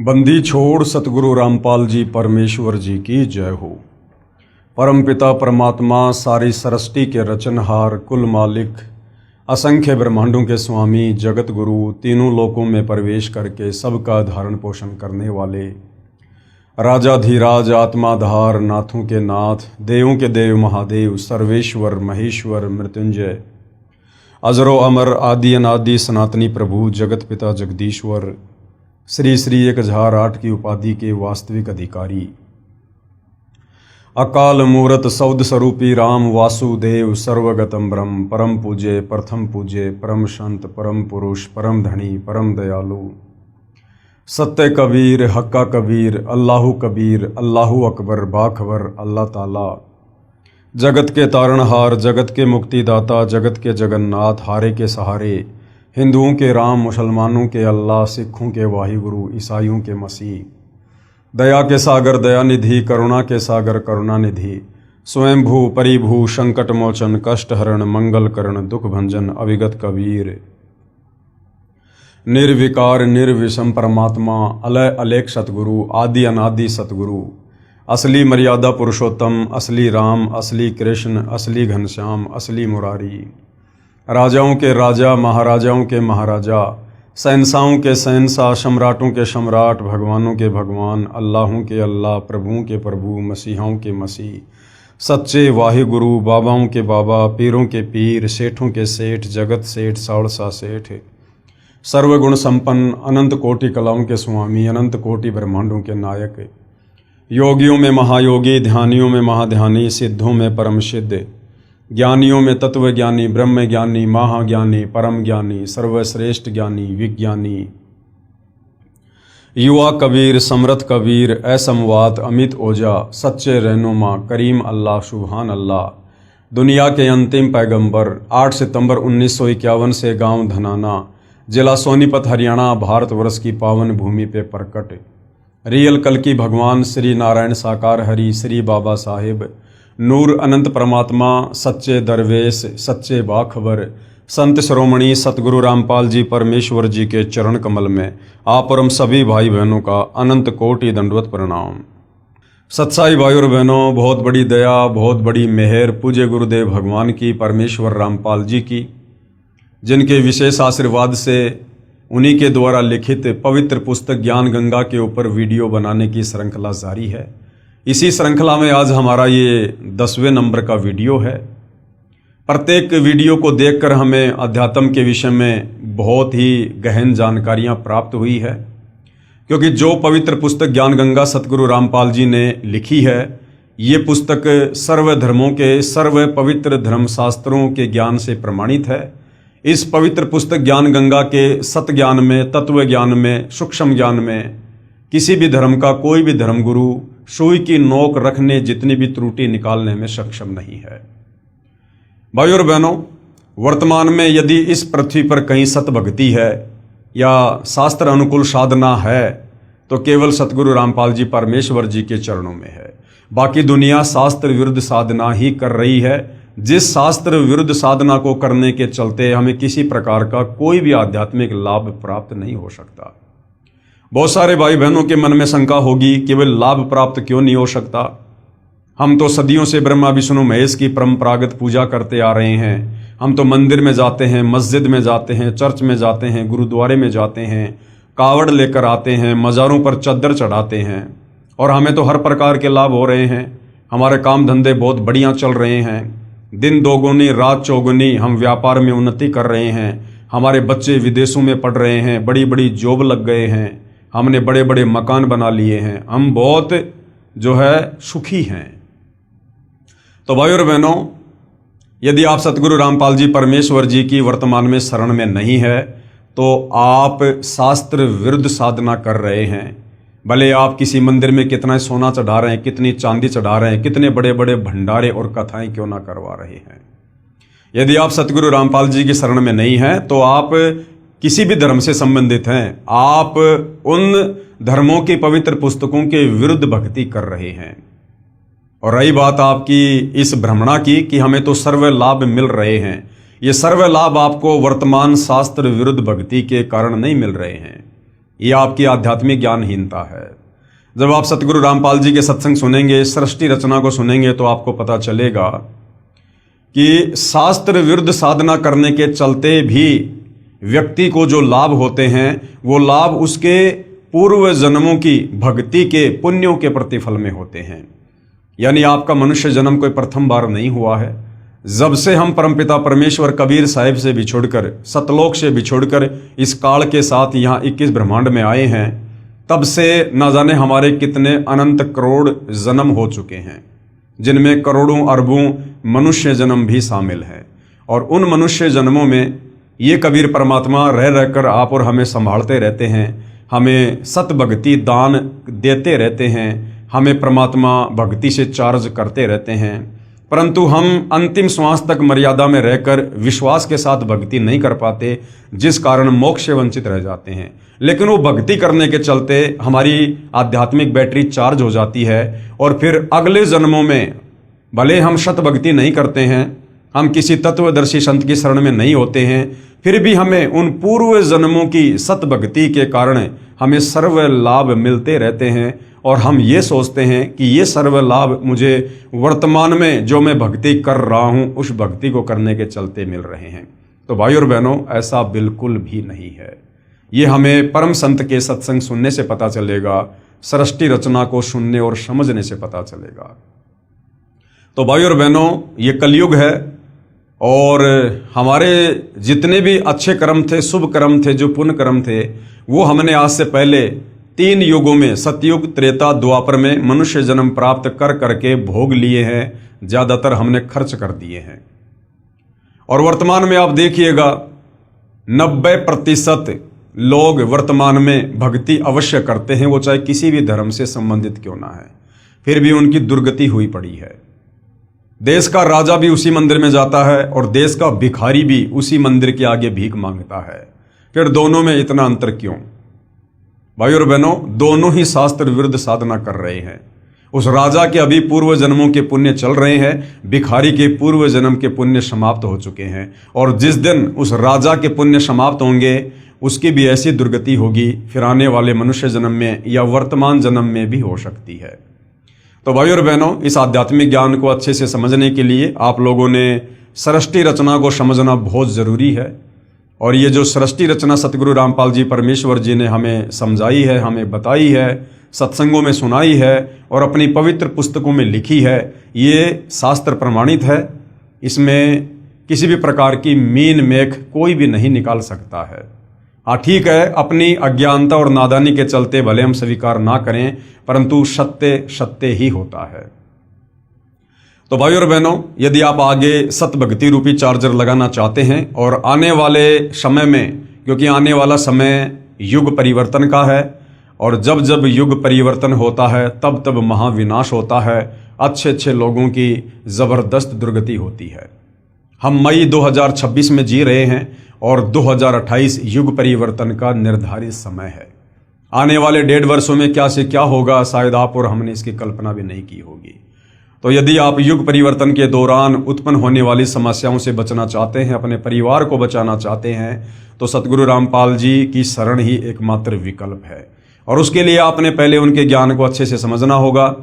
बंदी छोड़ सतगुरु रामपाल जी परमेश्वर जी की जय हो। परमपिता परमात्मा सारी सृष्टि के रचनहार, कुल मालिक, असंख्य ब्रह्मांडों के स्वामी, जगत गुरु, तीनों लोकों में प्रवेश करके सबका धारण पोषण करने वाले राजाधिराज, आत्माधार, नाथों के नाथ, देवों के देव महादेव, सर्वेश्वर, महेश्वर, मृत्युंजय, अजरो अमर, आदि अनादि, सनातनी प्रभु, जगत पिता जगदीश्वर, श्री श्री 1008 की उपाधि के वास्तविक अधिकारी, अकाल मूरत सौद स्वरूपी राम वासुदेव, सर्वगतम ब्रह्म, परम पूज्य, प्रथम पूज्य, परम संत, परम पुरुष, परम धनी, परम दयालु, सत्य कबीर, हक्का कबीर, अल्लाहु कबीर, अल्लाहु अकबर, बाखबर, अल्लाह ताला, जगत के तारणहार, जगत के मुक्तिदाता, जगत के जगन्नाथ, हारे के सहारे, हिंदुओं के राम, मुसलमानों के अल्लाह, सिखों के वाहिगुरु, ईसाइयों के मसीह, दया के सागर दयानिधि, करुणा के सागर करुणानिधि, स्वयंभू परिभू, संकट मोचन, कष्ट हरण, मंगल करण, दुख भंजन, अविगत कबीर, निर्विकार निर्विषम परमात्मा, अलय अलेख सतगुरु, आदि अनादि सतगुरु, असली मर्यादा पुरुषोत्तम, असली राम, असली कृष्ण, असली घनश्याम, असली मुरारी, राजाओं के राजा, महाराजाओं के महाराजा, शहंशाहों के शहंशाह, सम्राटों के सम्राट, भगवानों के भगवान, अल्लाहों के अल्लाह, प्रभुओं के प्रभु, मसीहाओं के मसीह, सच्चे वाहिगुरु, बाबाओं के बाबा, पीरों के पीर, सेठों के सेठ, जगत सेठ, साड़सा सेठ, सर्वगुण संपन्न, अनंत कोटि कलाओं के स्वामी, अनंत कोटि ब्रह्मांडों के नायक, योगियों में महायोगी, ध्यानियों में महाध्यानी, सिद्धों में परम सिद्ध, ज्ञानियों में तत्व ज्ञानी, ब्रह्म ज्ञानी, महाज्ञानी, परम ज्ञानी, सर्वश्रेष्ठ ज्ञानी, विज्ञानी, युवा कबीर, समर्थ कबीर, असमवात, अमित ओजा, सच्चे रहनुमा, करीम अल्लाह, सुभान अल्लाह, दुनिया के अंतिम पैगंबर, 8 सितंबर 1951 से गांव धनाना, जिला सोनीपत, हरियाणा, भारतवर्ष की पावन भूमि पे प्रकट रियल कल की भगवान श्री नारायण साकार हरि, श्री बाबा साहिब, नूर अनंत परमात्मा, सच्चे दरवेश, सच्चे बाखबर, संत श्रोमणी सतगुरु रामपाल जी परमेश्वर जी के चरण कमल में आप और हम सभी भाई बहनों का अनंत कोटि दंडवत प्रणाम। सत्साई भाई और बहनों, बहुत बड़ी दया, बहुत बड़ी मेहर पूज्य गुरुदेव भगवान की, परमेश्वर रामपाल जी की, जिनके विशेष आशीर्वाद से उन्हीं के द्वारा लिखित पवित्र पुस्तक ज्ञान गंगा के ऊपर वीडियो बनाने की श्रृंखला जारी है। इसी श्रृंखला में आज हमारा ये 10वें नंबर का वीडियो है। प्रत्येक वीडियो को देखकर हमें अध्यात्म के विषय में बहुत ही गहन जानकारियां प्राप्त हुई है, क्योंकि जो पवित्र पुस्तक ज्ञान गंगा सतगुरु रामपाल जी ने लिखी है, ये पुस्तक सर्व धर्मों के, सर्व पवित्र धर्मशास्त्रों के ज्ञान से प्रमाणित है। इस पवित्र पुस्तक ज्ञान गंगा के सत ज्ञान में, तत्व ज्ञान में, सूक्ष्म ज्ञान में किसी भी धर्म का कोई भी धर्मगुरु सुई की नोक रखने जितनी भी त्रुटि निकालने में सक्षम नहीं है। भाई और बहनों, वर्तमान में यदि इस पृथ्वी पर कहीं सत भक्ति है या शास्त्र अनुकूल साधना है तो केवल सतगुरु रामपाल जी परमेश्वर जी के चरणों में है। बाकी दुनिया शास्त्र विरुद्ध साधना ही कर रही है, जिस शास्त्र विरुद्ध साधना को करने के चलते हमें किसी प्रकार का कोई भी आध्यात्मिक लाभ प्राप्त नहीं हो सकता। बहुत सारे भाई बहनों के मन में शंका होगी कि वे लाभ प्राप्त क्यों नहीं हो सकता। हम तो सदियों से ब्रह्मा विष्णु महेश की परंपरागत पूजा करते आ रहे हैं। हम तो मंदिर में जाते हैं, मस्जिद में जाते हैं, चर्च में जाते हैं, गुरुद्वारे में जाते हैं, कावड़ लेकर आते हैं, मज़ारों पर चद्दर चढ़ाते हैं और हमें तो हर प्रकार के लाभ हो रहे हैं। हमारे काम धंधे बहुत बढ़िया चल रहे हैं, दिन दोगुनी रात चौगुनी हम व्यापार में उन्नति कर रहे हैं। हमारे बच्चे विदेशों में पढ़ रहे हैं, बड़ी बड़ी जॉब लग गए हैं, हमने बड़े बड़े मकान बना लिए हैं, हम बहुत जो है सुखी हैं। तो भाई और बहनों, यदि आप सतगुरु रामपाल जी परमेश्वर जी की वर्तमान में शरण में नहीं है तो आप शास्त्र विरुद्ध साधना कर रहे हैं। भले आप किसी मंदिर में कितना सोना चढ़ा रहे हैं, कितनी चांदी चढ़ा रहे हैं, कितने बड़े बड़े भंडारे और कथाएं क्यों ना करवा रहे हैं, यदि आप सतगुरु रामपाल जी की शरण में नहीं हैं तो आप किसी भी धर्म से संबंधित हैं, आप उन धर्मों की पवित्र पुस्तकों के विरुद्ध भक्ति कर रहे हैं। और रही बात आपकी इस भ्रमणा की कि हमें तो सर्व लाभ मिल रहे हैं, ये सर्व लाभ आपको वर्तमान शास्त्र विरुद्ध भक्ति के कारण नहीं मिल रहे हैं। ये आपकी आध्यात्मिक ज्ञानहीनता है। जब आप सतगुरु रामपाल जी के सत्संग सुनेंगे, सृष्टि रचना को सुनेंगे, तो आपको पता चलेगा कि शास्त्र विरुद्ध साधना करने के चलते भी व्यक्ति को जो लाभ होते हैं, वो लाभ उसके पूर्व जन्मों की भक्ति के पुण्यों के प्रतिफल में होते हैं। यानी आपका मनुष्य जन्म कोई प्रथम बार नहीं हुआ है। जब से हम परमपिता परमेश्वर कबीर साहिब से बिछुड़कर, सतलोक से बिछुड़कर इस काल के साथ यहाँ 21 ब्रह्मांड में आए हैं, तब से न जाने हमारे कितने अनंत करोड़ जन्म हो चुके हैं, जिनमें करोड़ों अरबों मनुष्य जन्म भी शामिल हैं। और उन मनुष्य जन्मों में ये कबीर परमात्मा रह रहकर आप और हमें संभालते रहते हैं, हमें सत भक्ति दान देते रहते हैं, हमें परमात्मा भक्ति से चार्ज करते रहते हैं। परंतु हम अंतिम श्वास तक मर्यादा में रहकर विश्वास के साथ भक्ति नहीं कर पाते, जिस कारण मोक्ष से वंचित रह जाते हैं। लेकिन वो भक्ति करने के चलते हमारी आध्यात्मिक बैटरी चार्ज हो जाती है और फिर अगले जन्मों में भले हम शत भक्ति नहीं करते हैं, हम किसी तत्वदर्शी संत की शरण में नहीं होते हैं, फिर भी हमें उन पूर्व जन्मों की सत भक्ति के कारण हमें सर्व लाभ मिलते रहते हैं। और हम ये सोचते हैं कि ये सर्व लाभ मुझे वर्तमान में जो मैं भक्ति कर रहा हूँ, उस भक्ति को करने के चलते मिल रहे हैं। तो भाई और बहनों, ऐसा बिल्कुल भी नहीं है। ये हमें परम संत के सत्संग सुनने से पता चलेगा, सृष्टि रचना को सुनने और समझने से पता चलेगा। तो भाई और बहनों, ये कलयुग है और हमारे जितने भी अच्छे कर्म थे, शुभ कर्म थे, जो पुण्य कर्म थे, वो हमने आज से पहले 3 युगों में, सतयुग, त्रेता, द्वापर में मनुष्य जन्म प्राप्त कर करके भोग लिए हैं। ज़्यादातर हमने खर्च कर दिए हैं। और वर्तमान में आप देखिएगा 90% लोग वर्तमान में भक्ति अवश्य करते हैं, वो चाहे किसी भी धर्म से संबंधित क्यों ना है, फिर भी उनकी दुर्गति हुई पड़ी है। देश का राजा भी उसी मंदिर में जाता है और देश का भिखारी भी उसी मंदिर के आगे भीख मांगता है। फिर दोनों में इतना अंतर क्यों? भाई और बहनों, दोनों ही शास्त्र विरुद्ध साधना कर रहे हैं। उस राजा के अभी पूर्व जन्मों के पुण्य चल रहे हैं, भिखारी के पूर्व जन्म के पुण्य समाप्त हो चुके हैं। और जिस दिन उस राजा के पुण्य समाप्त होंगे, उसकी भी ऐसी दुर्गति होगी, फिर आने वाले मनुष्य जन्म में या वर्तमान जन्म में भी हो सकती है। तो भाई और बहनों, इस आध्यात्मिक ज्ञान को अच्छे से समझने के लिए आप लोगों ने सृष्टि रचना को समझना बहुत ज़रूरी है। और ये जो सृष्टि रचना सतगुरु रामपाल जी परमेश्वर जी ने हमें समझाई है, हमें बताई है, सत्संगों में सुनाई है और अपनी पवित्र पुस्तकों में लिखी है, ये शास्त्र प्रमाणित है। इसमें किसी भी प्रकार की मीन मेख कोई भी नहीं निकाल सकता है। हाँ ठीक है, अपनी अज्ञानता और नादानी के चलते भले हम स्वीकार ना करें, परंतु सत्य सत्य ही होता है। तो भाई और बहनों, यदि आप आगे सत भक्ति रूपी चार्जर लगाना चाहते हैं और आने वाले समय में, क्योंकि आने वाला समय युग परिवर्तन का है और जब जब युग परिवर्तन होता है तब तब महाविनाश होता है, अच्छे लोगों की ज़बरदस्त दुर्गति होती है। हम मई 2026 में जी रहे हैं और 2028 युग परिवर्तन का निर्धारित समय है। आने वाले 1.5 वर्षों में क्या से क्या होगा, शायद आप और हमने इसकी कल्पना भी नहीं की होगी। तो यदि आप युग परिवर्तन के दौरान उत्पन्न होने वाली समस्याओं से बचना चाहते हैं, अपने परिवार को बचाना चाहते हैं, तो सतगुरु रामपाल जी की शरण ही एकमात्र विकल्प है। और उसके लिए आपने पहले उनके ज्ञान को अच्छे से समझना होगा,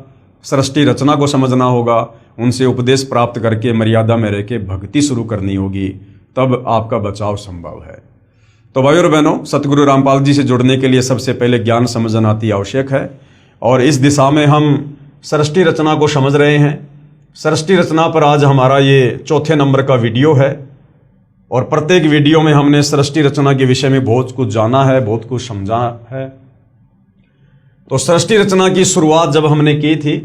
सृष्टि रचना को समझना होगा, उनसे उपदेश प्राप्त करके मर्यादा में रह के भक्ति शुरू करनी होगी, तब आपका बचाव संभव है। तो भाई और बहनों, सतगुरु रामपाल जी से जुड़ने के लिए सबसे पहले ज्ञान समझना अति आवश्यक है और इस दिशा में हम सृष्टि रचना को समझ रहे हैं। सृष्टि रचना पर आज हमारा ये 4थे नंबर का वीडियो है और प्रत्येक वीडियो में हमने सृष्टि रचना के विषय में बहुत कुछ जाना है, बहुत कुछ समझा है। तो सृष्टि रचना की शुरुआत जब हमने की थी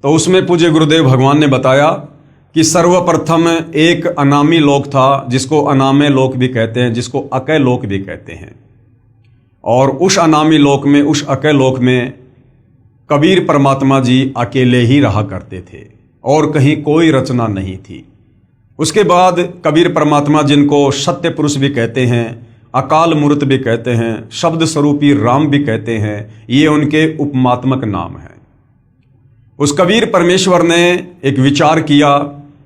तो उसमें पूज्य गुरुदेव भगवान ने बताया कि सर्वप्रथम एक अनामी लोक था, जिसको अनामय लोक भी कहते हैं, जिसको अकय लोक भी कहते हैं। और उस अनामी लोक में, उस अकय लोक में कबीर परमात्मा जी अकेले ही रहा करते थे और कहीं कोई रचना नहीं थी। उसके बाद कबीर परमात्मा, जिनको सत्य पुरुष भी कहते हैं, अकाल मूर्त भी कहते हैं, शब्द स्वरूपी राम भी कहते हैं, ये उनके उपमात्मक नाम हैं। उस कबीर परमेश्वर ने एक विचार किया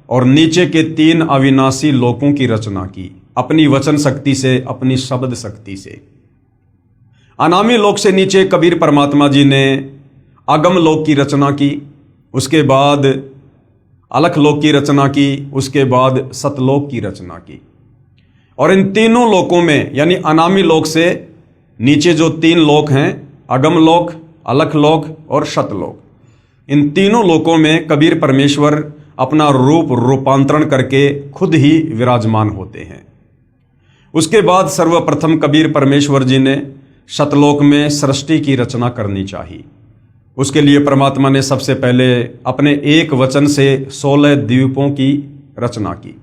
और नीचे के 3 अविनाशी लोकों की रचना की, अपनी वचन शक्ति से, अपनी शब्द शक्ति से। अनामी लोक से नीचे कबीर परमात्मा जी ने अगम लोक की रचना की, उसके बाद अलख लोक की रचना की, उसके बाद सतलोक की रचना की। और इन तीनों लोकों में यानी अनामी लोक से नीचे जो तीन लोक हैं, अगम लोक, अलख लोक और सतलोक, इन तीनों लोकों में कबीर परमेश्वर अपना रूपांतरण करके खुद ही विराजमान होते हैं। उसके बाद सर्वप्रथम कबीर परमेश्वर जी ने सतलोक में सृष्टि की रचना करनी चाहिए। उसके लिए परमात्मा ने सबसे पहले अपने एक वचन से 16 द्वीपों की रचना की।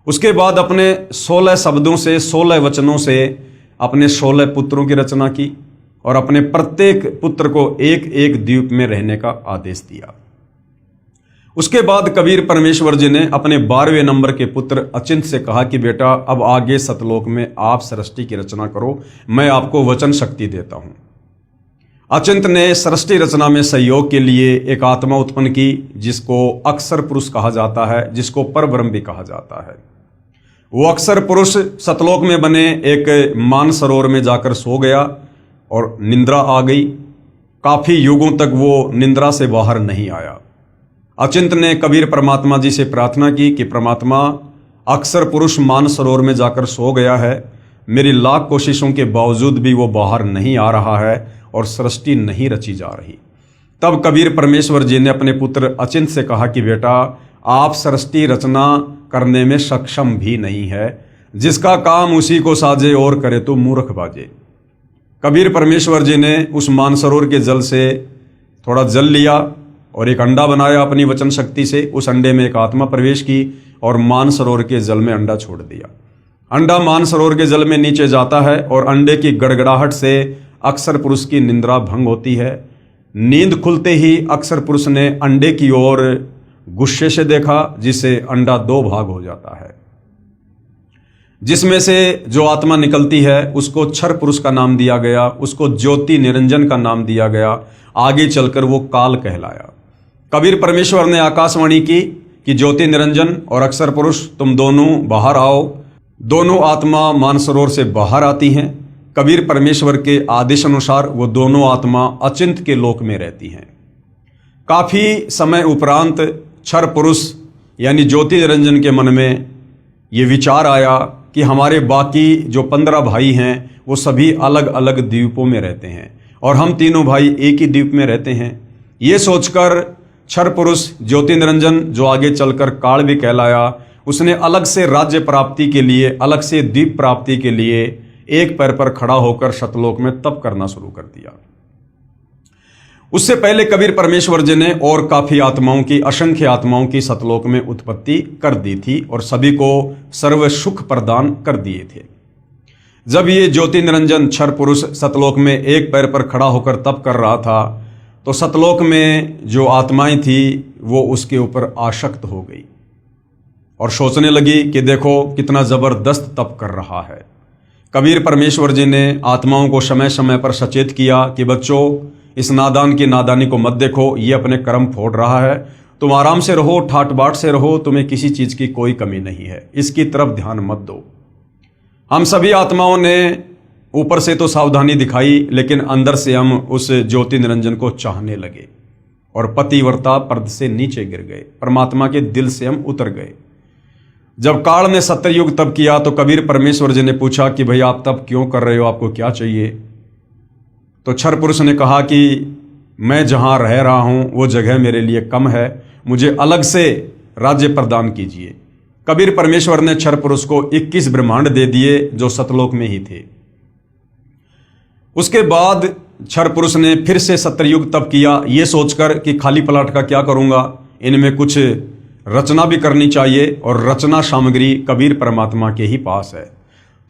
उसके बाद अपने 16 शब्दों से, 16 वचनों से अपने 16 पुत्रों की रचना की और अपने प्रत्येक पुत्र को एक एक द्वीप में रहने का आदेश दिया। उसके बाद कबीर परमेश्वर जी ने अपने 12वें नंबर के पुत्र अचिंत से कहा कि बेटा अब आगे सतलोक में आप सृष्टि की रचना करो, मैं आपको वचन शक्ति देता हूं। अचिंत ने सृष्टि रचना में सहयोग के लिए एक आत्मा उत्पन्न की जिसको अक्षर पुरुष कहा जाता है, जिसको परब्रह्म भी कहा जाता है। वो अक्षर पुरुष सतलोक में बने एक मानसरोवर में जाकर सो गया और निंद्रा आ गई। काफी युगों तक वो निंद्रा से बाहर नहीं आया। अचिंत ने कबीर परमात्मा जी से प्रार्थना की कि परमात्मा, अक्षर पुरुष मानसरोवर में जाकर सो गया है, मेरी लाख कोशिशों के बावजूद भी वो बाहर नहीं आ रहा है और सृष्टि नहीं रची जा रही। तब कबीर परमेश्वर जी ने अपने पुत्र अचिंत से कहा कि बेटा आप सृष्टि रचना करने में सक्षम भी नहीं है, जिसका काम उसी को साजे और करे तो मूर्ख बाजे। कबीर परमेश्वर जी ने उस मानसरोवर के जल से थोड़ा जल लिया और एक अंडा बनाया अपनी वचन शक्ति से। उस अंडे में एक आत्मा प्रवेश की और मानसरोवर के जल में अंडा छोड़ दिया। अंडा मानसरोवर के जल में नीचे जाता है और अंडे की गड़गड़ाहट से अक्षर पुरुष की निंद्रा भंग होती है। नींद खुलते ही अक्षर पुरुष ने अंडे की ओर गुस्से से देखा, जिससे अंडा 2 भाग हो जाता है। जिसमें से जो आत्मा निकलती है उसको क्षर पुरुष का नाम दिया गया, उसको ज्योति निरंजन का नाम दिया गया। आगे चलकर वो काल कहलाया। कबीर परमेश्वर ने आकाशवाणी की कि ज्योति निरंजन और अक्षर पुरुष तुम दोनों बाहर आओ। दोनों आत्मा मानसरोवर से बाहर आती हैं। कबीर परमेश्वर के आदेश अनुसार वो दोनों आत्मा अचिंत के लोक में रहती हैं। काफी समय उपरांत क्षर पुरुष यानी ज्योति निरंजन के मन में ये विचार आया कि हमारे बाकी जो 15 भाई हैं वो सभी अलग अलग द्वीपों में रहते हैं और हम तीनों भाई एक ही द्वीप में रहते हैं। ये सोचकर क्षर पुरुष ज्योति निरंजन, जो आगे चलकर काल भी कहलाया, उसने अलग से राज्य प्राप्ति के लिए, अलग से द्वीप प्राप्ति के लिए एक पैर पर खड़ा होकर सतलोक में तप करना शुरू कर दिया। उससे पहले कबीर परमेश्वर जी ने और काफी आत्माओं की, असंख्य आत्माओं की सतलोक में उत्पत्ति कर दी थी और सभी को सर्व सुख प्रदान कर दिए थे। जब ये ज्योति निरंजन क्षर पुरुष सतलोक में एक पैर पर खड़ा होकर तप कर रहा था तो सतलोक में जो आत्माएं थी वो उसके ऊपर आसक्त हो गई और सोचने लगी कि देखो कितना जबरदस्त तप कर रहा है। कबीर परमेश्वर जी ने आत्माओं को समय समय पर सचेत किया कि बच्चों, इस नादान की नादानी को मत देखो, ये अपने कर्म फोड़ रहा है, तुम आराम से रहो, ठाट बाट से रहो, तुम्हें किसी चीज की कोई कमी नहीं है, इसकी तरफ ध्यान मत दो। हम सभी आत्माओं ने ऊपर से तो सावधानी दिखाई, लेकिन अंदर से हम उस ज्योति निरंजन को चाहने लगे और पतिव्रता पर्द से नीचे गिर गए, परमात्मा के दिल से हम उतर गए। जब काल ने सत्ययुग तप किया तो कबीर परमेश्वर जी ने पूछा कि भाई आप तप क्यों कर रहे हो, आपको क्या चाहिए? तो क्षर पुरुष ने कहा कि मैं जहां रह रहा हूं वो जगह मेरे लिए कम है, मुझे अलग से राज्य प्रदान कीजिए। कबीर परमेश्वर ने क्षर पुरुष को 21 ब्रह्मांड दे दिए जो सतलोक में ही थे। उसके बाद क्षर पुरुष ने फिर से सत्ययुग तप किया, ये सोचकर कि खाली प्लाट का क्या करूंगा, इनमें कुछ रचना भी करनी चाहिए और रचना सामग्री कबीर परमात्मा के ही पास है।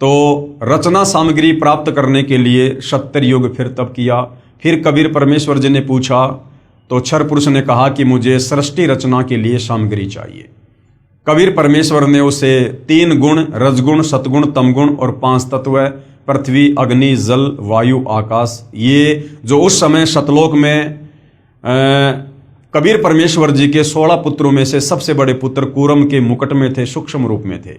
तो रचना सामग्री प्राप्त करने के लिए सत्ययुग फिर तप किया। फिर कबीर परमेश्वर जी ने पूछा तो क्षर पुरुष ने कहा कि मुझे सृष्टि रचना के लिए सामग्री चाहिए। कबीर परमेश्वर ने उसे 3 गुण, रजगुण, सतगुण, तमगुण और 5 तत्व, पृथ्वी, अग्नि, जल, वायु, आकाश, ये जो उस समय सतलोक में कबीर परमेश्वर जी के 16 पुत्रों में से सबसे बड़े पुत्र कूरम के मुकुट में थे, सूक्ष्म रूप में थे,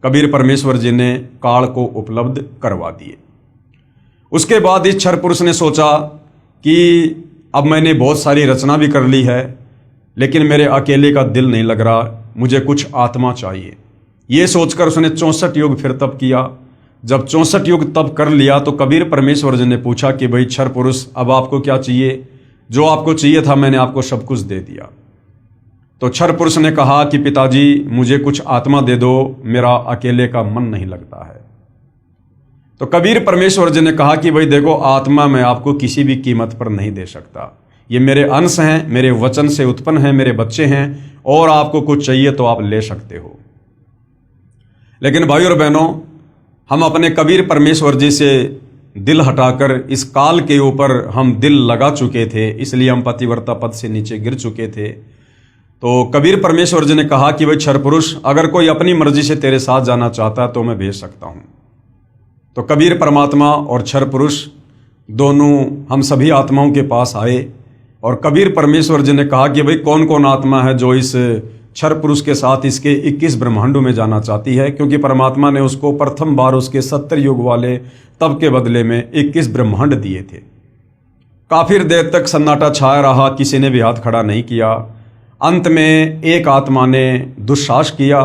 कबीर परमेश्वर जी ने काल को उपलब्ध करवा दिए। उसके बाद इस क्षर पुरुष ने सोचा कि अब मैंने बहुत सारी रचना भी कर ली है, लेकिन मेरे अकेले का दिल नहीं लग रहा, मुझे कुछ आत्मा चाहिए। ये सोचकर उसने 64 युग फिर तप किया। जब 64 युग तप कर लिया तो कबीर परमेश्वर जी ने पूछा कि भाई क्षर पुरुष, अब आपको क्या चाहिए? जो आपको चाहिए था मैंने आपको सब कुछ दे दिया। तो क्षर पुरुष ने कहा कि पिताजी, मुझे कुछ आत्मा दे दो, मेरा अकेले का मन नहीं लगता है। तो कबीर परमेश्वर जी ने कहा कि भाई देखो, आत्मा मैं आपको किसी भी कीमत पर नहीं दे सकता, ये मेरे अंश हैं, मेरे वचन से उत्पन्न हैं, मेरे बच्चे हैं, और आपको कुछ चाहिए तो आप ले सकते हो। लेकिन भाई और बहनों, हम अपने कबीर परमेश्वर जी से दिल हटाकर इस काल के ऊपर हम दिल लगा चुके थे, इसलिए हम पतिव्रता पद से नीचे गिर चुके थे। तो कबीर परमेश्वर जी ने कहा कि भाई क्षर पुरुष, अगर कोई अपनी मर्जी से तेरे साथ जाना चाहता है तो मैं भेज सकता हूं। तो कबीर परमात्मा और क्षर पुरुष दोनों हम सभी आत्माओं के पास आए, और कबीर परमेश्वर जी ने कहा कि भाई कौन कौन आत्मा है जो इस क्षर पुरुष के साथ इसके 21 ब्रह्मांडों में जाना चाहती है, क्योंकि परमात्मा ने उसको प्रथम बार उसके 70 युग वाले तब के बदले में 21 ब्रह्मांड दिए थे। काफी देर तक सन्नाटा छाया रहा, किसी ने भी हाथ खड़ा नहीं किया। अंत में एक आत्मा ने दुस्साहस किया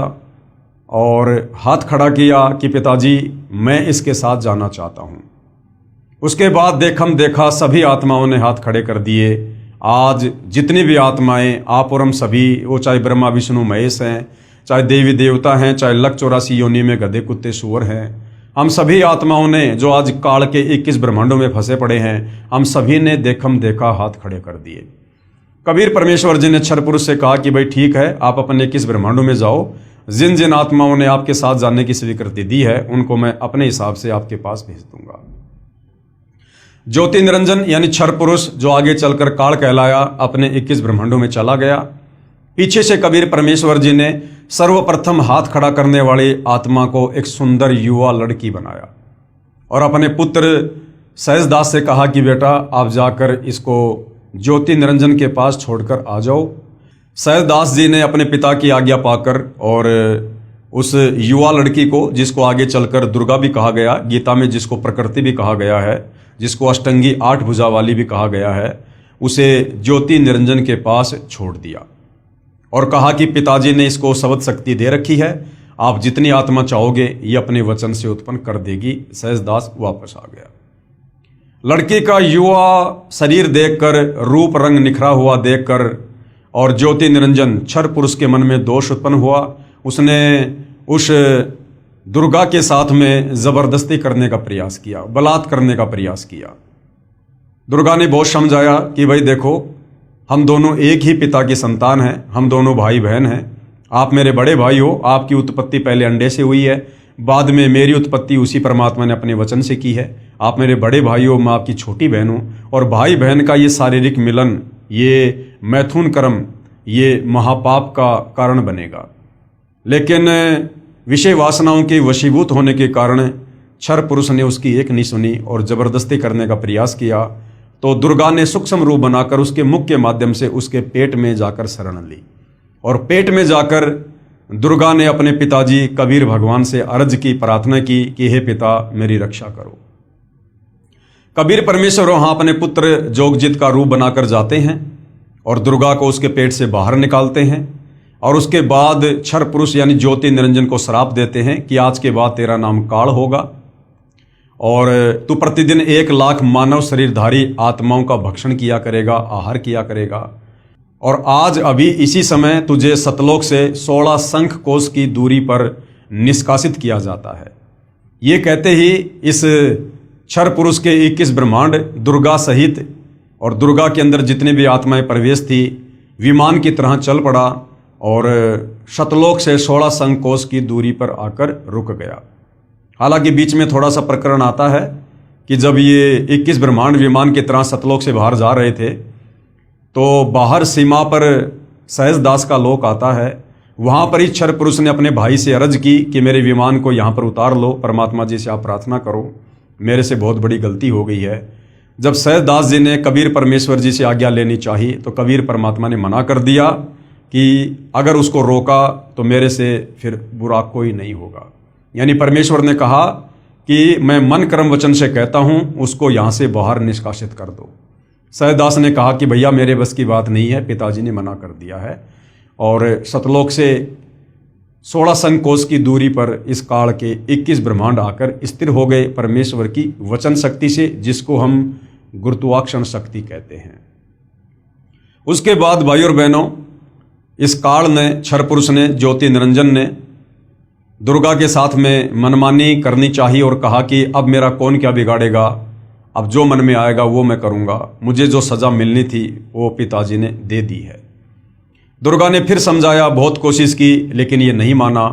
और हाथ खड़ा किया कि पिताजी, मैं इसके साथ जाना चाहता हूं। उसके बाद देखा सभी आत्माओं ने हाथ खड़े कर दिए। आज जितनी भी आत्माएं, आप और हम सभी, वो चाहे ब्रह्मा विष्णु महेश हैं, चाहे देवी देवता हैं, चाहे लख 84 योनि में गधे कुत्ते सूअर हैं, हम सभी आत्माओं ने जो आज काल के 21 ब्रह्मांडों में फंसे पड़े हैं, हम सभी ने देखा हाथ खड़े कर दिए। कबीर परमेश्वर जी ने क्षर पुरुष से कहा कि भाई ठीक है, आप अपने 21 ब्रह्मांडों में जाओ, जिन जिन आत्माओं ने आपके साथ जाने की स्वीकृति दी है उनको मैं अपने हिसाब से आपके पास भेज दूंगा। ज्योति निरंजन यानी क्षर पुरुष, जो आगे चलकर काल कहलाया, अपने 21 ब्रह्मांडों में चला गया। पीछे से कबीर परमेश्वर जी ने सर्वप्रथम हाथ खड़ा करने वाली आत्मा को एक सुंदर युवा लड़की बनाया और अपने पुत्र सहजदास से कहा कि बेटा, आप जाकर इसको ज्योति निरंजन के पास छोड़कर आ जाओ। सहजदास जी ने अपने पिता की आज्ञा पाकर और उस युवा लड़की को, जिसको आगे चलकर दुर्गा भी कहा गया, गीता में जिसको प्रकृति भी कहा गया है, जिसको अष्टंगी 8 भुजा वाली भी कहा गया है, उसे ज्योति निरंजन के पास छोड़ दिया और कहा कि पिताजी ने इसको शब्द शक्ति दे रखी है, आप जितनी आत्मा चाहोगे ये अपने वचन से उत्पन्न कर देगी। सहजदास वापस आ गया। लड़की का युवा शरीर देखकर, रूप रंग निखरा हुआ देखकर और ज्योति निरंजन क्षर पुरुष के मन में दोष उत्पन्न हुआ। उसने उस दुर्गा के साथ में जबरदस्ती करने का प्रयास किया, बलात् करने का प्रयास किया। दुर्गा ने बहुत समझाया कि भाई देखो, हम दोनों एक ही पिता की संतान हैं, हम दोनों भाई बहन हैं, आप मेरे बड़े भाई हो, आपकी उत्पत्ति पहले अंडे से हुई है, बाद में मेरी उत्पत्ति उसी परमात्मा ने अपने वचन से की है। आप मेरे बड़े भाई हो, मैं आपकी छोटी बहन हूँ, और भाई बहन का ये शारीरिक मिलन, ये मैथुन कर्म, ये महापाप का कारण बनेगा। लेकिन विषय वासनाओं के वशीभूत होने के कारण क्षर पुरुष ने उसकी एक नहीं सुनी और जबरदस्ती करने का प्रयास किया। तो दुर्गा ने सूक्ष्म रूप बनाकर उसके मुख के माध्यम से उसके पेट में जाकर शरण ली, और पेट में जाकर दुर्गा ने अपने पिताजी कबीर भगवान से अर्ज की, प्रार्थना की कि हे पिता, मेरी रक्षा करो। कबीर परमेश्वर वहां अपने पुत्र जोगजित का रूप बनाकर जाते हैं और दुर्गा को उसके पेट से बाहर निकालते हैं, और उसके बाद क्षर पुरुष यानी ज्योति निरंजन को श्राप देते हैं कि आज के बाद तेरा नाम काल होगा और तू प्रतिदिन 1 लाख मानव शरीरधारी आत्माओं का भक्षण किया करेगा, आहार किया करेगा, और आज अभी इसी समय तुझे सतलोक से 16 शंख कोश की दूरी पर निष्कासित किया जाता है। ये कहते ही इस क्षर पुरुष के 21 ब्रह्मांड दुर्गा सहित और दुर्गा के अंदर जितने भी आत्माएं प्रवेश थी, विमान की तरह चल पड़ा और सतलोक से 16 शंख कोश की दूरी पर आकर रुक गया। हालांकि बीच में थोड़ा सा प्रकरण आता है कि जब ये 21 ब्रह्मांड विमान की तरह सतलोक से बाहर जा रहे थे, तो बाहर सीमा पर सहजदास का लोक आता है। वहाँ पर ही क्षर पुरुष ने अपने भाई से अर्ज की कि मेरे विमान को यहाँ पर उतार लो, परमात्मा जी से आप प्रार्थना करो, मेरे से बहुत बड़ी गलती हो गई है। जब सहजदास जी ने कबीर परमेश्वर जी से आज्ञा लेनी चाहिए तो कबीर परमात्मा ने मना कर दिया कि अगर उसको रोका तो मेरे से फिर बुरा कोई नहीं होगा। यानी परमेश्वर ने कहा कि मैं मन कर्म वचन से कहता हूँ उसको यहाँ से बाहर निष्कासित कर दो। सहजदास ने कहा कि भैया मेरे बस की बात नहीं है, पिताजी ने मना कर दिया है। और सतलोक से 16 संकोश की दूरी पर इस काल के 21 ब्रह्मांड आकर स्थिर हो गए परमेश्वर की वचन शक्ति से, जिसको हम गुरुत्वाकर्षण शक्ति कहते हैं। उसके बाद भाई और बहनों, इस काल ने, क्षर पुरुष ने, ज्योति निरंजन ने दुर्गा के साथ में मनमानी करनी चाहिए और कहा कि अब मेरा कौन क्या बिगाड़ेगा, अब जो मन में आएगा वो मैं करूँगा, मुझे जो सज़ा मिलनी थी वो पिताजी ने दे दी है। दुर्गा ने फिर समझाया, बहुत कोशिश की, लेकिन ये नहीं माना।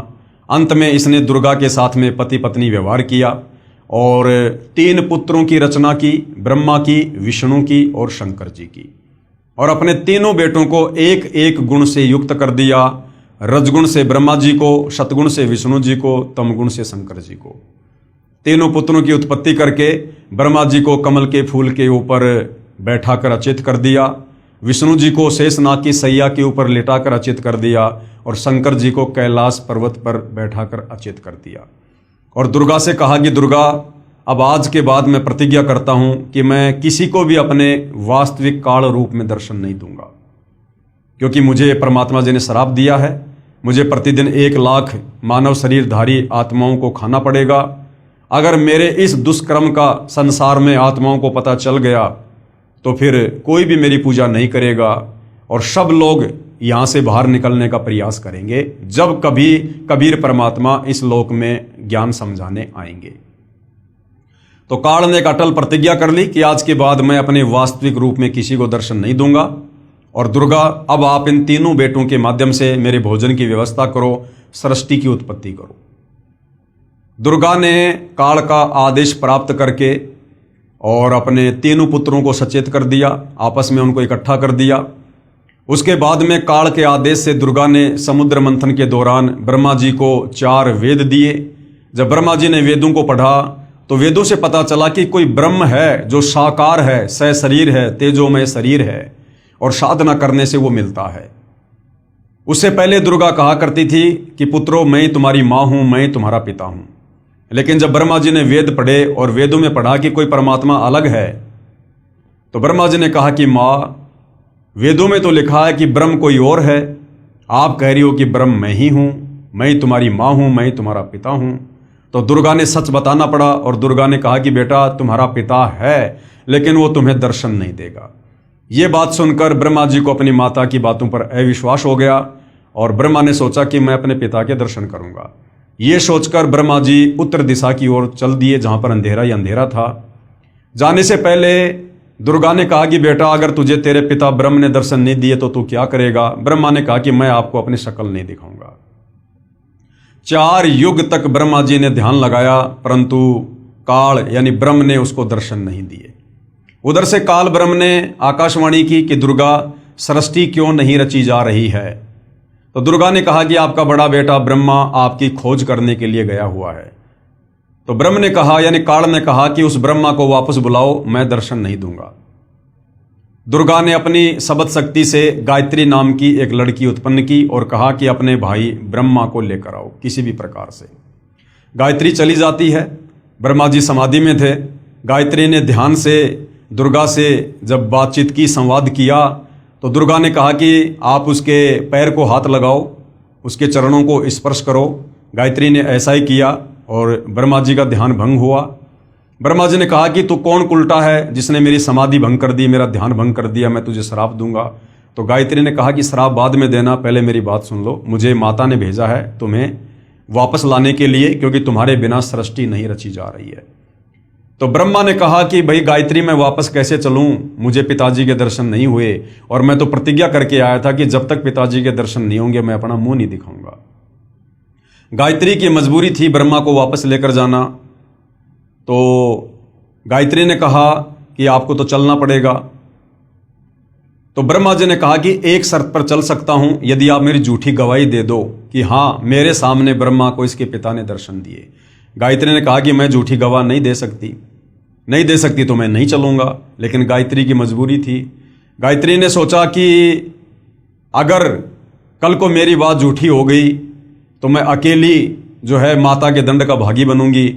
अंत में इसने दुर्गा के साथ में पति पत्नी व्यवहार किया और 3 पुत्रों की रचना की, ब्रह्मा की, विष्णु की और शंकर जी की। और अपने तीनों बेटों को एक एक गुण से युक्त कर दिया। रजगुण से ब्रह्मा जी को, सतगुण से विष्णु जी को, तमगुण से शंकर जी को। तीनों पुत्रों की उत्पत्ति करके ब्रह्मा जी को कमल के फूल के ऊपर बैठाकर अचेत कर दिया, विष्णु जी को शेषनाग की सैया के ऊपर लिटाकर अचेत कर दिया और शंकर जी को कैलाश पर्वत पर बैठाकर अचेत कर दिया। और दुर्गा से कहा कि दुर्गा, अब आज के बाद मैं प्रतिज्ञा करता हूं कि मैं किसी को भी अपने वास्तविक काल रूप में दर्शन नहीं दूंगा, क्योंकि मुझे परमात्मा जी ने श्राप दिया है। मुझे प्रतिदिन 1 लाख मानव शरीरधारी आत्माओं को खाना पड़ेगा। अगर मेरे इस दुष्कर्म का संसार में आत्माओं को पता चल गया तो फिर कोई भी मेरी पूजा नहीं करेगा और सब लोग यहाँ से बाहर निकलने का प्रयास करेंगे जब कभी कबीर परमात्मा इस लोक में ज्ञान समझाने आएंगे। तो काल ने एक अटल प्रतिज्ञा कर ली कि आज के बाद मैं अपने वास्तविक रूप में किसी को दर्शन नहीं दूंगा। और दुर्गा, अब आप इन तीनों बेटों के माध्यम से मेरे भोजन की व्यवस्था करो, सृष्टि की उत्पत्ति करो। दुर्गा ने काल का आदेश प्राप्त करके और अपने तीनों पुत्रों को सचेत कर दिया, आपस में उनको इकट्ठा कर दिया। उसके बाद में काल के आदेश से दुर्गा ने समुद्र मंथन के दौरान ब्रह्मा जी को 4 वेद दिए। जब ब्रह्मा जी ने वेदों को पढ़ा तो वेदों से पता चला कि कोई ब्रह्म है जो साकार है, सशरीर है, तेजोमय शरीर है और साधना करने से वो मिलता है। उससे पहले दुर्गा कहा करती थी कि पुत्रों, मैं तुम्हारी माँ हूँ, मैं तुम्हारा पिता हूँ। लेकिन जब ब्रह्मा जी ने वेद पढ़े और वेदों में पढ़ा कि कोई परमात्मा अलग है, तो ब्रह्मा जी ने कहा कि माँ, वेदों में तो लिखा है कि ब्रह्म कोई और है, आप कह रही हो कि ब्रह्म मैं ही हूँ, मैं तुम्हारी माँ हूँ, मैं तुम्हारा पिता हूँ। तो दुर्गा ने सच बताना पड़ा और दुर्गा ने कहा कि बेटा तुम्हारा पिता है, लेकिन वो तुम्हें दर्शन नहीं देगा। ये बात सुनकर ब्रह्मा जी को अपनी माता की बातों पर अविश्वास हो गया और ब्रह्मा ने सोचा कि मैं अपने पिता के दर्शन करूंगा। ये सोचकर ब्रह्मा जी उत्तर दिशा की ओर चल दिए, जहां पर अंधेरा ही अंधेरा था। जाने से पहले दुर्गा ने कहा कि बेटा, अगर तुझे तेरे पिता ब्रह्म ने दर्शन नहीं दिए तो तू क्या करेगा? ब्रह्मा ने कहा कि मैं आपको अपनी शक्ल नहीं दिखाऊंगा। 4 युग तक ब्रह्मा जी ने ध्यान लगाया, परंतु काल यानी ब्रह्म ने उसको दर्शन नहीं दिए। उधर से काल ब्रह्म ने आकाशवाणी की कि दुर्गा, सृष्टि क्यों नहीं रची जा रही है? तो दुर्गा ने कहा कि आपका बड़ा बेटा ब्रह्मा आपकी खोज करने के लिए गया हुआ है। तो ब्रह्म ने कहा, यानी काल ने कहा कि उस ब्रह्मा को वापस बुलाओ, मैं दर्शन नहीं दूंगा। दुर्गा ने अपनी शब्द शक्ति से गायत्री नाम की एक लड़की उत्पन्न की और कहा कि अपने भाई ब्रह्मा को लेकर आओ किसी भी प्रकार से। गायत्री चली जाती है। ब्रह्मा जी समाधि में थे। गायत्री ने ध्यान से दुर्गा से जब बातचीत की, संवाद किया, तो दुर्गा ने कहा कि आप उसके पैर को हाथ लगाओ, उसके चरणों को स्पर्श करो। गायत्री ने ऐसा ही किया और ब्रह्मा जी का ध्यान भंग हुआ। ब्रह्मा जी ने कहा कि तू कौन उल्टा है जिसने मेरी समाधि भंग कर दी, मेरा ध्यान भंग कर दिया, मैं तुझे श्राप दूंगा। तो गायत्री ने कहा कि श्राप बाद में देना, पहले मेरी बात सुन लो। मुझे माता ने भेजा है तुम्हें वापस लाने के लिए, क्योंकि तुम्हारे बिना सृष्टि नहीं रची जा रही है। तो ब्रह्मा ने कहा कि भाई गायत्री, मैं वापस कैसे चलूं? मुझे पिताजी के दर्शन नहीं हुए और मैं तो प्रतिज्ञा करके आया था कि जब तक पिताजी के दर्शन नहीं होंगे मैं अपना मुंह नहीं दिखाऊंगा। गायत्री की मजबूरी थी ब्रह्मा को वापस लेकर जाना। तो गायत्री ने कहा कि आपको तो चलना पड़ेगा। तो ब्रह्मा जी ने कहा कि एक शर्त पर चल सकता हूं, यदि आप मेरी झूठी गवाही दे दो कि हाँ, मेरे सामने ब्रह्मा को इसके पिता ने दर्शन दिए। गायत्री ने कहा कि मैं झूठी गवाह नहीं दे सकती तो मैं नहीं चलूंगा। लेकिन गायत्री की मजबूरी थी। गायत्री ने सोचा कि अगर कल को मेरी बात झूठी हो गई तो मैं अकेली जो है माता के दंड का भागी बनूंगी।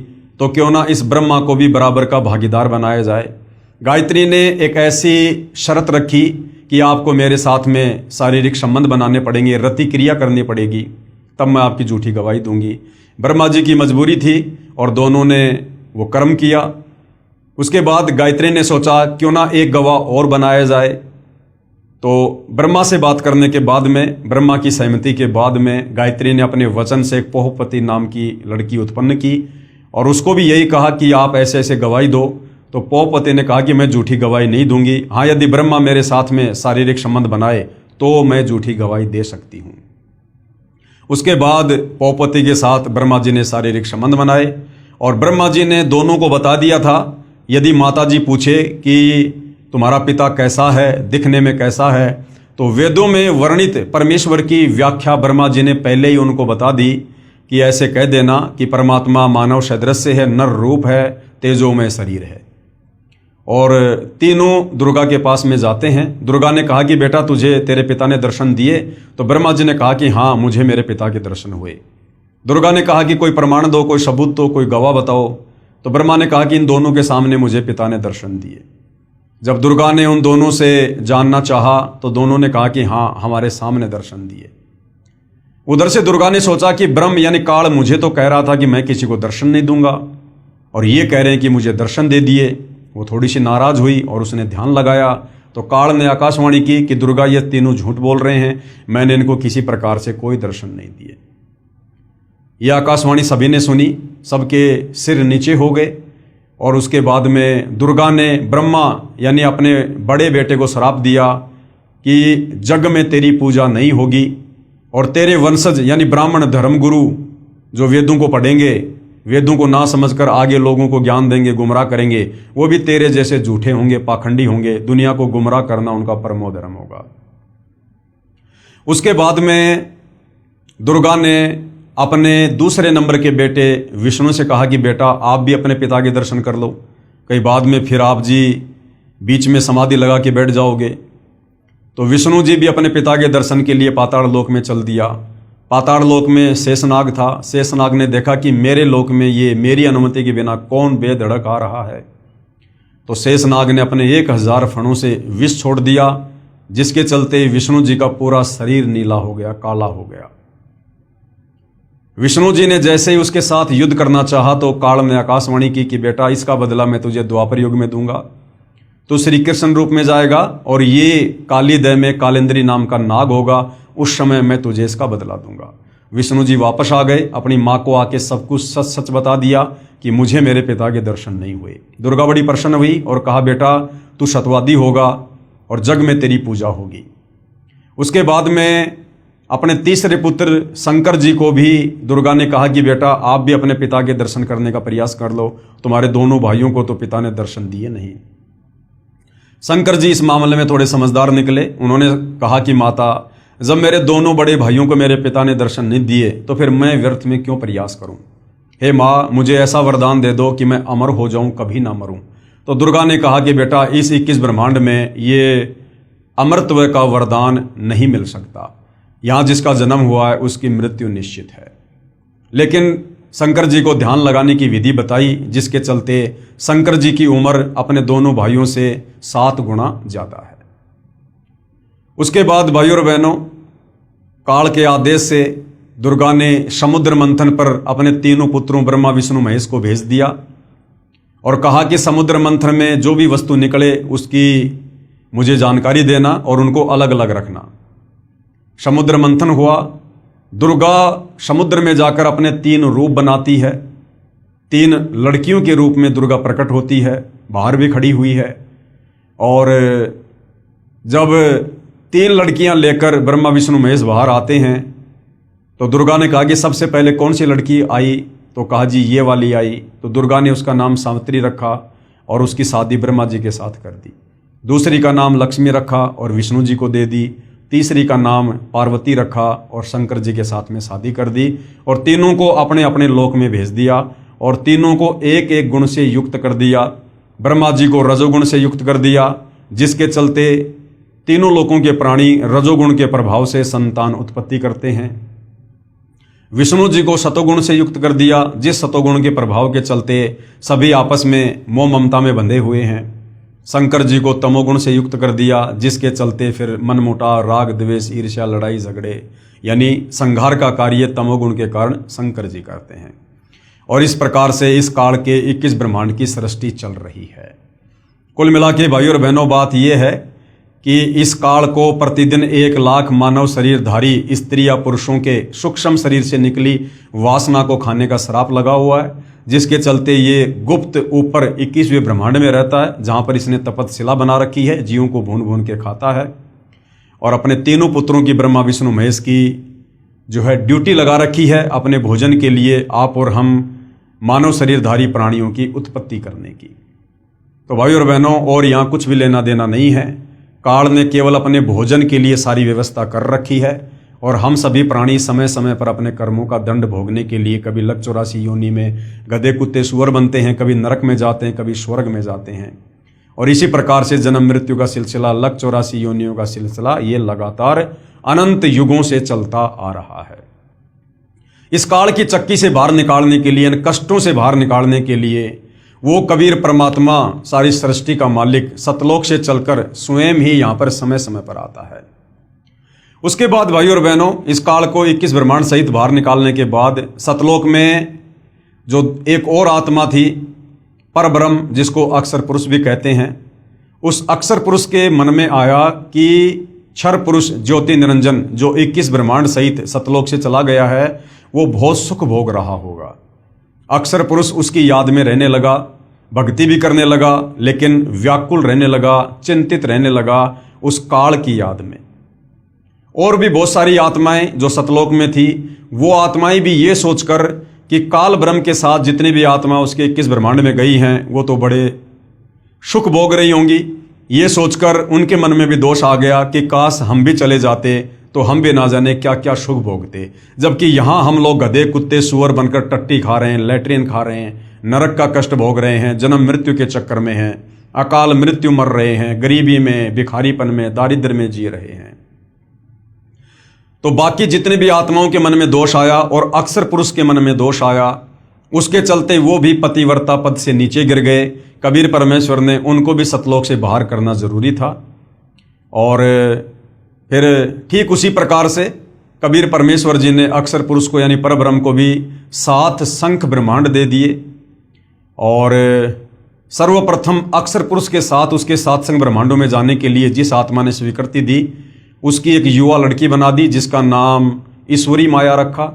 तो क्यों ना इस ब्रह्मा को भी बराबर का भागीदार बनाया जाए। गायत्री ने एक ऐसी शर्त रखी कि आपको मेरे साथ में शारीरिक संबंध बनाने पड़ेंगे, रति क्रिया करनी पड़ेगी, तब मैं आपकी झूठी गवाही दूंगी। ब्रह्मा जी की मजबूरी थी और दोनों ने वो कर्म किया। उसके बाद गायत्री ने सोचा क्यों ना एक गवाह और बनाया जाए। तो ब्रह्मा से बात करने के बाद में, ब्रह्मा की सहमति के बाद में, गायत्री ने अपने वचन से एक पोहपति नाम की लड़की उत्पन्न की और उसको भी यही कहा कि आप ऐसे ऐसे गवाही दो। तो पोहपति ने कहा कि मैं झूठी गवाही नहीं दूंगी, हाँ यदि ब्रह्मा मेरे साथ में शारीरिक संबंध बनाए तो मैं झूठी गवाही दे सकती हूँ। उसके बाद पोहपति के साथ ब्रह्मा जी ने शारीरिक संबंध बनाए और ब्रह्मा जी ने दोनों को बता दिया था, यदि माता जी पूछे कि तुम्हारा पिता कैसा है, दिखने में कैसा है, तो वेदों में वर्णित परमेश्वर की व्याख्या ब्रह्मा जी ने पहले ही उनको बता दी कि ऐसे कह देना कि परमात्मा मानव सदृश है, नर रूप है, तेजोमय शरीर है। और तीनों दुर्गा के पास में जाते हैं। दुर्गा ने कहा कि बेटा तुझे तेरे पिता ने दर्शन दिए? तो ब्रह्मा जी ने कहा कि हाँ मुझे मेरे पिता के दर्शन हुए। दुर्गा ने कहा कि कोई प्रमाण दो, कोई सबूत दो, कोई गवाह बताओ। तो ब्रह्मा ने कहा कि इन दोनों के सामने मुझे पिता ने दर्शन दिए। जब दुर्गा ने उन दोनों से जानना चाहा तो दोनों ने कहा कि हाँ हमारे सामने दर्शन दिए। उधर से दुर्गा ने सोचा कि ब्रह्म यानी काल मुझे तो कह रहा था कि मैं किसी को दर्शन नहीं दूंगा और ये कह रहे हैं कि मुझे दर्शन दे दिए। वो थोड़ी सी नाराज हुई और उसने ध्यान लगाया तो काल ने आकाशवाणी की कि दुर्गा ये तीनों झूठ बोल रहे हैं, मैंने इनको किसी प्रकार से कोई दर्शन नहीं दिए। यह आकाशवाणी सभी ने सुनी, सबके सिर नीचे हो गए। और उसके बाद में दुर्गा ने ब्रह्मा यानी अपने बड़े बेटे को श्राप दिया कि जग में तेरी पूजा नहीं होगी और तेरे वंशज यानी ब्राह्मण धर्मगुरु जो वेदों को पढ़ेंगे, वेदों को ना समझकर आगे लोगों को ज्ञान देंगे, गुमराह करेंगे, वो भी तेरे जैसे झूठे होंगे, पाखंडी होंगे। दुनिया को गुमराह करना उनका परमो धर्म होगा। उसके बाद में दुर्गा ने अपने दूसरे नंबर के बेटे विष्णु से कहा कि बेटा आप भी अपने पिता के दर्शन कर लो, कहीं बाद में फिर आप जी बीच में समाधि लगा के बैठ जाओगे। तो विष्णु जी भी अपने पिता के दर्शन के लिए पाताल लोक में चल दिया। पाताल लोक में शेषनाग था। शेषनाग ने देखा कि मेरे लोक में ये मेरी अनुमति के बिना कौन बेधड़क आ रहा है। तो शेषनाग ने अपने 1000 फणों से विष छोड़ दिया, जिसके चलते विष्णु जी का पूरा शरीर नीला हो गया, काला हो गया। विष्णु जी ने जैसे ही उसके साथ युद्ध करना चाहा तो काल ने आकाशवाणी की कि बेटा इसका बदला मैं तुझे द्वापर युग में दूंगा। तो श्री कृष्ण रूप में जाएगा और ये काली देह में कालेंद्री नाम का नाग होगा, उस समय मैं तुझे इसका बदला दूंगा। विष्णु जी वापस आ गए, अपनी माँ को आके सब कुछ सच सच बता दिया कि मुझे मेरे पिता के दर्शन नहीं हुए। दुर्गा बड़ी प्रसन्न हुई और कहा बेटा तू सत्यवादी होगा और जग में तेरी पूजा होगी। उसके बाद में अपने तीसरे पुत्र शंकर जी को भी दुर्गा ने कहा कि बेटा आप भी अपने पिता के दर्शन करने का प्रयास कर लो, तुम्हारे दोनों भाइयों को तो पिता ने दर्शन दिए नहीं। शंकर जी इस मामले में थोड़े समझदार निकले। उन्होंने कहा कि माता जब मेरे दोनों बड़े भाइयों को मेरे पिता ने दर्शन नहीं दिए तो फिर मैं व्यर्थ में क्यों प्रयास करूं। हे माँ मुझे ऐसा वरदान दे दो कि मैं अमर हो जाऊं, कभी ना मरूं। तो दुर्गा ने कहा कि बेटा इस 21 ब्रह्मांड में ये अमरत्व का वरदान नहीं मिल सकता, यहाँ जिसका जन्म हुआ है उसकी मृत्यु निश्चित है। लेकिन शंकर जी को ध्यान लगाने की विधि बताई, जिसके चलते शंकर जी की उम्र अपने दोनों भाइयों से 7 गुना ज्यादा है। उसके बाद भाइयों और बहनों, काल के आदेश से दुर्गा ने समुद्र मंथन पर अपने तीनों पुत्रों ब्रह्मा विष्णु महेश को भेज दिया और कहा कि समुद्र मंथन में जो भी वस्तु निकले उसकी मुझे जानकारी देना और उनको अलग अलग रखना। समुद्र मंथन हुआ। दुर्गा समुद्र में जाकर अपने 3 रूप बनाती है। 3 लड़कियों के रूप में दुर्गा प्रकट होती है, बाहर भी खड़ी हुई है। और जब 3 लड़कियां लेकर ब्रह्मा विष्णु महेश बाहर आते हैं तो दुर्गा ने कहा कि सबसे पहले कौन सी लड़की आई? तो कहा जी ये वाली आई। तो दुर्गा ने उसका नाम सावित्री रखा और उसकी शादी ब्रह्मा जी के साथ कर दी। दूसरी का नाम लक्ष्मी रखा और विष्णु जी को दे दी। तीसरी का नाम पार्वती रखा और शंकर जी के साथ में शादी कर दी और तीनों को अपने अपने लोक में भेज दिया और तीनों को एक एक गुण से युक्त कर दिया। ब्रह्मा जी को रजोगुण से युक्त कर दिया, जिसके चलते तीनों लोकों के प्राणी रजोगुण के प्रभाव से संतान उत्पत्ति करते हैं। विष्णु जी को सतोगुण से युक्त कर दिया, जिस सतोगुण के प्रभाव के चलते सभी आपस में मोह ममता में बंधे हुए हैं। शंकर जी को तमोगुण से युक्त कर दिया, जिसके चलते फिर मनमुटाव, राग द्वेष, ईर्ष्या, लड़ाई झगड़े यानी संहार का कार्य तमोगुण के कारण शंकर जी करते हैं। और इस प्रकार से इस काल के 21 ब्रह्मांड की सृष्टि चल रही है। कुल मिला के भाइयों और बहनों बात यह है कि इस काल को प्रतिदिन 1 लाख मानव शरीरधारी स्त्री या पुरुषों के सूक्ष्म शरीर से निकली वासना को खाने का श्राप लगा हुआ है, जिसके चलते ये गुप्त ऊपर 21वें ब्रह्मांड में रहता है, जहाँ पर इसने तपतशिला बना रखी है, जीवों को भून भून के खाता है और अपने तीनों पुत्रों की ब्रह्मा विष्णु महेश की जो है ड्यूटी लगा रखी है अपने भोजन के लिए, आप और हम मानव शरीरधारी प्राणियों की उत्पत्ति करने की। तो भाई और बहनों, और यहाँ कुछ भी लेना देना नहीं है। काल ने केवल अपने भोजन के लिए सारी व्यवस्था कर रखी है और हम सभी प्राणी समय समय पर अपने कर्मों का दंड भोगने के लिए कभी लक 84 योनि में गधे कुत्ते सुअर बनते हैं, कभी नरक में जाते हैं, कभी स्वर्ग में जाते हैं। और इसी प्रकार से जन्म मृत्यु का सिलसिला, लक 84 योनियों का सिलसिला, ये लगातार अनंत युगों से चलता आ रहा है। इस काल की चक्की से बाहर निकालने के लिए, इन कष्टों से बाहर निकालने के लिए वो कबीर परमात्मा, सारी सृष्टि का मालिक, सतलोक से चलकर स्वयं ही यहाँ पर समय समय पर आता है। उसके बाद भाइयों और बहनों, इस काल को 21 ब्रह्मांड सहित बाहर निकालने के बाद सतलोक में जो एक और आत्मा थी, परब्रह्म, जिसको अक्षर पुरुष भी कहते हैं, उस अक्षर पुरुष के मन में आया कि क्षर पुरुष ज्योति निरंजन जो 21 ब्रह्मांड सहित सतलोक से चला गया है, वो बहुत सुख भोग रहा होगा। अक्षर पुरुष उसकी याद में रहने लगा, भक्ति भी करने लगा, लेकिन व्याकुल रहने लगा, चिंतित रहने लगा उस काल की याद में। और भी बहुत सारी आत्माएं जो सतलोक में थी, वो आत्माएं भी ये सोचकर कि काल ब्रह्म के साथ जितनी भी आत्मा उसके 21 ब्रह्मांड में गई हैं, वो तो बड़े सुख भोग रही होंगी, ये सोचकर उनके मन में भी दोष आ गया कि काश हम भी चले जाते तो हम भी ना जाने क्या क्या सुख भोगते। जबकि यहाँ हम लोग गधे कुत्ते सुअर बनकर टट्टी खा रहे हैं, लैट्रिन खा रहे हैं, नरक का कष्ट भोग रहे हैं, जन्म मृत्यु के चक्कर में हैं, अकाल मृत्यु मर रहे हैं, गरीबी में, भिखारीपन में, दारिद्र्य में जी रहे हैं। तो बाकी जितने भी आत्माओं के मन में दोष आया और अक्षर पुरुष के मन में दोष आया, उसके चलते वो भी पतिव्रता पद से नीचे गिर गए। कबीर परमेश्वर ने उनको भी सतलोक से बाहर करना जरूरी था। और फिर ठीक उसी प्रकार से कबीर परमेश्वर जी ने अक्षर पुरुष को यानी परब्रह्म को भी 7 शंख ब्रह्मांड दे दिए। और सर्वप्रथम अक्षर पुरुष के साथ उसके 7 शंख ब्रह्मांडों में जाने के लिए जिस आत्मा ने स्वीकृति दी, उसकी एक युवा लड़की बना दी, जिसका नाम ईश्वरी माया रखा।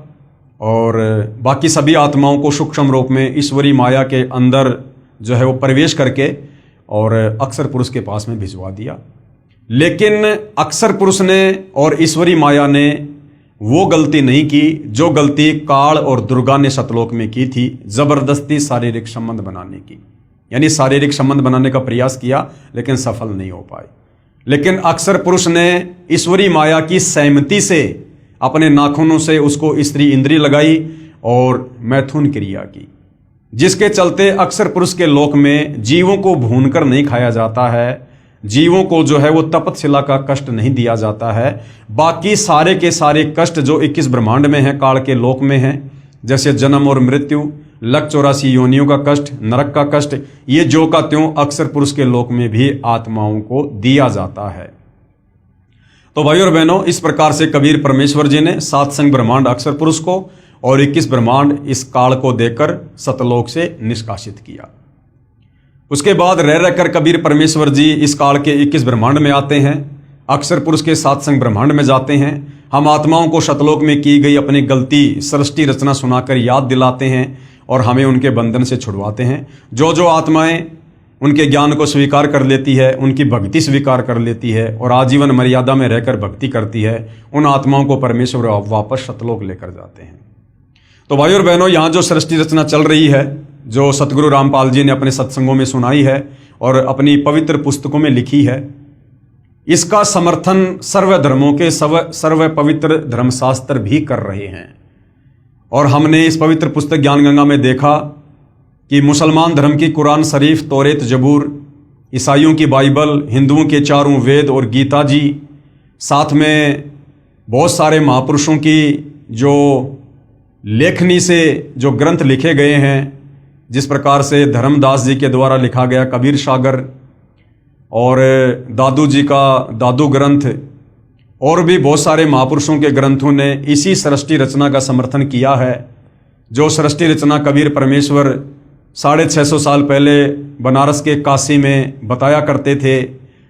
और बाकी सभी आत्माओं को सूक्ष्म रूप में ईश्वरी माया के अंदर जो है वो प्रवेश करके और अक्षर पुरुष के पास में भिजवा दिया। लेकिन अक्षर पुरुष ने और ईश्वरी माया ने वो गलती नहीं की जो गलती काल और दुर्गा ने सतलोक में की थी, जबरदस्ती शारीरिक संबंध बनाने की। यानी शारीरिक संबंध बनाने का प्रयास किया लेकिन सफल नहीं हो पाए। लेकिन अक्षर पुरुष ने ईश्वरी माया की सहमति से अपने नाखूनों से उसको स्त्री इंद्री लगाई और मैथुन क्रिया की, जिसके चलते अक्षर पुरुष के लोक में जीवों को भूनकर नहीं खाया जाता है, जीवों को जो है वो तपतशिला का कष्ट नहीं दिया जाता है। बाकी सारे के सारे कष्ट जो 21 ब्रह्मांड में हैं, काल के लोक में हैं, जैसे जन्म और मृत्यु, लक 84 योनियों का कष्ट, नरक का कष्ट, ये जो का त्यों अक्षर पुरुष के लोक में भी आत्माओं को दिया जाता है। तो भाइयों और बहनों, इस प्रकार से कबीर परमेश्वर जी ने 7 शंख ब्रह्मांड अक्षर पुरुष को और 21 ब्रह्मांड इस काल को देकर सतलोक से निष्कासित किया। उसके बाद रह रहकर कबीर परमेश्वर जी इस काल के 21 ब्रह्मांड में आते हैं, अक्षर पुरुष के 7 शंख ब्रह्मांड में जाते हैं। हम आत्माओं को सतलोक में की गई अपनी गलती सृष्टि रचना सुनाकर याद दिलाते हैं और हमें उनके बंधन से छुड़वाते हैं। जो जो आत्माएं उनके ज्ञान को स्वीकार कर लेती है, उनकी भक्ति स्वीकार कर लेती है और आजीवन मर्यादा में रहकर भक्ति करती है, उन आत्माओं को परमेश्वर वापस सतलोक लेकर जाते हैं। तो भाई और बहनों, यहाँ जो सृष्टि रचना चल रही है, जो सतगुरु रामपाल जी ने अपने सत्संगों में सुनाई है और अपनी पवित्र पुस्तकों में लिखी है, इसका समर्थन सर्व धर्मों के सर्व पवित्र धर्मशास्त्र भी कर रहे हैं। और हमने इस पवित्र पुस्तक ज्ञान गंगा में देखा कि मुसलमान धर्म की कुरान शरीफ, तौरेत, जबूर, ईसाइयों की बाइबल, हिंदुओं के 4 वेद और गीता जी, साथ में बहुत सारे महापुरुषों की जो लेखनी से जो ग्रंथ लिखे गए हैं, जिस प्रकार से धर्मदास जी के द्वारा लिखा गया कबीर सागर और दादू जी का दादू ग्रंथ और भी बहुत सारे महापुरुषों के ग्रंथों ने इसी सृष्टि रचना का समर्थन किया है। जो सृष्टि रचना कबीर परमेश्वर 650 साल पहले बनारस के काशी में बताया करते थे,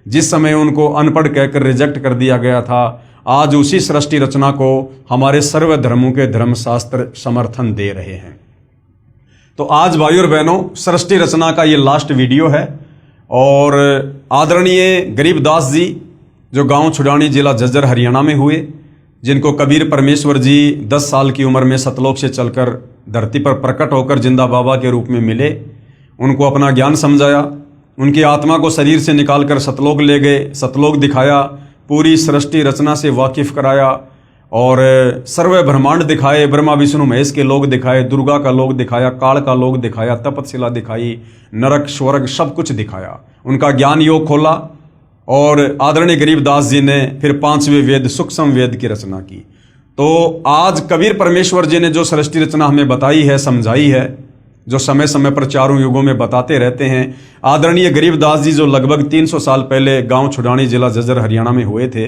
जिस समय उनको अनपढ़ कहकर रिजेक्ट कर दिया गया था, आज उसी सृष्टि रचना को हमारे सर्व धर्मों के धर्मशास्त्र समर्थन दे रहे हैं। तो आज भाइयों और बहनों, सृष्टि रचना का ये लास्ट वीडियो है और आदरणीय गरीबदास जी जो गांव छुड़ानी जिला झज्जर हरियाणा में हुए, जिनको कबीर परमेश्वर जी 10 साल की उम्र में सतलोक से चलकर धरती पर प्रकट होकर जिंदा बाबा के रूप में मिले, उनको अपना ज्ञान समझाया, उनकी आत्मा को शरीर से निकालकर सतलोक ले गए, सतलोक दिखाया, पूरी सृष्टि रचना से वाकिफ कराया और सर्व ब्रह्मांड दिखाए, ब्रह्मा विष्णु महेश के लोग दिखाए, दुर्गा का लोग दिखाया, काल का लोग दिखाया, तपतशिला दिखाई, नरक स्वर्ग सब कुछ दिखाया, उनका ज्ञान योग खोला। और आदरणीय गरीबदास जी ने फिर 5वें वेद सूक्ष्म वेद की रचना की। तो आज कबीर परमेश्वर जी ने जो सृष्टि रचना हमें बताई है, समझाई है, जो समय समय पर चारों युगों में बताते रहते हैं, आदरणीय गरीबदास जी जो लगभग 300 साल पहले गांव छुड़ानी जिला झज्जर हरियाणा में हुए थे,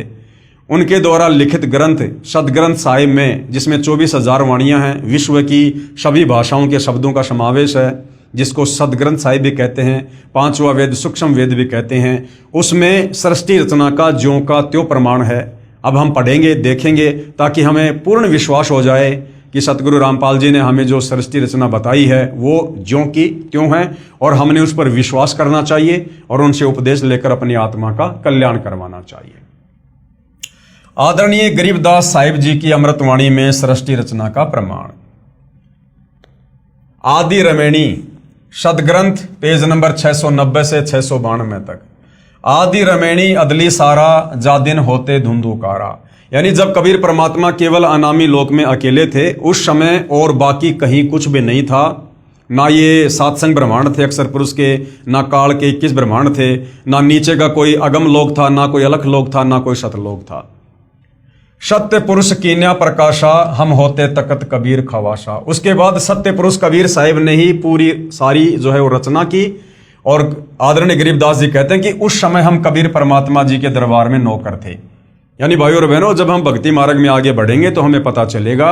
उनके द्वारा लिखित ग्रंथ सदग्रंथ साहिब में, जिसमें 24,000 वाणियां हैं, विश्व की सभी भाषाओं के शब्दों का समावेश है, जिसको सदग्रंथ साहिब भी कहते हैं, 5वां वेद सूक्ष्म वेद भी कहते हैं, उसमें सृष्टि रचना का ज्यों का त्यों प्रमाण है। अब हम पढ़ेंगे, देखेंगे, ताकि हमें पूर्ण विश्वास हो जाए कि सतगुरु रामपाल जी ने हमें जो सृष्टि रचना बताई है वो ज्यों की त्यों है और हमने उस पर विश्वास करना चाहिए और उनसे उपदेश लेकर अपनी आत्मा का कल्याण करवाना चाहिए। आदरणीय गरीबदास साहिब जी की अमृतवाणी में सृष्टि रचना का प्रमाण। आदि रमैणी सदग्रंथ पेज नंबर 690 से 692 तक। आदि रमैणी अदली सारा जादिन होते धुंधुकारा, यानी जब कबीर परमात्मा केवल अनामी लोक में अकेले थे, उस समय और बाकी कहीं कुछ भी नहीं था। ना ये सातसंग ब्रह्मांड थे अक्षर पुरुष के, ना काल के 21 ब्रह्मांड थे, ना नीचे का कोई अगम लोक था, ना कोई अलख लोक था, ना कोई सतलोक था। सत्य पुरुष कीन्या प्रकाशा हम होते तकत कबीर खवाशा। उसके बाद सत्य पुरुष कबीर साहिब ने ही पूरी सारी जो है वो रचना की। और आदरणीय गरीबदास जी कहते हैं कि उस समय हम कबीर परमात्मा जी के दरबार में नौकर थे। यानी भाइयों और बहनों, जब हम भक्ति मार्ग में आगे बढ़ेंगे तो हमें पता चलेगा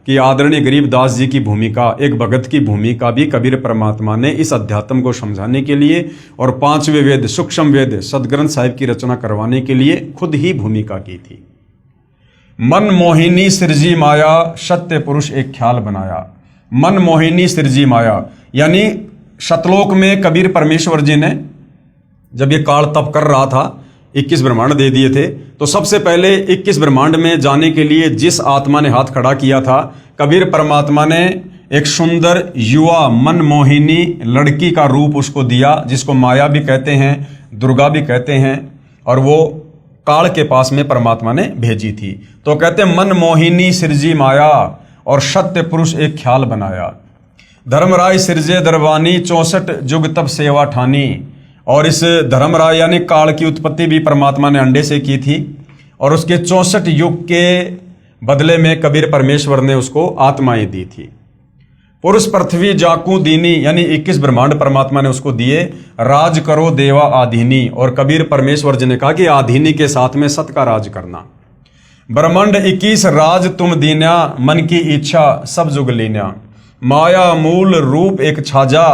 कि आदरणीय गरीबदास जी की भूमिका, एक भगत की भूमिका भी कबीर परमात्मा ने इस अध्यात्म को समझाने के लिए और 5वें वेद सूक्ष्म वेद सदग्रंथ साहिब की रचना करवाने के लिए खुद ही भूमिका की थी। मन मोहिनी सृजी माया सत्य पुरुष एक ख्याल बनाया। मन मोहिनी सृजी माया, यानी सतलोक में कबीर परमेश्वर जी ने जब ये काल तप कर रहा था, 21 ब्रह्मांड दे दिए थे, तो सबसे पहले 21 ब्रह्मांड में जाने के लिए जिस आत्मा ने हाथ खड़ा किया था, कबीर परमात्मा ने एक सुंदर युवा मन मोहिनी लड़की का रूप उसको दिया, जिसको माया भी कहते हैं, दुर्गा भी कहते हैं, और वो काल के पास में परमात्मा ने भेजी थी। तो कहते मन मोहिनी सृजी माया और सत्य पुरुष एक ख्याल बनाया। धर्मराय सृजे दरबानी 64 जुग तब सेवा ठानी। और इस धर्मराय यानी काल की उत्पत्ति भी परमात्मा ने अंडे से की थी और उसके 64 युग के बदले में कबीर परमेश्वर ने उसको आत्माएं दी थी। पुरुष पृथ्वी जाकू दीनी, यानी 21 ब्रह्मांड परमात्मा ने उसको दिए। राज करो देवा आधीनी, और कबीर परमेश्वर जी ने कहा कि आधीनी के साथ में सत का राज करना। ब्रह्मांड 21 राज तुम दीन्या, मन की इच्छा सब जुग लीन्या। माया मूल रूप एक छाजा,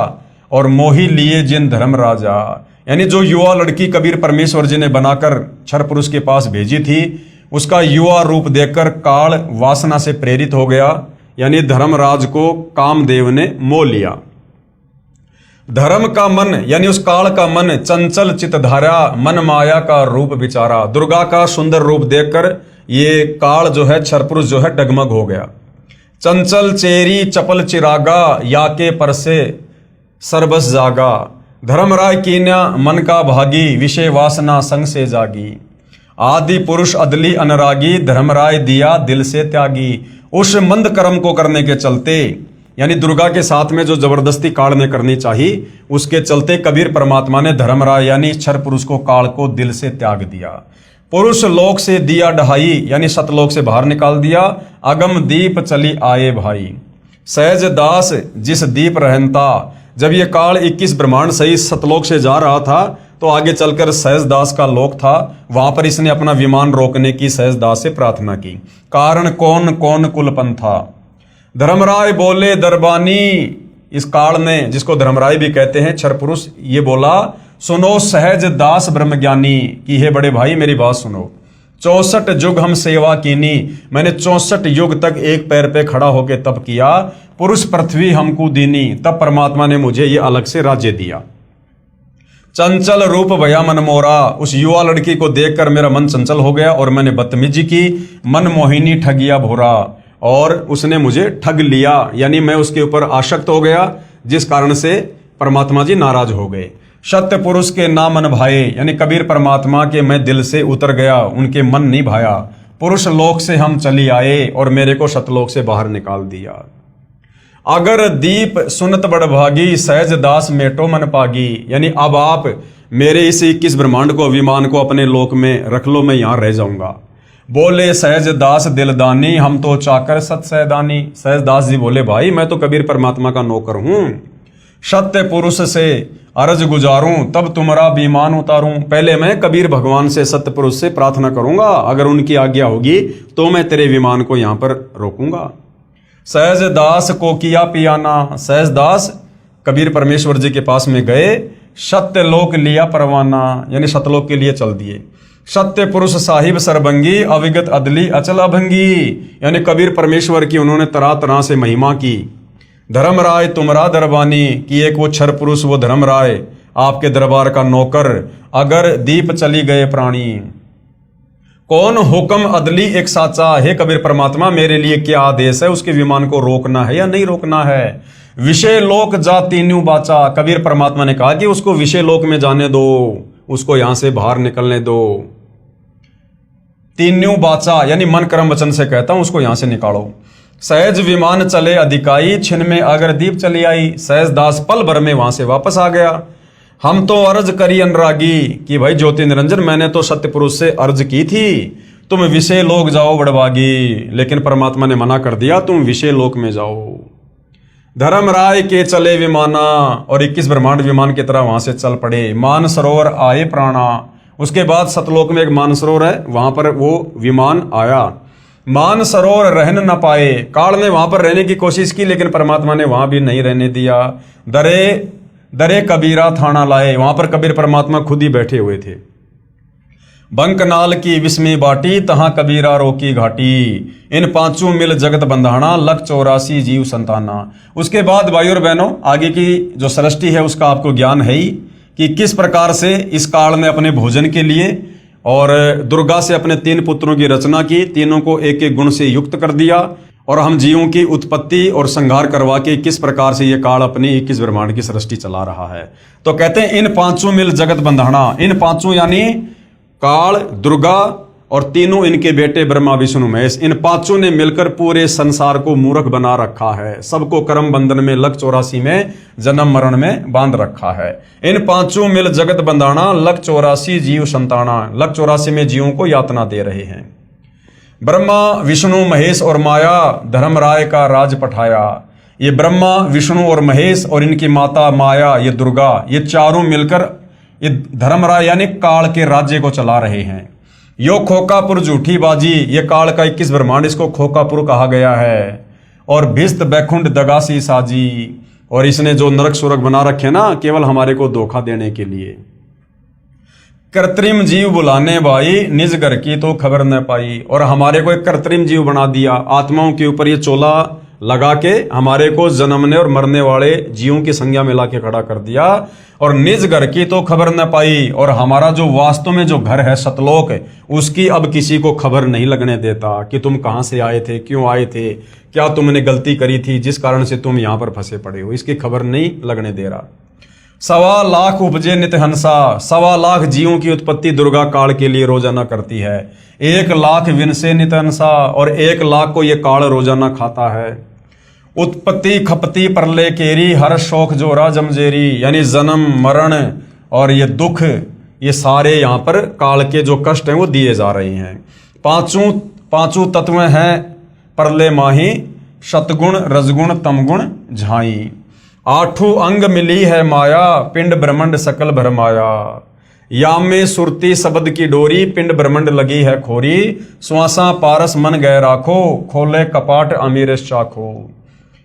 और मोही लिए जिन धर्म राजा। यानी जो युवा लड़की कबीर परमेश्वर जी ने बनाकर क्षर पुरुष के पास भेजी थी, उसका युवा रूप देखकर काल वासना से प्रेरित हो गया, यानी धर्मराज को कामदेव ने मोह लिया। धर्म का मन, यानी उस काल का मन चंचल चितधारा, मन माया का रूप विचारा। दुर्गा का सुंदर रूप देखकर ये काल जो है क्षरपुरुष जो है डगमग हो गया। चंचल चेरी चपल चिरागा, या के परसे सरबस जागा। धर्मराय कीन्या मन का भागी, विषय वासना संग से जागी। आदि पुरुष अदली अनरागी, धर्मराय दिया दिल से त्यागी। उस मंद कर्म को करने के चलते, यानी दुर्गा के साथ में जो जबरदस्ती काल ने करनी चाहिए, उसके चलते कबीर परमात्मा ने धर्मराय यानी क्षर पुरुष को, काल को दिल से त्याग दिया। पुरुष लोक से दिया ढहाई, यानी सतलोक से बाहर निकाल दिया। अगम दीप चली आए भाई। सहज दास जिस दीप रहनता। जब ये काल 21 ब्रह्मांड सही सतलोक से जा रहा था तो आगे चलकर सहज दास का लोक था, वहां पर इसने अपना विमान रोकने की सहज दास से प्रार्थना की। कारण कौन कौन कुलपन था। धर्मराय बोले दरबानी, इस काल में जिसको धर्मराय भी कहते हैं क्षर पुरुष, ये बोला सुनो सहज दास ब्रह्मज्ञानी कि हे बड़े भाई मेरी बात सुनो। 64 युग हम सेवा कीनी, मैंने 64 युग तक एक पैर पे खड़ा होकर तप किया। पुरुष पृथ्वी हमको दीनी, तब परमात्मा ने मुझे ये अलग से राज्य दिया। चंचल रूप भया मन मोरा, उस युवा लड़की को देखकर मेरा मन चंचल हो गया और मैंने बदतमीजी की। मन मोहिनी ठगिया भोरा, और उसने मुझे ठग लिया, यानी मैं उसके ऊपर आसक्त हो गया, जिस कारण से परमात्मा जी नाराज हो गए। सत्य पुरुष के ना मन भाए, यानी कबीर परमात्मा के मैं दिल से उतर गया, उनके मन नहीं भाया। पुरुष लोक से हम चली आए और मेरे को सतलोक से बाहर निकाल दिया। अगर दीप सुनत बड़भागी, सहज दास मेटो मन पागी, यानी अब आप मेरे इस 21 ब्रह्मांड को विमान को अपने लोक में रख लो, मैं यहां रह जाऊंगा। बोले सहज दास दिलदानी, हम तो चाकर सत सहदानी। सहज दास जी बोले भाई मैं तो कबीर परमात्मा का नौकर हूं, सत्य पुरुष से अर्ज गुजारूं तब तुम्हारा विमान उतारूं। पहले मैं कबीर भगवान से सत्य पुरुष से प्रार्थना करूंगा, अगर उनकी आज्ञा होगी तो मैं तेरे विमान को यहां पर रोकूंगा। सहज दास को किया पियाना, सहज दास कबीर परमेश्वर जी के पास में गए, सत्य लोक लिया परवाना, यानी सतलोक के लिए चल दिए। सत्य पुरुष साहिब सरभंगी, अविगत अदली अचल अभंगी, यानी कबीर परमेश्वर की उन्होंने तरह तरह से महिमा की। धर्मराय तुमरा दरबानी, कि एक वो क्षर पुरुष वो धर्मराय आपके दरबार का नौकर, अगर दीप चली गए प्राणी। कौन हुक्म अदली एक साचा, हे कबीर परमात्मा मेरे लिए क्या आदेश है, उसके विमान को रोकना है या नहीं रोकना है। विषय लोक जा तीनू बाचा, कबीर परमात्मा ने कहा कि उसको विषय लोक में जाने दो, उसको यहां से बाहर निकलने दो। तीनू बाचा यानी मन कर्म वचन से कहता हूं उसको यहां से निकालो। सहज विमान चले अधिकाई, छिन में अगर दीप चली आई। सहज दास पल भर में वहां से वापस आ गया। हम तो अर्ज करी अनुरागी, कि भाई ज्योति निरंजन मैंने तो सत्य पुरुष से अर्ज की थी तुम विषय लोक जाओ बड़भागी, लेकिन परमात्मा ने मना कर दिया तुम विषय लोक में जाओ। धर्मराय के चले विमाना, और 21 ब्रह्मांड विमान की तरह वहां से चल पड़े। मान सरोवर आए प्राणा, उसके बाद सतलोक में एक मान सरोवर है, वहां पर वो विमान आया। मान सरोवर रहन न पाए, काल ने वहां पर रहने की कोशिश की लेकिन परमात्मा ने वहां भी नहीं रहने दिया। दरे कबीरा थाना लाए, वहां पर कबीर परमात्मा खुद ही बैठे हुए थे। बंकनाल की विस्मी बाटी, तहां कबीरा रोकी घाटी। इन पांचों मिल जगत बंधाना, लख 84 जीव संताना। उसके बाद भाइयों और बहनों आगे की जो सृष्टि है उसका आपको ज्ञान है ही, कि किस प्रकार से इस काल में अपने भोजन के लिए और दुर्गा से अपने 3 पुत्रों की रचना की, तीनों को एक एक गुण से युक्त कर दिया, और हम जीवों की उत्पत्ति और संहार करवा के किस प्रकार से ये काल अपनी 21 ब्रह्मांड की सृष्टि चला रहा है। तो कहते हैं इन पांचों मिल जगत बंधाना, इन पांचों यानी काल, दुर्गा और तीनों इनके बेटे ब्रह्मा विष्णु महेश, इन पांचों ने मिलकर पूरे संसार को मूर्ख बना रखा है। सबको कर्म बंधन में लख 84 में जन्म मरण में बांध रखा है। इन पांचों मिल जगत बंधाना, लख 84 जीव संताना, लख 84 में जीवों को यातना दे रहे हैं। ब्रह्मा विष्णु महेश और माया धर्मराय का राज पठाया। ये ब्रह्मा विष्णु और महेश और इनकी माता माया, ये दुर्गा, ये चारों मिलकर ये धर्मराय यानी काल के राज्य को चला रहे हैं। यो खोकापुर झूठी बाजी, ये काल का 21 ब्रह्मांड, इसको खोकापुर कहा गया है। और भिस्त बैकुंठ दगासी साजी, और इसने जो नरक सुरक बना रखे ना केवल हमारे को धोखा देने के लिए। कृत्रिम जीव बुलाने भाई, निज घर की तो खबर न पाई, और हमारे को एक कृत्रिम जीव बना दिया। आत्माओं के ऊपर ये चोला लगा के हमारे को जन्मने और मरने वाले जीवों की संज्ञा में लाके खड़ा कर दिया। और निज घर की तो खबर न पाई, और हमारा जो वास्तव में जो घर है सतलोक, उसकी अब किसी को खबर नहीं लगने देता कि तुम कहां से आए थे, क्यों आए थे, क्या तुमने गलती करी थी जिस कारण से तुम यहां पर फंसे पड़े हो, इसकी खबर नहीं लगने दे रहा। 1.25 लाख उपजे नित हंसा, 1.25 लाख जीवों की उत्पत्ति दुर्गा काल के लिए रोजाना करती है। 1 लाख विनसे नित हंसा, और 1 लाख को ये काल रोजाना खाता है। उत्पत्ति खपती परले केरी, हर शौक जोरा जमजेरी, यानी जन्म मरण और ये दुख, ये सारे यहाँ पर काल के जो कष्ट हैं वो दिए जा रहे हैं। पांचों तत्व हैं परले माही, सतगुण रजगुण तमगुण झाई। आठों अंग मिली है माया, पिंड ब्रह्मंड सकल भरमाया। या में सुरती शब्द की डोरी, पिंड ब्रह्मंड लगी है खोरी। श्वासा पारस मन गए राखो, खोले कपाट अमीर चाखो।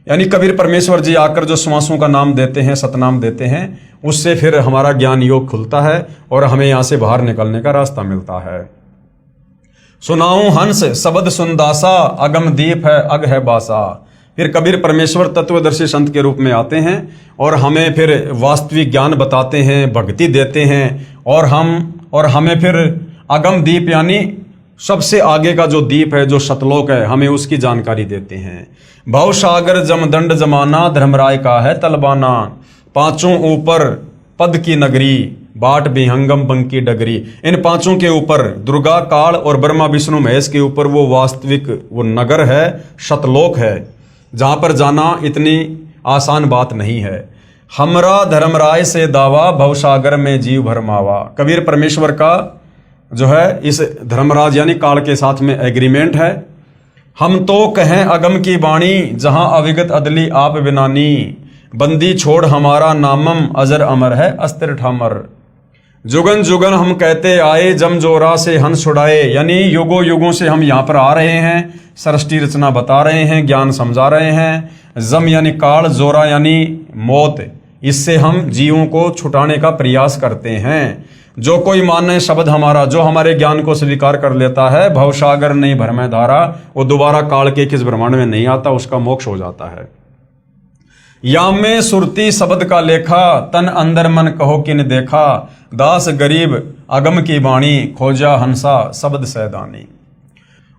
यानी कबीर परमेश्वर जी आकर जो श्वासों का नाम देते हैं, सतनाम देते हैं, उससे फिर हमारा ज्ञान योग खुलता है और हमें यहाँ से बाहर निकलने का रास्ता मिलता है। सुनाऊं हंस शब्द सुनदासा, अगम दीप है अग है बासा। फिर कबीर परमेश्वर तत्वदर्शी संत के रूप में आते हैं और हमें फिर वास्तविक ज्ञान बताते हैं, भक्ति देते हैं और हमें फिर अगम दीप यानी सबसे आगे का जो दीप है, जो सतलोक है, हमें उसकी जानकारी देते हैं। भव सागर जमदंड जमाना, धर्मराय का है तलबाना। पांचों ऊपर पद की नगरी, बाट विहंगम बंकी डगरी। इन पांचों के ऊपर दुर्गा काल और ब्रह्मा विष्णु महेश के ऊपर वो वास्तविक वो नगर है, सतलोक है, जहां पर जाना इतनी आसान बात नहीं है। हमरा धर्मराय से दावा, भवसागर में जीव भरमावा। कबीर परमेश्वर का जो है इस धर्मराज यानी काल के साथ में एग्रीमेंट है। हम तो कहें अगम की बाणी, जहां अविगत अदली आप बिनानी। बंदी छोड़ हमारा नामम, अजर अमर है अस्त्र ठामर। जुगन जुगन हम कहते आए, जम जोरा से हंस छुड़ाए। यानी युगों युगों से हम यहाँ पर आ रहे हैं, सृष्टि रचना बता रहे हैं, ज्ञान समझा रहे हैं। जम यानी काल, जोरा यानी मौत, इससे हम जीवों को छुटाने का प्रयास करते हैं। जो कोई माने शब्द हमारा, जो हमारे ज्ञान को स्वीकार कर लेता है, भवसागर नहीं भरमै धारा, वो दोबारा काल के किस ब्रह्मांड में नहीं आता, उसका मोक्ष हो जाता है। या में सुरती शब्द का लेखा, तन अंदर मन कहो किन देखा। दास गरीब अगम की वाणी, खोजा हंसा शब्द सैदानी।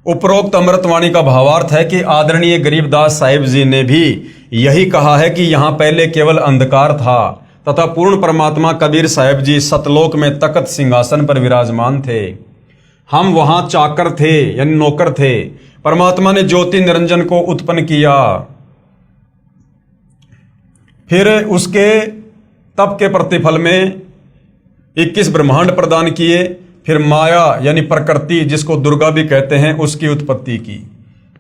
उपरोक्त अमृतवाणी का भावार्थ है कि आदरणीय गरीबदास साहिब जी ने भी यही कहा है कि यहाँ पहले केवल अंधकार था तथा पूर्ण परमात्मा कबीर साहिब जी सतलोक में तख्त सिंहासन पर विराजमान थे। हम वहां चाकर थे यानी नौकर थे। परमात्मा ने ज्योति निरंजन को उत्पन्न किया, फिर उसके तप के प्रतिफल में 21 ब्रह्मांड प्रदान किए। फिर माया यानी प्रकृति, जिसको दुर्गा भी कहते हैं, उसकी उत्पत्ति की।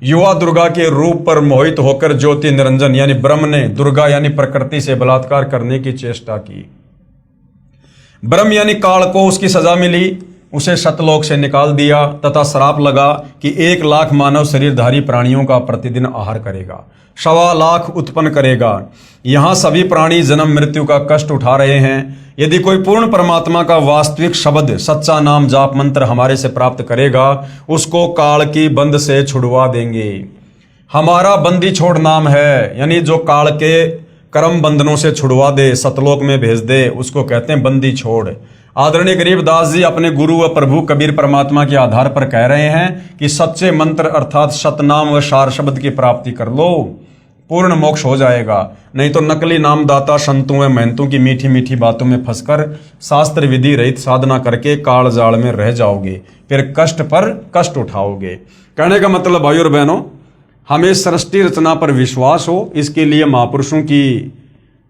युवा दुर्गा के रूप पर मोहित होकर ज्योति निरंजन यानी ब्रह्म ने दुर्गा यानी प्रकृति से बलात्कार करने की चेष्टा की। ब्रह्म यानी काल को उसकी सजा मिली, उसे सतलोक से निकाल दिया तथा श्राप लगा कि 1 लाख मानव शरीरधारी प्राणियों का प्रतिदिन आहार करेगा, 1.25 लाख उत्पन्न करेगा। यहाँ सभी प्राणी जन्म मृत्यु का कष्ट उठा रहे हैं। यदि कोई पूर्ण परमात्मा का वास्तविक शब्द, सच्चा नाम जाप मंत्र हमारे से प्राप्त करेगा, उसको काल की बंद से छुड़वा देंगे। हमारा बंदी छोड़ नाम है, यानी जो काल के कर्म बंधनों से छुड़वा दे, सतलोक में भेज दे, उसको कहते हैं बंदी छोड़। आदरणीय गरीबदास जी अपने गुरु व प्रभु कबीर परमात्मा के आधार पर कह रहे हैं कि सच्चे मंत्र अर्थात सतनाम व सार शब्द की प्राप्ति कर लो, पूर्ण मोक्ष हो जाएगा। नहीं तो नकली नामदाता संतों व महंतों की मीठी मीठी बातों में फंसकर शास्त्र विधि रहित साधना करके काल जाल में रह जाओगे, फिर कष्ट पर कष्ट उठाओगे। कहने का मतलब भाइयों और बहनों, हमें सृष्टि रचना पर विश्वास हो, इसके लिए महापुरुषों की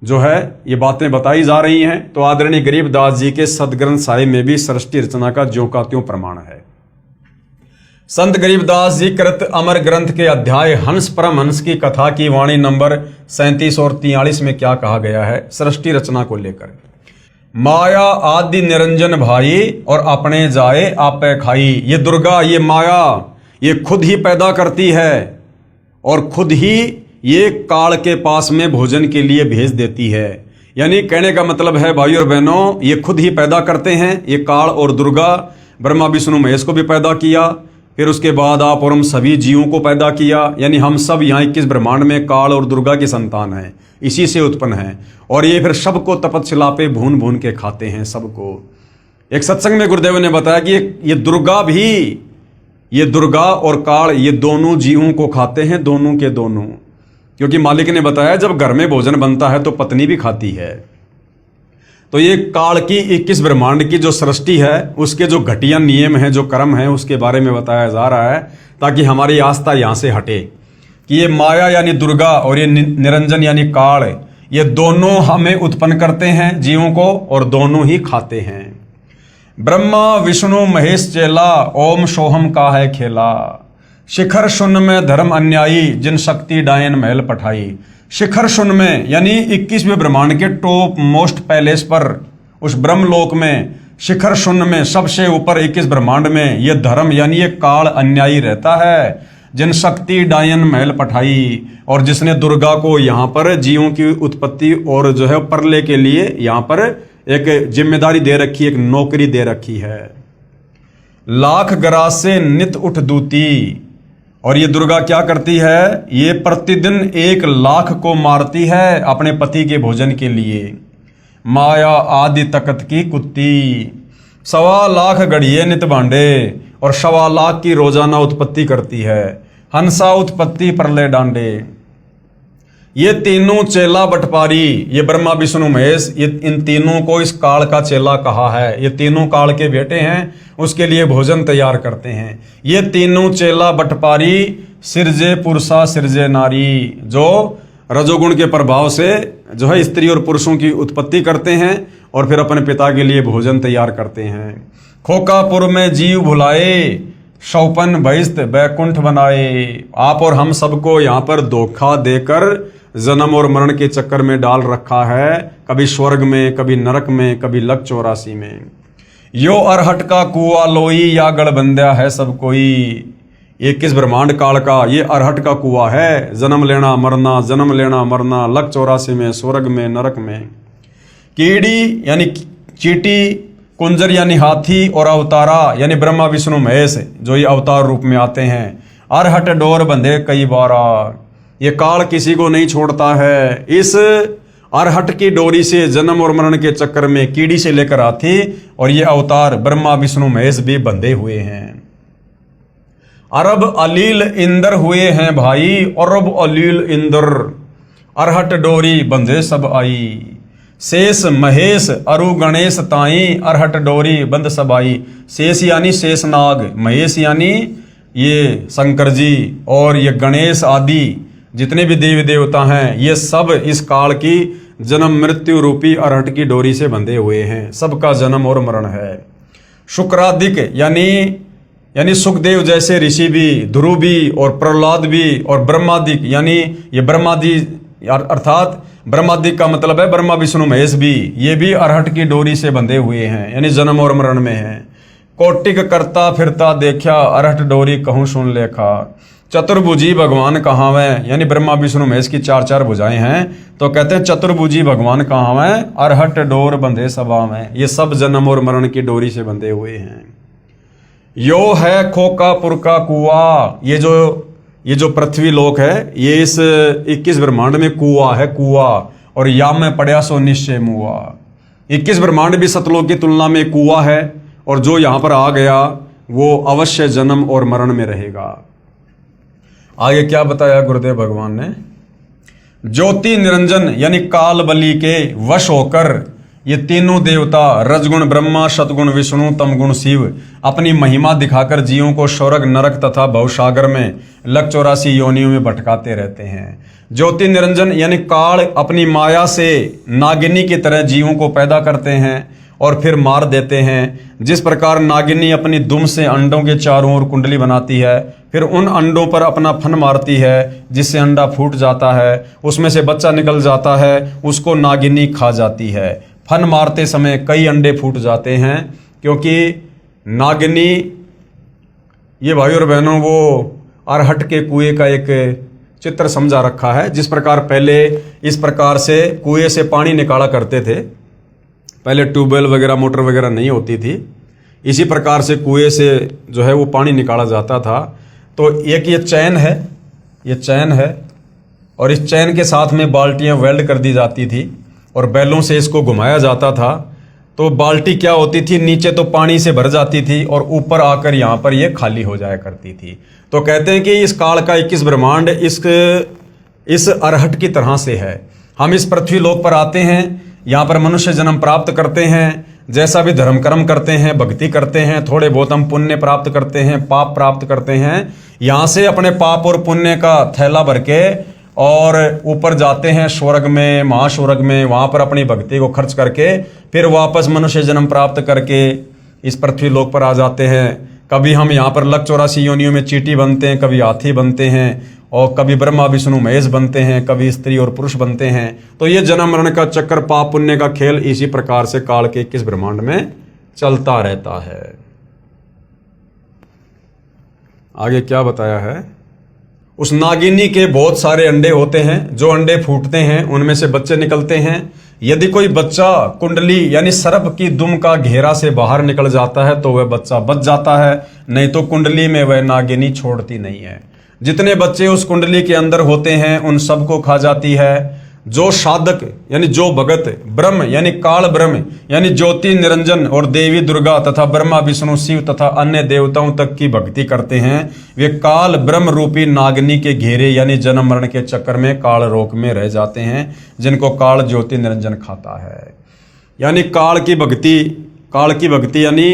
जो है ये बातें बताई जा रही हैं। तो आदरणीय गरीबदास जी के सदग्रंथ साहिब में भी सृष्टि रचना का ज्यों का त्यों प्रमाण है। संत गरीबदास जी कृत अमर ग्रंथ के अध्याय हंस परमहंस की कथा की वाणी नंबर 37 और 43 में क्या कहा गया है सृष्टि रचना को लेकर। माया आदि निरंजन भाई, और अपने जाए आपे खाई। ये दुर्गा, ये माया, ये खुद ही पैदा करती है और खुद ही ये काल के पास में भोजन के लिए भेज देती है। यानी कहने का मतलब है भाइयों और बहनों, ये खुद ही पैदा करते हैं। ये काल और दुर्गा, ब्रह्मा विष्णु महेश को भी पैदा किया, फिर उसके बाद आप और हम सभी जीवों को पैदा किया। यानी हम सब यहाँ 21 ब्रह्मांड में काल और दुर्गा की संतान हैं, इसी से उत्पन्न हैं। और ये फिर सबको तपतशिला पे भून भून के खाते हैं सबको। एक सत्संग में गुरुदेव ने बताया कि ये दुर्गा भी, ये दुर्गा और काल, ये दोनों जीवों को खाते हैं, दोनों के दोनों। क्योंकि मालिक ने बताया जब घर में भोजन बनता है तो पत्नी भी खाती है। तो ये काल की 21 ब्रह्मांड की जो सृष्टि है, उसके जो घटिया नियम हैं, जो कर्म हैं, उसके बारे में बताया जा रहा है, ताकि हमारी आस्था यहाँ से हटे कि ये माया यानी दुर्गा और ये निरंजन यानी काल, ये दोनों हमें उत्पन्न करते हैं जीवों को और दोनों ही खाते हैं। ब्रह्मा विष्णु महेश चेला, ओम सोहम का है खेला। शिखर शून्य में धर्म अन्यायी, जिन शक्ति डायन महल पठाई। शिखर शून्य में यानी 21वें ब्रह्मांड के टॉप मोस्ट पैलेस पर, उस ब्रह्मलोक में, शिखर शून्य में सबसे ऊपर 21 ब्रह्मांड में ये धर्म यानी ये काल अन्यायी रहता है। जिन शक्ति डायन महल पठाई, और जिसने दुर्गा को यहाँ पर जीवों की उत्पत्ति और जो है प्रलय के लिए यहाँ पर एक जिम्मेदारी दे रखी, एक नौकरी दे रखी है। लाख गराज से नित उठ दूती, और ये दुर्गा क्या करती है, ये प्रतिदिन 1 लाख को मारती है अपने पति के भोजन के लिए। माया आदि तकत की कुत्ती, 1.25 लाख गढ़िए नित भांडे, और 1.25 लाख की रोजाना उत्पत्ति करती है। हंसा उत्पत्ति प्रलय डांडे। ये तीनों चेला बटपारी, ये ब्रह्मा विष्णु महेश, ये इन तीनों को इस काल का चेला कहा है। ये तीनों काल के बेटे हैं, उसके लिए भोजन तैयार करते हैं। ये तीनों चेला बटपारी सिरजे पुरुषा सिरजे नारी, जो रजोगुण के प्रभाव से जो है स्त्री और पुरुषों की उत्पत्ति करते हैं और फिर अपने पिता के लिए भोजन तैयार करते हैं। खोकापुर में जीव भुलाए, शौपन बहिस्त बैकुंठ बनाए। आप और हम सबको यहाँ पर धोखा देकर जन्म और मरण के चक्कर में डाल रखा है, कभी स्वर्ग में, कभी नरक में, कभी लक 84 में। यो अरहट का कुआ लोई, या गढ़बंध्या है सब कोई। 21 ब्रह्मांड काल का ये अरहट का कुआ है। जन्म लेना मरना, जन्म लेना मरना, लक 84 में, स्वर्ग में, नरक में। कीड़ी यानी चीटी, कुंजर यानी हाथी, और अवतारा यानी ब्रह्मा विष्णु महेश जो ये अवतार रूप में आते हैं। अरहट डोर बंधे कई बारा, ये काल किसी को नहीं छोड़ता है। इस अरहट की डोरी से जन्म और मरण के चक्कर में कीड़ी से लेकर हाथी और ये अवतार ब्रह्मा विष्णु महेश भी बंधे हुए हैं। अरब अलील इंदर हुए हैं भाई, अरब अलील इंदर, अरहट डोरी बंधे सब आई। शेष महेश अरु गणेश ताई, अरहट डोरी बंद सब आई। शेष यानी शेषनाग, महेश यानी ये शंकर जी, और ये गणेश आदि जितने भी देवी देवता हैं, ये सब इस काल की जन्म मृत्यु रूपी अरहट की डोरी से बंधे हुए हैं। सबका जन्म और मरण है। शुक्रादिक यानी सुखदेव जैसे ऋषि भी, ध्रुव भी, और प्रहलाद भी, और ब्रह्मादिक यानी ये ब्रह्मादि अर्थात ब्रह्मादिक का मतलब है ब्रह्मा विष्णु महेश भी, ये भी अरहट की डोरी से बंधे हुए हैं, यानी जन्म और मरण में हैं। कोटिक करता फिरता देखा, अरहट डोरी कहूँ सुन लेखा। चतुर्भुजी भगवान कहाँ हैं, यानी ब्रह्मा विष्णु महेश की 4 भुजाएं हैं, तो कहते हैं चतुर्भुजी भगवान कहाँ हैं, अरहट डोर बंधे सभा में। ये सब जन्म और मरण की डोरी से बंधे हुए हैं। यो है खोकापुर का कुआ, ये जो पृथ्वी लोक है, ये इस 21 ब्रह्मांड में कुआ है, कुआ, और या में पड़या सो निश्चय मुआ। 21 ब्रह्मांड भी सतलोक की तुलना में कुआ है, और जो यहाँ पर आ गया वो अवश्य जन्म और मरण में रहेगा। आगे क्या बताया गुरुदेव भगवान ने, ज्योति निरंजन यानी काल बलि के वश होकर ये तीनों देवता रजगुण ब्रह्मा, सतगुण विष्णु, तमगुण शिव अपनी महिमा दिखाकर जीवों को स्वर्ग नरक तथा भवसागर में लक 84 योनियों में भटकाते रहते हैं। ज्योति निरंजन यानी काल अपनी माया से नागिनी की तरह जीवों को पैदा करते हैं और फिर मार देते हैं। जिस प्रकार नागिनी अपनी दुम से अंडों के चारों ओर कुंडली बनाती है, फिर उन अंडों पर अपना फन मारती है, जिससे अंडा फूट जाता है, उसमें से बच्चा निकल जाता है, उसको नागिनी खा जाती है। फन मारते समय कई अंडे फूट जाते हैं, क्योंकि नागिनी, ये भाई और बहनों, वो अरहट के कुएं का एक चित्र समझा रखा है। जिस प्रकार पहले इस प्रकार से कुएं से पानी निकाला करते थे, पहले ट्यूबवेल वगैरह मोटर वगैरह नहीं होती थी, इसी प्रकार से कुएं से जो है वो पानी निकाला जाता था। तो एक ये चैन है, ये चैन है, और इस चैन के साथ में बाल्टियां वेल्ड कर दी जाती थी और बैलों से इसको घुमाया जाता था। तो बाल्टी क्या होती थी, नीचे तो पानी से भर जाती थी और ऊपर आकर यहाँ पर ये खाली हो जाया करती थी। तो कहते हैं कि इस काल का 21 ब्रह्मांड इस अरहट की तरह से है। हम इस पृथ्वी लोक पर आते हैं, यहाँ पर मनुष्य जन्म प्राप्त करते हैं, जैसा भी धर्म कर्म करते हैं, भक्ति करते हैं, थोड़े बहुत हम पुण्य प्राप्त करते हैं, पाप प्राप्त करते हैं, यहाँ से अपने पाप और पुण्य का थैला भर के और ऊपर जाते हैं स्वर्ग में, महास्वर्ग में, वहाँ पर अपनी भक्ति को खर्च करके फिर वापस मनुष्य जन्म प्राप्त करके इस पृथ्वी लोक पर आ जाते हैं। कभी हम यहाँ पर लक 84 योनियों में चींटी बनते हैं, कभी हाथी बनते हैं, और कभी ब्रह्मा विष्णु महेश बनते हैं, कभी स्त्री और पुरुष बनते हैं। तो ये जन्म मरण का चक्कर, पाप पुण्य का खेल इसी प्रकार से काल के 21 ब्रह्मांड में चलता रहता है। आगे क्या बताया है? उस नागिनी के बहुत सारे अंडे होते हैं, जो अंडे फूटते हैं उनमें से बच्चे निकलते हैं। यदि कोई बच्चा कुंडली यानी सर्प की दुम का घेरा से बाहर निकल जाता है तो वह बच्चा बच जाता है, नहीं तो कुंडली में वह नागिनी छोड़ती नहीं है। जितने बच्चे उस कुंडली के अंदर होते हैं उन सबको खा जाती है। जो साधक यानी जो भगत ब्रह्म यानी काल ब्रह्म यानी ज्योति निरंजन और देवी दुर्गा तथा ब्रह्मा विष्णु शिव तथा अन्य देवताओं तक की भक्ति करते हैं, वे काल ब्रह्म रूपी नागिनी के घेरे यानी जन्म मरण के चक्कर में काल रोक में रह जाते हैं, जिनको काल ज्योति निरंजन खाता है। यानी काल की भक्ति यानी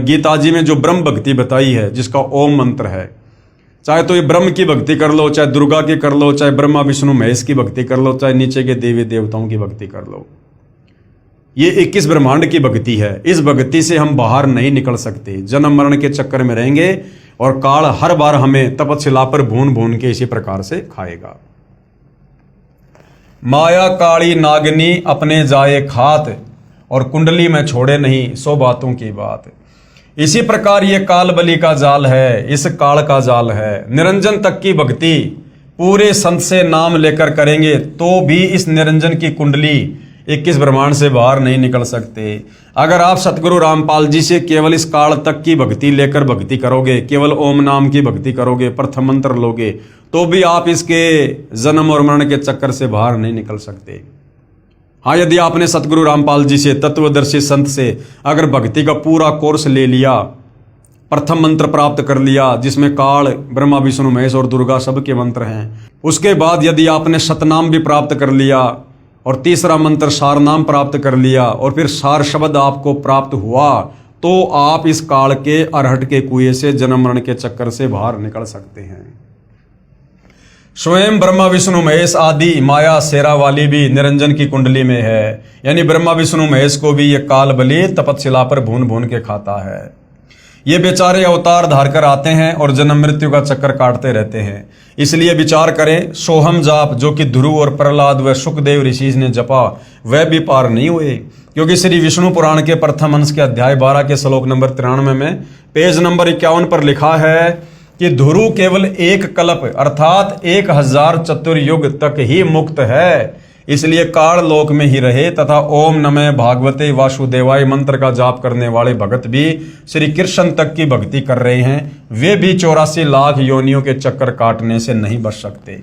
गीता जी में जो ब्रह्म भक्ति बताई है, जिसका ओम मंत्र है, चाहे तो ये ब्रह्म की भक्ति कर लो, चाहे दुर्गा की कर लो, चाहे ब्रह्मा विष्णु महेश की भक्ति कर लो, चाहे नीचे के देवी देवताओं की भक्ति कर लो, ये 21 ब्रह्मांड की भक्ति है। इस भक्ति से हम बाहर नहीं निकल सकते, जन्म मरण के चक्कर में रहेंगे और काल हर बार हमें तपशिला पर भून भून के इसी प्रकार से खाएगा। माया काली नागिनी अपने जाए खात और कुंडली में छोड़े नहीं, 100 बातों की बात। इसी प्रकार ये काल बलि का जाल है, इस काल का जाल है। निरंजन तक की भक्ति पूरे संत से नाम लेकर करेंगे तो भी इस निरंजन की कुंडली 21 ब्रह्मांड से बाहर नहीं निकल सकते। अगर आप सतगुरु रामपाल जी से केवल इस काल तक की भक्ति लेकर भक्ति करोगे, केवल ओम नाम की भक्ति करोगे, प्रथम मंत्र लोगे, तो भी आप इसके जन्म और मरण के चक्कर से बाहर नहीं निकल सकते। हाँ, यदि आपने सतगुरु रामपाल जी से, तत्वदर्शी संत से अगर भक्ति का पूरा कोर्स ले लिया, प्रथम मंत्र प्राप्त कर लिया जिसमें काल ब्रह्मा विष्णु महेश और दुर्गा सबके मंत्र हैं, उसके बाद यदि आपने शतनाम भी प्राप्त कर लिया और तीसरा मंत्र सार नाम प्राप्त कर लिया और फिर सार शब्द आपको प्राप्त हुआ, तो आप इस काल के अरहट के कुएं से, जन्म मरण के चक्कर से बाहर निकल सकते हैं। स्वयं ब्रह्मा विष्णु महेश आदि माया शेरा वाली भी निरंजन की कुंडली में है, यानी ब्रह्मा विष्णु महेश को भी ये काल बलि तपशिला पर भून भून के खाता है। ये बेचारे अवतार धार कर आते हैं और जन्म मृत्यु का चक्कर काटते रहते हैं। इसलिए विचार करें, सोहम जाप जो कि ध्रुव और प्रहलाद व सुखदेव ऋषि ने जपा, वह भी पार नहीं हुए, क्योंकि श्री विष्णु पुराण के प्रथम अंश के अध्याय 12 के श्लोक नंबर 93 में पेज नंबर 51 पर लिखा है कि ध्रुव केवल एक कल्प अर्थात 1000 चतुर्युग तक ही मुक्त है, इसलिए काल लोक में ही रहे तथा ओम नमः भागवते वासुदेवाय मंत्र का जाप करने वाले भगत भी श्री कृष्ण तक की भक्ति कर रहे हैं, वे भी 84 लाख योनियों के चक्कर काटने से नहीं बच सकते।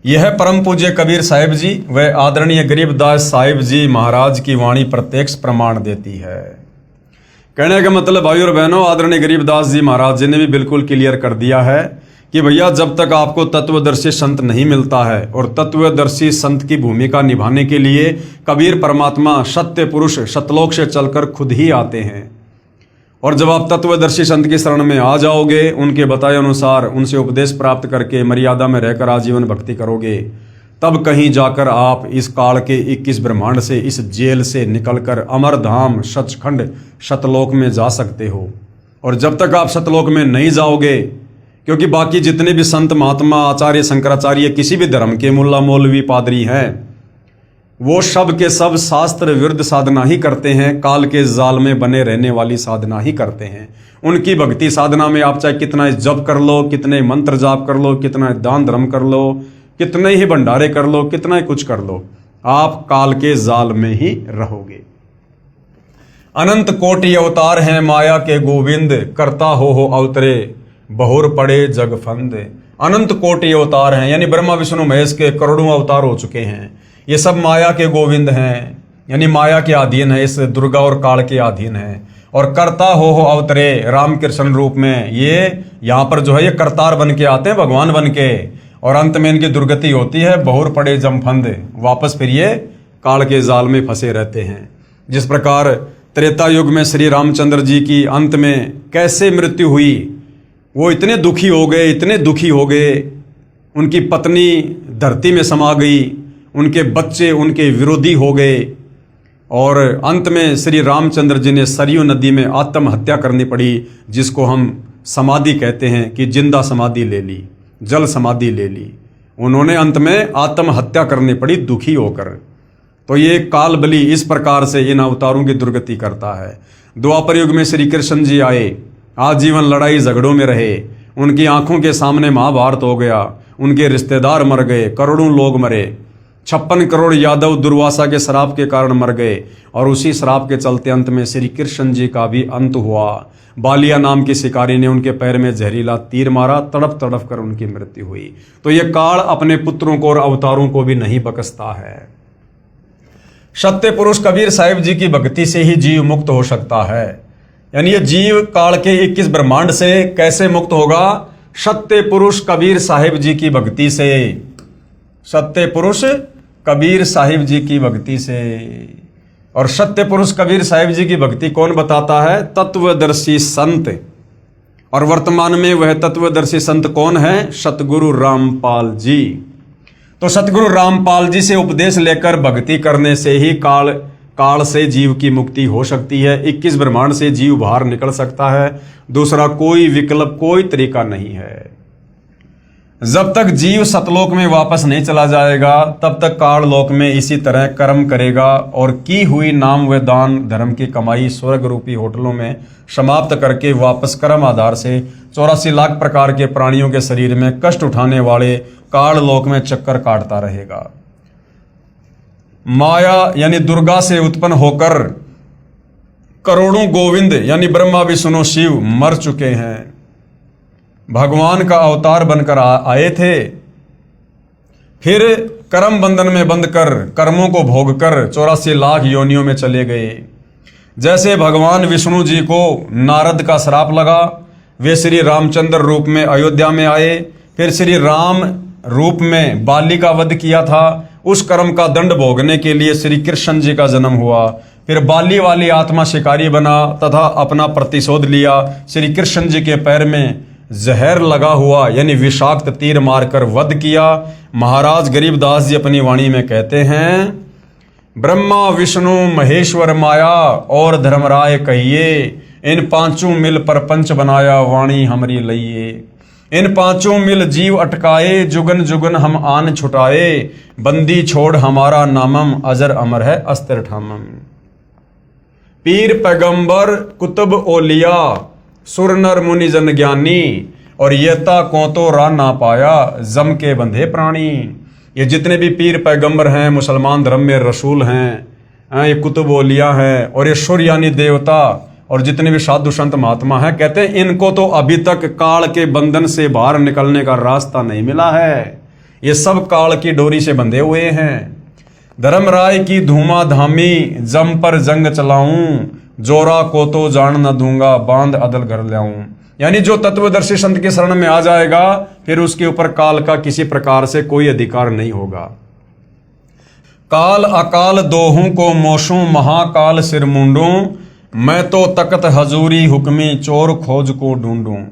यह परम पूज्य कबीर साहिब जी व आदरणीय गरीबदास साहिब जी महाराज की वाणी प्रत्यक्ष प्रमाण देती है। कहने का मतलब भाई और बहनों, आदरणीय गरीबदास जी महाराज जी ने भी बिल्कुल क्लियर कर दिया है कि भैया जब तक आपको तत्वदर्शी संत नहीं मिलता है, और तत्वदर्शी संत की भूमिका निभाने के लिए कबीर परमात्मा सत्य पुरुष सतलोक से चलकर खुद ही आते हैं, और जब आप तत्वदर्शी संत की शरण में आ जाओगे, उनके बताए अनुसार उनसे उपदेश प्राप्त करके मर्यादा में रहकर आजीवन भक्ति करोगे, तब कहीं जाकर आप इस काल के 21 ब्रह्मांड से, इस जेल से निकलकर अमरधाम सचखंड सतलोक में जा सकते हो। और जब तक आप सतलोक में नहीं जाओगे, क्योंकि बाकी जितने भी संत महात्मा आचार्य शंकराचार्य किसी भी धर्म के मुल्ला मौलवी पादरी हैं, वो सब के सब शास्त्र विरुद्ध साधना ही करते हैं, काल के जाल में बने रहने वाली साधना ही करते हैं। उनकी भक्ति साधना में आप चाहे कितना जप कर लो, कितने मंत्र जाप कर लो, कितना दान धर्म कर लो, कितने ही भंडारे कर लो, कितना ही कुछ कर लो, आप काल के जाल में ही रहोगे। अनंत कोटि अवतार हैं माया के गोविंद, करता हो अवतरे बहुर पड़े जग फंद। अनंत कोटि अवतार हैं, यानी ब्रह्मा विष्णु महेश के करोड़ों अवतार हो चुके हैं। ये सब माया के गोविंद हैं, यानी माया के अधीन है, इस दुर्गा और काल के अधीन है। और करता हो अवतरे रामकृष्ण रूप में, ये यहाँ पर जो है ये करतार बन के आते हैं, भगवान बन के, और अंत में इनकी दुर्गति होती है, बहुर पड़े जमफंद, वापस फिर ये काल के जाल में फंसे रहते हैं। जिस प्रकार त्रेता युग में श्री रामचंद्र जी की अंत में कैसे मृत्यु हुई, वो इतने दुखी हो गए, इतने दुखी हो गए, उनकी पत्नी धरती में समा गई, उनके बच्चे उनके विरोधी हो गए, और अंत में श्री रामचंद्र जी ने सरयू नदी में आत्महत्या करनी पड़ी, जिसको हम समाधि कहते हैं कि जिंदा समाधि ले ली, जल समाधि ले ली। उन्होंने अंत में आत्महत्या करनी पड़ी दुखी होकर। तो ये काल बलि इस प्रकार से इन अवतारों की दुर्गति करता है। द्वापर युग में श्री कृष्ण जी आए, आजीवन लड़ाई झगड़ों में रहे, उनकी आंखों के सामने महाभारत हो गया, उनके रिश्तेदार मर गए, करोड़ों लोग मरे, 56 करोड़ यादव दुर्वासा के श्राप के कारण मर गए, और उसी श्राप के चलते अंत में श्री कृष्ण जी का भी अंत हुआ। बालिया नाम की शिकारी ने उनके पैर में जहरीला तीर मारा, तड़प तड़प कर उनकी मृत्यु हुई। तो ये काल अपने पुत्रों को और अवतारों को भी नहीं बख्शता है। सत्य पुरुष कबीर साहिब जी की भक्ति से ही जीव मुक्त हो सकता है। यानी ये जीव काल के 21 ब्रह्मांड से कैसे मुक्त होगा? सत्य पुरुष कबीर साहिब जी की भक्ति से। सत्य पुरुष कबीर साहिब जी की भक्ति से। और सत्य पुरुष कबीर साहिब जी की भक्ति कौन बताता है? तत्वदर्शी संत। और वर्तमान में वह तत्वदर्शी संत कौन है? सतगुरु रामपाल जी। तो सतगुरु रामपाल जी से उपदेश लेकर भक्ति करने से ही काल से जीव की मुक्ति हो सकती है। 21 ब्रह्मांड से जीव बाहर निकल सकता है। दूसरा कोई विकल्प, कोई तरीका नहीं है। जब तक जीव सतलोक में वापस नहीं चला जाएगा, तब तक काल लोक में इसी तरह कर्म करेगा और की हुई नाम व दान धर्म की कमाई स्वर्ग रूपी होटलों में समाप्त करके वापस कर्म आधार से 84 लाख प्रकार के प्राणियों के शरीर में कष्ट उठाने वाले काल लोक में चक्कर काटता रहेगा। माया यानी दुर्गा से उत्पन्न होकर करोड़ों गोविंद यानी ब्रह्मा विष्णु शिव मर चुके हैं। भगवान का अवतार बनकर आए थे, फिर कर्म बंधन में बंध कर कर्मों को भोग कर 84 लाख योनियों में चले गए। जैसे भगवान विष्णु जी को नारद का श्राप लगा, वे श्री रामचंद्र रूप में अयोध्या में आए, फिर श्री राम रूप में बाली का वध किया था। उस कर्म का दंड भोगने के लिए श्री कृष्ण जी का जन्म हुआ। फिर बाली वाली आत्मा शिकारी बना तथा अपना प्रतिशोध लिया। श्री कृष्ण जी के पैर में जहर लगा हुआ यानी विषाक्त तीर मारकर वध किया। महाराज गरीबदास जी अपनी वाणी में कहते हैं, ब्रह्मा विष्णु महेश्वर माया और धर्मराय कहिए, इन पांचों मिल परपंच बनाया वाणी हमरी लइए। इन पांचों मिल जीव अटकाए, जुगन जुगन हम आन छुटाए, बंदी छोड़ हमारा नामम अजर अमर है अस्त्र ठामम। पीर पैगंबर कुतुब ओलिया, सुर नर मुनि जन ज्ञानी, और येता को तो रा ना पाया, जम के बंधे प्राणी। ये जितने भी पीर पैगंबर हैं, मुसलमान धर्म में रसूल हैं, ये कुतुब ओलिया हैं, और ये सुर यानी देवता, और जितने भी साधु संत महात्मा हैं, कहते हैं इनको तो अभी तक काल के बंधन से बाहर निकलने का रास्ता नहीं मिला है। ये सब काल की डोरी से बंधे हुए हैं। धर्मराय की धूमा धामी, जम पर जंग चलाऊं, जोरा को तो जान न दूंगा, बांध अदल घर लाऊं। यानी जो तत्वदर्शी संत के शरण में आ जाएगा, फिर उसके ऊपर काल का किसी प्रकार से कोई अधिकार नहीं होगा। काल अकाल दोहूं को मोशूं, महाकाल सिर मुंडूं, मैं तो तकत हजूरी हुक्मी, चोर खोज को ढूंढूं।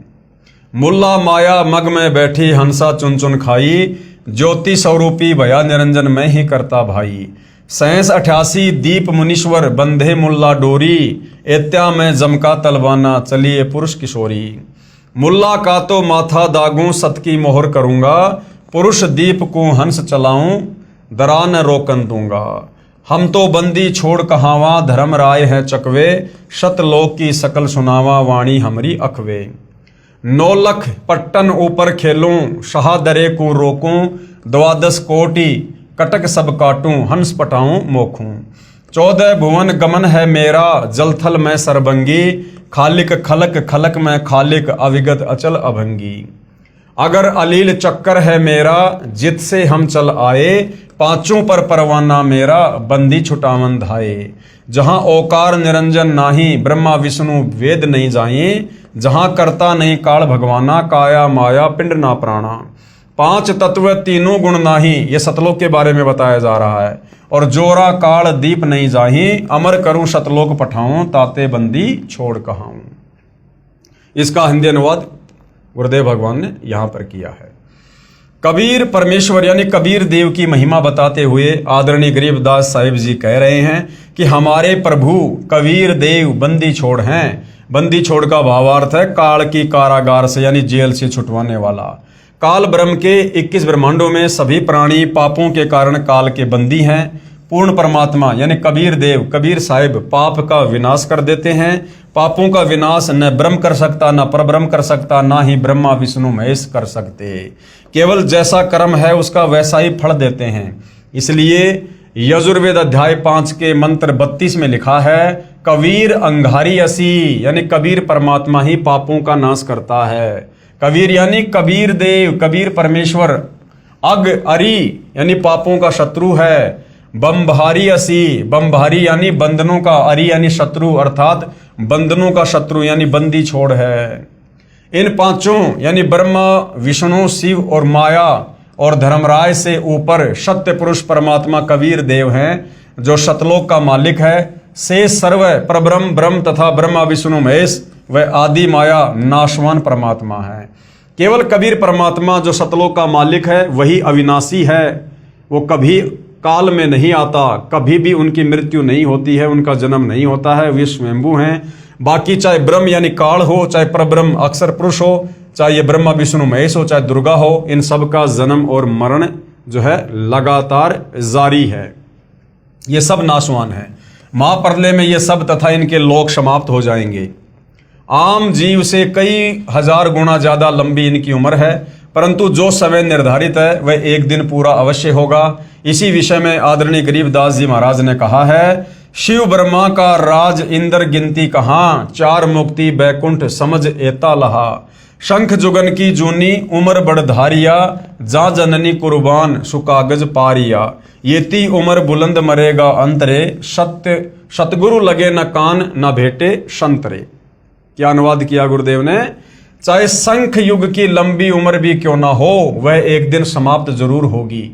मुल्ला माया मग में बैठी, हंसा चुन चुन खाई, ज्योति स्वरूपी भया निरंजन मैं ही करता भाई। 87 दीप मुनीश्वर बंधे मुल्ला डोरी, एत्या में जमका तलवाना चलिए पुरुष किशोरी। मुल्ला का तो माथा दागूं, सत की मोहर करूंगा, पुरुष दीप को हंस चलाऊं, दरा न रोकन दूंगा। हम तो बंदी छोड़ कहावा, धर्म राय है चकवे, शतलोक की सकल सुनावा, वाणी हमरी अखवे। 9 लख पट्टन ऊपर खेलूं, शाहदरे को रोकूं, 12 कोटि कटक सब काटूं, हंस पटाऊं मोखूं। 14 भुवन गमन है मेरा, जलथल में सरबंगी, खालिक खलक खलक में खालिक, अविगत अचल अभंगी। अगर अलील चक्कर है मेरा, जित से हम चल आए, पांचों पर परवाना मेरा, बंदी छुटावन धाये। जहां ओकार निरंजन नाही, ब्रह्मा विष्णु वेद नहीं जाए, जहां करता नहीं काल भगवाना, काया माया पिंड ना प्राणा। 5 तत्व तीनों गुण नाही, ये सतलोक के बारे में बताया जा रहा है। और जोरा काल दीप नहीं जाही, अमर करूं सतलोक पठाऊं, ताते बंदी छोड़ कहाऊं। इसका हिंदी अनुवाद गुरुदेव भगवान ने यहां पर किया है। कबीर परमेश्वर यानी कबीर देव की महिमा बताते हुए आदरणीय गरीबदास साहिब जी कह रहे हैं कि हमारे प्रभु कबीर देव बंदी छोड़ हैं। बंदी छोड़ का भावार्थ है काल की कारागार से यानी जेल से छुटवाने वाला। काल ब्रह्म के 21 ब्रह्मांडों में सभी प्राणी पापों के कारण काल के बंदी हैं। पूर्ण परमात्मा यानी कबीर देव कबीर साहिब पाप का विनाश कर देते हैं। पापों का विनाश न ब्रह्म कर सकता, न परब्रह्म कर सकता, ना ही ब्रह्मा विष्णु महेश कर सकते। केवल जैसा कर्म है उसका वैसा ही फल देते हैं। इसलिए यजुर्वेद अध्याय 5 के मंत्र 32 में लिखा है कबीर अंगारी असी, यानी कबीर परमात्मा ही पापों का नाश करता है। कबीर यानी कबीर देव कबीर परमेश्वर। अग अरी यानी पापों का शत्रु है। बम्भारी असी, बम्भारी यानी बंधनों का, अरी यानी शत्रु अर्थात बंधनों का शत्रु यानी बंदी छोड़ है। इन पांचों यानी ब्रह्मा विष्णु शिव और माया और धर्मराय से ऊपर सत्य पुरुष परमात्मा कबीर देव हैं जो सतलोक का मालिक है। से सर्व परब्रह्म ब्रह्म तथा ब्रह्मा विष्णु महेश व आदि माया नाशवान परमात्मा है। केवल कबीर परमात्मा जो सतलोक का मालिक है वही अविनाशी है। वो कभी काल में नहीं आता, कभी भी उनकी मृत्यु नहीं होती है, उनका जन्म नहीं होता है, वे स्वयंभू हैं। बाकी चाहे ब्रह्म यानी काल हो, चाहे परब्रह्म अक्षर पुरुष हो, चाहे ये ब्रह्मा विष्णु महेश हो, चाहे दुर्गा हो, इन सब का जन्म और मरण जो है लगातार जारी है। ये सब नाशवान है। महाप्रलय में ये सब तथा इनके लोक समाप्त हो जाएंगे। आम जीव से कई हजार गुना ज्यादा लंबी इनकी उम्र है, परंतु जो समय निर्धारित है वह एक दिन पूरा अवश्य होगा। इसी विषय में आदरणीय गरीबदास जी महाराज ने कहा है शिव ब्रह्मा का राज इंद्र गिनती कहाँ, चार मुक्ति बैकुंठ समझ एता लहा। शंख जुगन की जूनी उम्र बढ़धारिया, जा जननी कुर्बान सुकागज पारिया। येती उम्र बुलंद मरेगा अंतरे, सत्य सतगुरु लगे न कान न भेटे संतरे। क्या अनुवाद किया गुरुदेव ने? चाहे शंख युग की लंबी उम्र भी क्यों ना हो, वह एक दिन समाप्त जरूर होगी।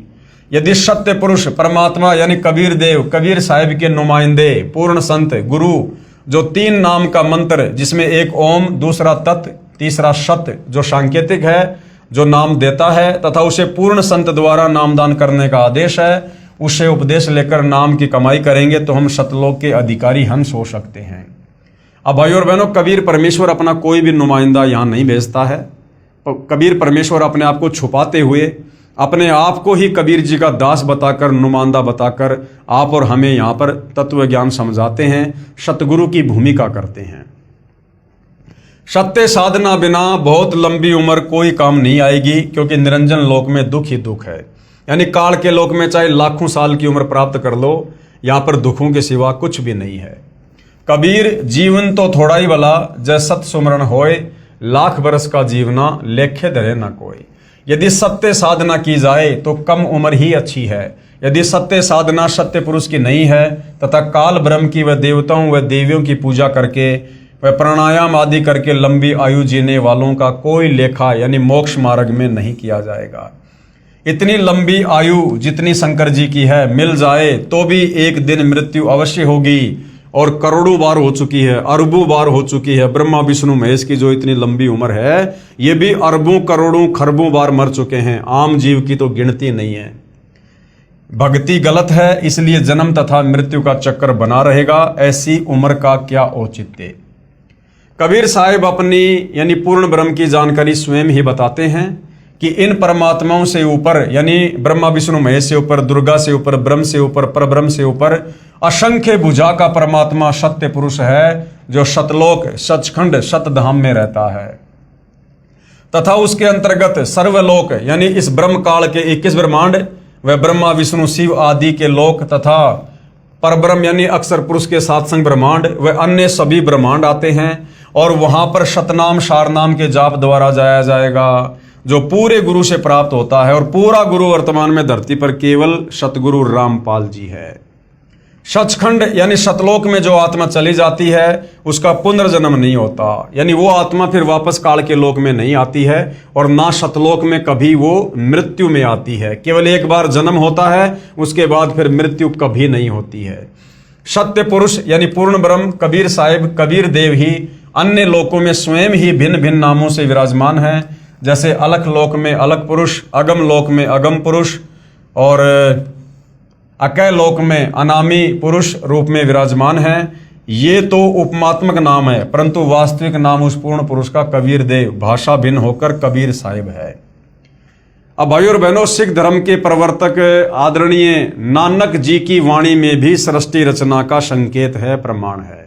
यदि सत्य पुरुष परमात्मा यानी कबीर देव कबीर साहिब के नुमाइंदे पूर्ण संत गुरु जो 3 नाम का मंत्र जिसमें एक ओम, दूसरा तत्, तीसरा सत्य जो सांकेतिक है जो नाम देता है तथा उसे पूर्ण संत द्वारा नामदान करने का आदेश है, उसे उपदेश लेकर नाम की कमाई करेंगे तो हम सतलोक के अधिकारी हंस हो सकते हैं। अब भाई और बहनों, कबीर परमेश्वर अपना कोई भी नुमाइंदा यहाँ नहीं भेजता है। कबीर परमेश्वर अपने आप को छुपाते हुए अपने आप को ही कबीर जी का दास बताकर, नुमाइंदा बताकर आप और हमें यहाँ पर तत्व ज्ञान समझाते हैं, सतगुरु की भूमिका करते हैं। सत्य साधना बिना बहुत लंबी उम्र कोई काम नहीं आएगी, क्योंकि निरंजन लोक में दुख ही दुख है। यानी काल के लोक में चाहे लाखों साल की उम्र प्राप्त कर लो, यहाँ पर दुखों के सिवा कुछ भी नहीं है। कबीर जीवन तो थोड़ा ही भला, जय सत सुमरण होए, लाख बरस का जीवना लेखे धरे न कोई। यदि सत्य साधना की जाए तो कम उम्र ही अच्छी है। यदि सत्य साधना सत्य पुरुष की नहीं है तथा काल ब्रह्म की व देवताओं व देवियों की पूजा करके व प्राणायाम आदि करके लंबी आयु जीने वालों का कोई लेखा यानी मोक्ष मार्ग में नहीं किया जाएगा। इतनी लंबी आयु जितनी शंकर जी की है मिल जाए तो भी एक दिन मृत्यु अवश्य होगी, और करोड़ों बार हो चुकी है, अरबों बार हो चुकी है। ब्रह्मा विष्णु महेश की जो इतनी लंबी उम्र है ये भी अरबों करोड़ों खरबों बार मर चुके हैं। आम जीव की तो गिनती नहीं है। भक्ति गलत है, इसलिए जन्म तथा मृत्यु का चक्कर बना रहेगा। ऐसी उम्र का क्या औचित्य। कबीर साहिब अपनी यानी पूर्ण ब्रह्म की जानकारी स्वयं ही बताते हैं कि इन परमात्माओं से ऊपर यानी ब्रह्मा विष्णु महेश से ऊपर, दुर्गा से ऊपर, ब्रह्म से ऊपर, परब्रह्म से ऊपर असंख्य भुजा का परमात्मा सत्य पुरुष है जो सतलोक सचखंड सतधाम में रहता है, तथा उसके अंतर्गत सर्वलोक यानी इस ब्रह्म काल के 21 ब्रह्मांड व ब्रह्मा विष्णु शिव आदि के लोक तथा परब्रह्म यानी अक्षर पुरुष के 7 संग ब्रह्मांड व अन्य सभी ब्रह्मांड आते हैं, और वहां पर शतनाम शारनाम के जाप द्वारा जाया जाएगा जो पूरे गुरु से प्राप्त होता है। और पूरा गुरु वर्तमान में धरती पर केवल सतगुरु रामपाल जी है। सचखंड यानी सतलोक में जो आत्मा चली जाती है उसका पुनर्जन्म नहीं होता, यानी वो आत्मा फिर वापस काल के लोक में नहीं आती है, और ना सतलोक में कभी वो मृत्यु में आती है। केवल एक बार जन्म होता है, उसके बाद फिर मृत्यु कभी नहीं होती है। सत्य पुरुष यानी पूर्ण ब्रह्म कबीर साहिब कबीर देव ही अन्य लोकों में स्वयं ही भिन्न भिन्न नामों से विराजमान है। जैसे अलख लोक में अलख पुरुष, अगम लोक में अगम पुरुष और अकय लोक में अनामी पुरुष रूप में विराजमान हैं। ये तो उपमात्मक नाम है, परंतु वास्तविक नाम उस पूर्ण पुरुष का कबीर देव, भाषा भिन्न होकर कबीर साहिब है। अब भाइयों और बहनों, सिख धर्म के प्रवर्तक आदरणीय नानक जी की वाणी में भी सृष्टि रचना का संकेत है, प्रमाण है।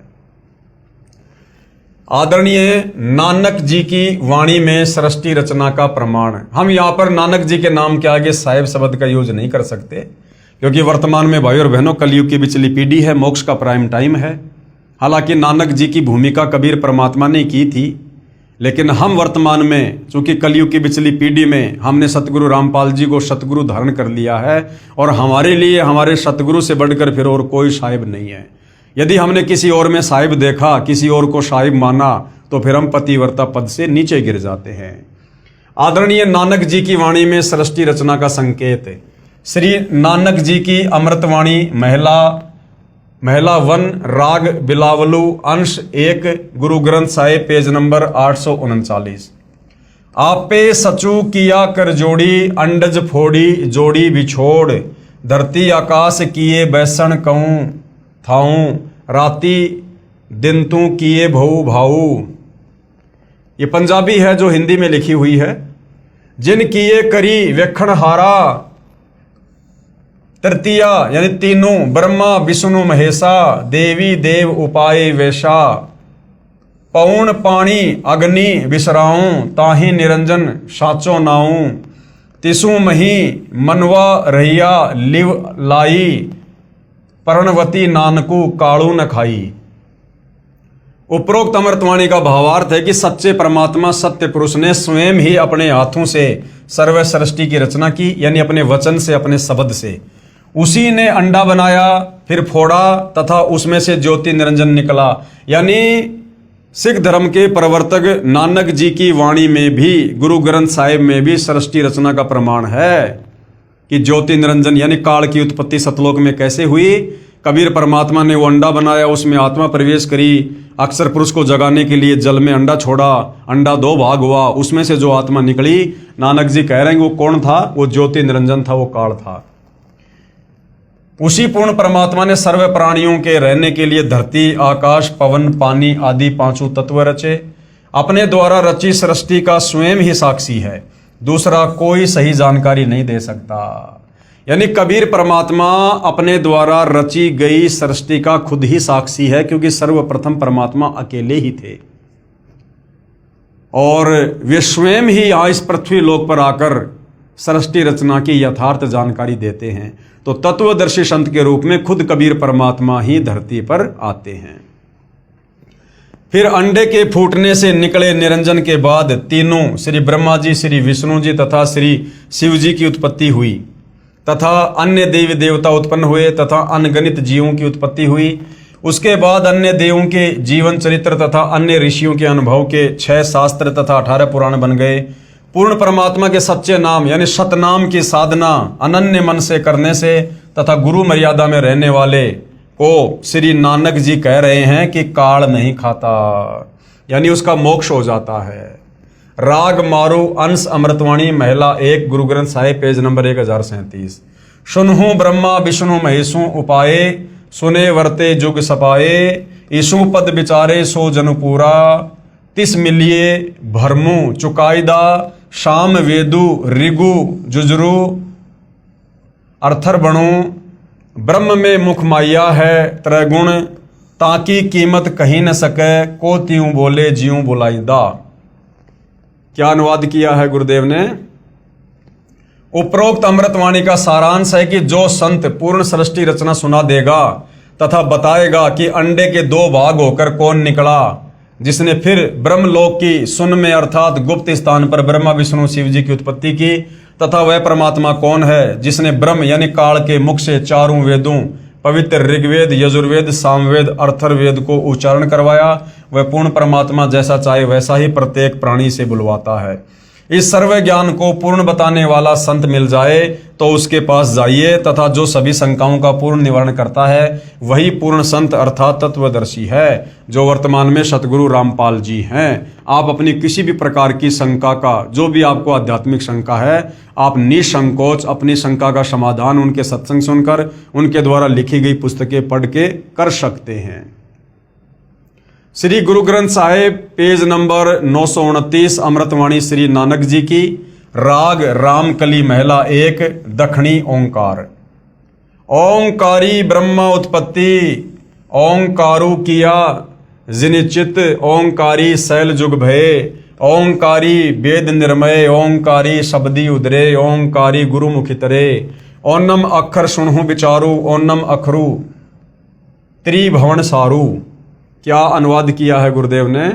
आदरणीय नानक जी की वाणी में सृष्टि रचना का प्रमाण है। हम यहाँ पर नानक जी के नाम के आगे साहिब शब्द का यूज नहीं कर सकते, क्योंकि वर्तमान में भाइयों और बहनों कलयुग की बिचली पीढ़ी है, मोक्ष का प्राइम टाइम है। हालांकि नानक जी की भूमिका कबीर परमात्मा ने की थी, लेकिन हम वर्तमान में चूंकि कलयुग की बिचली पीढ़ी में हमने सतगुरु रामपाल जी को सतगुरु धारण कर लिया है, और हमारे लिए हमारे सतगुरु से बढ़कर फिर और कोई साहिब नहीं है। यदि हमने किसी और में साहिब देखा, किसी और को साहिब माना, तो फिर हम पतिव्रता पद से नीचे गिर जाते हैं। आदरणीय नानक जी की वाणी में सृष्टि रचना का संकेत है। श्री नानक जी की अमृतवाणी महला 1 राग बिलावलू अंश 1 गुरु ग्रंथ साहिब पेज नंबर 839। आपे सचू किया कर जोड़ी, अंडज फोड़ी जोड़ी बिछोड़, धरती आकाश किए बैसन कहूं थाऊं, राती दिन तू किए भऊ भाऊ। ये पंजाबी है जो हिंदी में लिखी हुई है। जिन किए करी वेखण हारा, तृतीया यानी तीनों, ब्रह्मा विष्णु महेशा, देवी देव उपाय वेशा, पौन पानी अग्नि विसराऊं, ताहि निरंजन साचो नाऊं, तिसु मही मनवा रहिया लिव लाई, पर्णवती नानकू कालू न खाई। उपरोक्त अमृतवाणी का भावार्थ है कि सच्चे परमात्मा सत्य पुरुष ने स्वयं ही अपने हाथों से सर्व सृष्टि की रचना की, यानी अपने वचन से, अपने शब्द से। उसी ने अंडा बनाया, फिर फोड़ा तथा उसमें से ज्योति निरंजन निकला। यानी सिख धर्म के प्रवर्तक नानक जी की वाणी में भी, गुरु ग्रंथ साहिब में भी सृष्टि रचना का प्रमाण है कि ज्योति निरंजन यानी काल की उत्पत्ति सतलोक में कैसे हुई। कबीर परमात्मा ने वो अंडा बनाया, उसमें आत्मा प्रवेश करी, अक्षर पुरुष को जगाने के लिए जल में अंडा छोड़ा, अंडा 2 भाग हुआ, उसमें से जो आत्मा निकली, नानक जी कह रहे हैं वो कौन था? वो ज्योति निरंजन था, वो काल था। उसी पूर्ण परमात्मा ने सर्व प्राणियों के रहने के लिए धरती, आकाश, पवन, पानी आदि 5 तत्व रचे। अपने द्वारा रची सृष्टि का स्वयं ही साक्षी है, दूसरा कोई सही जानकारी नहीं दे सकता। यानी कबीर परमात्मा अपने द्वारा रची गई सृष्टि का खुद ही साक्षी है, क्योंकि सर्वप्रथम परमात्मा अकेले ही थे और वे स्वयं ही यहाँ इस पृथ्वी लोक पर आकर सृष्टि रचना की यथार्थ जानकारी देते हैं। तो तत्वदर्शी संत के रूप में खुद कबीर परमात्मा ही धरती पर आते हैं। फिर अंडे के फूटने से निकले निरंजन के बाद तीनों श्री ब्रह्मा जी, श्री विष्णु जी तथा श्री शिव जी की उत्पत्ति हुई, तथा अन्य देवी देवता उत्पन्न हुए, तथा अनगणित जीवों की उत्पत्ति हुई। उसके बाद अन्य देवों के जीवन चरित्र तथा अन्य ऋषियों के अनुभव के 6 शास्त्र तथा 18 पुराण बन गए। पूर्ण परमात्मा के सच्चे नाम यानी सतनाम की साधना अनन्य मन से करने से तथा गुरु मर्यादा में रहने वाले को श्री नानक जी कह रहे हैं कि काल नहीं खाता, यानी उसका मोक्ष हो जाता है। राग मारू अंश अमृतवाणी महिला 1 गुरु ग्रंथ साहिब पेज नंबर 1037। सुनहु ब्रह्मा विष्णु महेशु उपाये, सुने वर्ते जुग सपाए, ईशु पद विचारे सो जनु पूरा, तिस मिलिए भरमु चुकाईदा, शाम वेदु ऋगु जुजरू, अर्थर बणु, ब्रह्म में मुख माया है त्रैगुण, ताकि कीमत कहीं न सके, को त्यों बोले ज्यों बुलाईदा। क्या अनुवाद किया है गुरुदेव ने? उपरोक्त अमृतवाणी का सारांश है कि जो संत पूर्ण सृष्टि रचना सुना देगा तथा बताएगा कि अंडे के 2 भाग होकर कौन निकला, जिसने फिर ब्रह्मलोक की सुन में अर्थात गुप्त स्थान पर ब्रह्मा विष्णु शिव जी की उत्पत्ति की, तथा वह परमात्मा कौन है जिसने ब्रह्म यानी काल के मुख से 4 वेदों पवित्र ऋग्वेद, यजुर्वेद, सामवेद, अर्थर्वेद को उच्चारण करवाया, वह पूर्ण परमात्मा जैसा चाहे वैसा ही प्रत्येक प्राणी से बुलवाता है। इस सर्व ज्ञान को पूर्ण बताने वाला संत मिल जाए तो उसके पास जाइए, तथा जो सभी शंकाओं का पूर्ण निवारण करता है वही पूर्ण संत अर्थात तत्वदर्शी है, जो वर्तमान में सतगुरु रामपाल जी हैं। आप अपनी किसी भी प्रकार की शंका का, जो भी आपको आध्यात्मिक शंका है, आप निसंकोच अपनी शंका का समाधान उनके सत्संग सुनकर, उनके द्वारा लिखी गई पुस्तकें पढ़ के कर सकते हैं। श्री गुरु ग्रंथ साहिब पेज नंबर 929 अमृतवाणी श्री नानक जी की, राग रामकली महला 1, दक्षिणी ओंकार। ओंकारी ब्रह्म उत्पत्ति ओंकारू किया, जिनिचित ओंकारी शैल जुग भय, ओंकारी वेद निर्मय ओंकारी शब्दी उदरे, ओंकारी गुरुमुखी तरे, ओनम अक्षर सुनहु विचारू, ओनम अखरू त्रिभुवन सारू। क्या अनुवाद किया है गुरुदेव ने।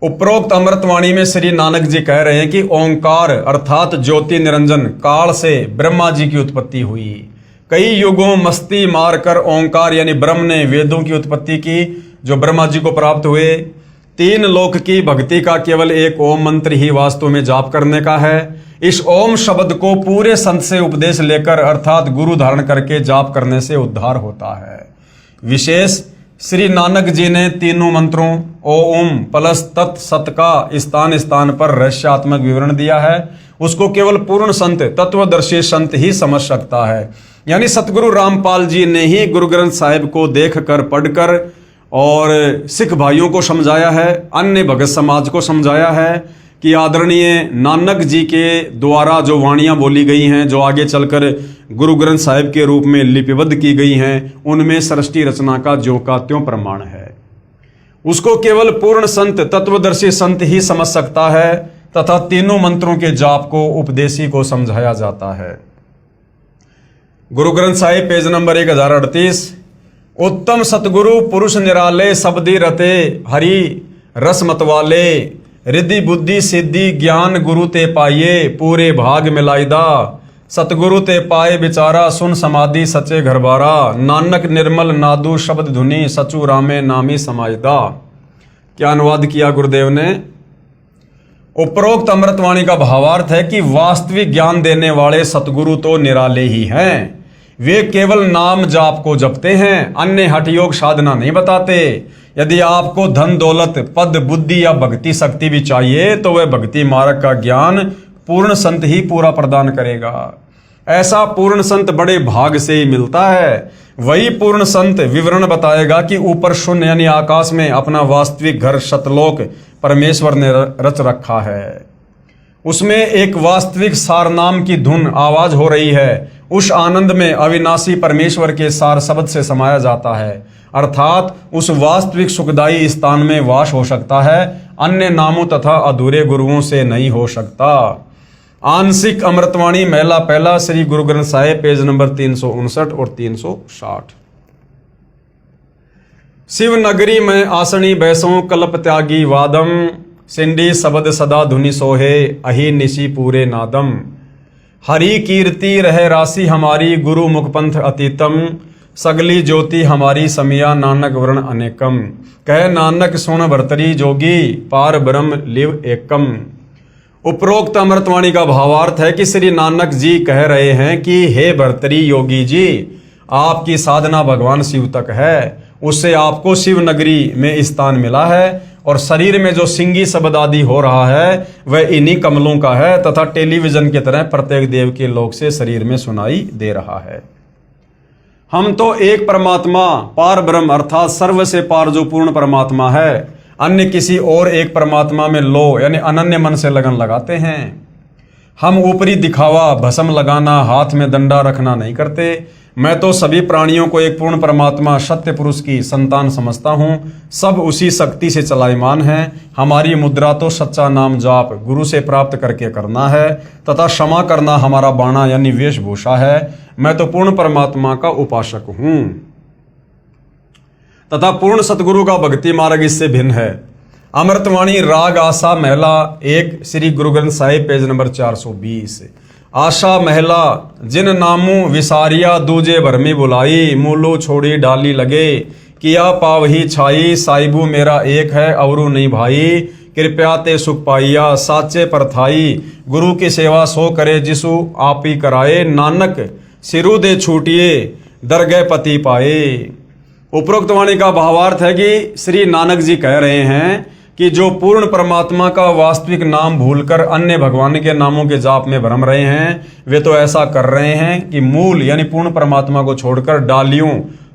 उपरोक्त अमृतवाणी में श्री नानक जी कह रहे हैं कि ओंकार अर्थात ज्योति निरंजन काल से ब्रह्मा जी की उत्पत्ति हुई। कई युगों मस्ती मारकर ओंकार यानी ब्रह्म ने वेदों की उत्पत्ति की, जो ब्रह्मा जी को प्राप्त हुए। 3 लोक की भक्ति का केवल एक ओम मंत्र ही वास्तव में जाप करने का है। इस ओम शब्द को पूरे संत से उपदेश लेकर अर्थात गुरु धारण करके जाप करने से उद्धार होता है। विशेष श्री नानक जी ने तीनों मंत्रों ओम प्लस तत् सत का स्थान स्थान पर रहस्यात्मक विवरण दिया है। उसको केवल पूर्ण संत तत्वदर्शी संत ही समझ सकता है। यानी सतगुरु रामपाल जी ने ही गुरु ग्रंथ साहिब को देखकर पढ़कर और सिख भाइयों को समझाया है, अन्य भगत समाज को समझाया है कि आदरणीय नानक जी के द्वारा जो वाणियाँ बोली गई हैं, जो आगे चलकर गुरु ग्रंथ साहिब के रूप में लिपिबद्ध की गई हैं, उनमें सृष्टि रचना का ज्यों का त्यों प्रमाण है। उसको केवल पूर्ण संत तत्वदर्शी संत ही समझ सकता है, तथा तीनों मंत्रों के जाप को उपदेशी को समझाया जाता है। Guru Granth Sahib page number 1038। उत्तम सतगुरु पुरुष निराले शब्दी रते, हरि रस मतवाले, रिद्धि बुद्धि सिद्धि ज्ञान गुरु ते पाइये, पूरे भाग मिलाइदा, सतगुरु ते पाए बिचारा, सुन समाधि सचे घरबारा, नानक निर्मल नादू शब्द धुनि, सचू रामे नामी समाइदा। क्या अनुवाद किया गुरुदेव ने। उपरोक्त अमृतवाणी का भावार्थ है कि वास्तविक ज्ञान देने वाले सतगुरु तो निराले ही हैं। वे केवल नाम जाप को जपते हैं, अन्य हठ योग साधना नहीं बताते। यदि आपको धन दौलत पद बुद्धि या भक्ति शक्ति भी चाहिए तो वह भक्ति मार्ग का ज्ञान पूर्ण संत ही पूरा प्रदान करेगा। ऐसा पूर्ण संत बड़े भाग से ही मिलता है। वही पूर्ण संत विवरण बताएगा कि ऊपर शून्य यानी आकाश में अपना वास्तविक घर सतलोक परमेश्वर ने रच रखा है। उसमें एक वास्तविक सार नाम की धुन आवाज हो रही है। उस आनंद में अविनाशी परमेश्वर के सार शब्द से समाया जाता है, अर्थात उस वास्तविक सुखदायी स्थान में वास हो सकता है, अन्य नामों तथा अधूरे गुरुओं से नहीं हो सकता। आंशिक अमृतवाणी महला पहला श्री गुरु ग्रंथ साहिब पेज नंबर 359 और 360। शिव नगरी में आसनी बैसों कल्प त्यागी वादम, सिंडी शब्द सदा धुनि सोहे, अहि निशि पूरे नादम, हरि कीर्ति रहे राशि हमारी, गुरु मुखपंथ अतीतम, सगली ज्योति हमारी समिया, नानक वर्ण अनेकम, कह नानक सुन भरतरी जोगी, पार ब्रह्म लिव एकम। उपरोक्त अमृतवाणी का भावार्थ है कि श्री नानक जी कह रहे हैं कि हे भरतरी योगी जी, आपकी साधना भगवान शिव तक है, उससे आपको शिव नगरी में स्थान मिला है, और शरीर में जो सिंगी शब्द आदि हो रहा है वह इन्हीं कमलों का है, तथा टेलीविजन की तरह प्रत्येक देव के लोक से शरीर में सुनाई दे रहा है। हम तो एक परमात्मा पार ब्रह्म अर्थात सर्व से पार जो पूर्ण परमात्मा है, अन्य किसी और एक परमात्मा में लो यानी अनन्य मन से लगन लगाते हैं। हम ऊपरी दिखावा भस्म लगाना हाथ में डंडा रखना नहीं करते। मैं तो सभी प्राणियों को एक पूर्ण परमात्मा सत्य पुरुष की संतान समझता हूँ। सब उसी शक्ति से चलायमान हैं। हमारी मुद्रा तो सच्चा नाम जाप गुरु से प्राप्त करके करना है, तथा क्षमा करना हमारा बाणा यानी वेशभूषा है। मैं तो पूर्ण परमात्मा का उपासक हूँ, तथा पूर्ण सतगुरु का भक्ति मार्ग इससे भिन्न है। अमृतवाणी राग आशा महला 1 श्री गुरु ग्रंथ साहिब पेज नंबर 420। आशा महला जिन नामू विसारिया दूजे भरमी बुलाई, मूलो छोड़ी डाली लगे, किया पावही छाई, साहिबू मेरा एक है अवरू नहीं भाई, कृपया ते सुख पाइया। साचे परथाई गुरु की सेवा सो करे, जिसु आप ही कराए। नानक सिरु दे छूटिए, दरगह पति पाए। उपरोक्त वाणी का भावार्थ है कि श्री नानक जी कह रहे हैं कि जो पूर्ण परमात्मा का वास्तविक नाम भूलकर अन्य भगवान के नामों के जाप में भ्रम रहे हैं, वे तो ऐसा कर रहे हैं कि मूल यानी पूर्ण परमात्मा को छोड़कर डालियों,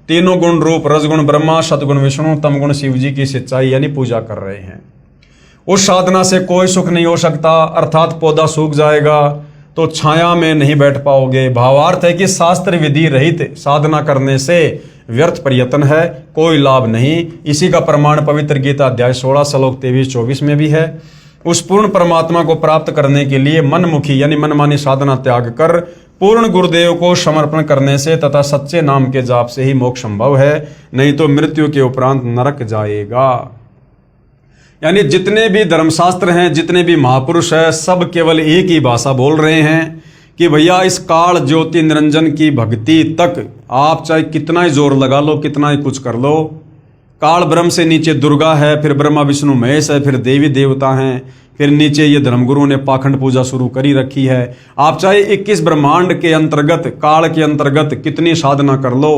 तीनों गुण रूप रजगुण ब्रह्मा, सतगुण विष्णु, तमगुण शिव जी की सिंचाई यानी पूजा कर रहे हैं। उस साधना से कोई सुख नहीं हो सकता, अर्थात पौधा सूख जाएगा तो छाया में नहीं बैठ पाओगे। भावार्थ है कि शास्त्र विधि रहित साधना करने से व्यर्थ प्रयत्न है, कोई लाभ नहीं। इसी का प्रमाण पवित्र गीता अध्याय 16 श्लोक 23-24 में भी है। उस पूर्ण परमात्मा को प्राप्त करने के लिए मनमुखी यानी मनमानी साधना त्याग कर पूर्ण गुरुदेव को समर्पण करने से तथा सच्चे नाम के जाप से ही मोक्ष संभव है, नहीं तो मृत्यु के उपरांत नरक जाएगा। यानी जितने भी धर्मशास्त्र हैं, जितने भी महापुरुष हैं, सब केवल एक ही भाषा बोल रहे हैं कि भैया इस काल ज्योति निरंजन की भक्ति तक आप चाहे कितना ही जोर लगा लो, कितना ही कुछ कर लो, काल ब्रह्म से नीचे दुर्गा है, फिर ब्रह्मा विष्णु महेश है, फिर देवी देवता हैं, फिर नीचे ये धर्मगुरु ने पाखंड पूजा शुरू करी रखी है। आप चाहे 21 ब्रह्मांड के अंतर्गत, काल के अंतर्गत कितनी साधना कर लो,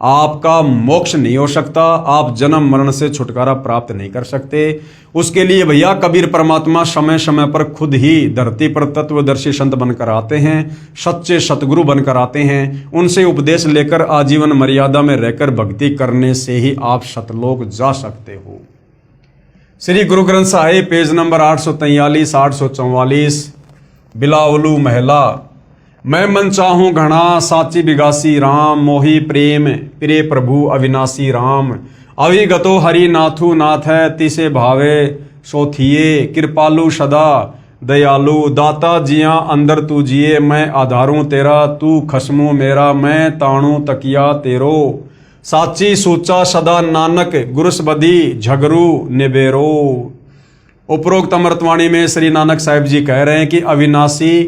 आपका मोक्ष नहीं हो सकता, आप जन्म मरण से छुटकारा प्राप्त नहीं कर सकते। उसके लिए भैया कबीर परमात्मा समय समय पर खुद ही धरती पर तत्वदर्शी संत बनकर आते हैं, सच्चे सतगुरु बनकर आते हैं। उनसे उपदेश लेकर आजीवन मर्यादा में रहकर भक्ति करने से ही आप सतलोक जा सकते हो। श्री गुरु ग्रंथ साहिब पेज नंबर 843 844 बिलावलू महला। मैं मन चाहूं घना साची बिगासी राम, मोही प्रेम प्रिय प्रभु अविनाशी राम। अविगतो हरि नाथु नाथ है, तिसे भावे सोथिए। कृपालु सदा दयालु, दाता जिया अंदर तू जिए। मैं आधारूं तेरा, तू खसमू मेरा, मैं ताणू तकिया तेरो। साची सूचा सदा नानक, गुरुस बदी झगरू निबेरो। उपरोक्त अमृतवाणी में श्री नानक साहिब जी कह रहे हैं कि अविनाशी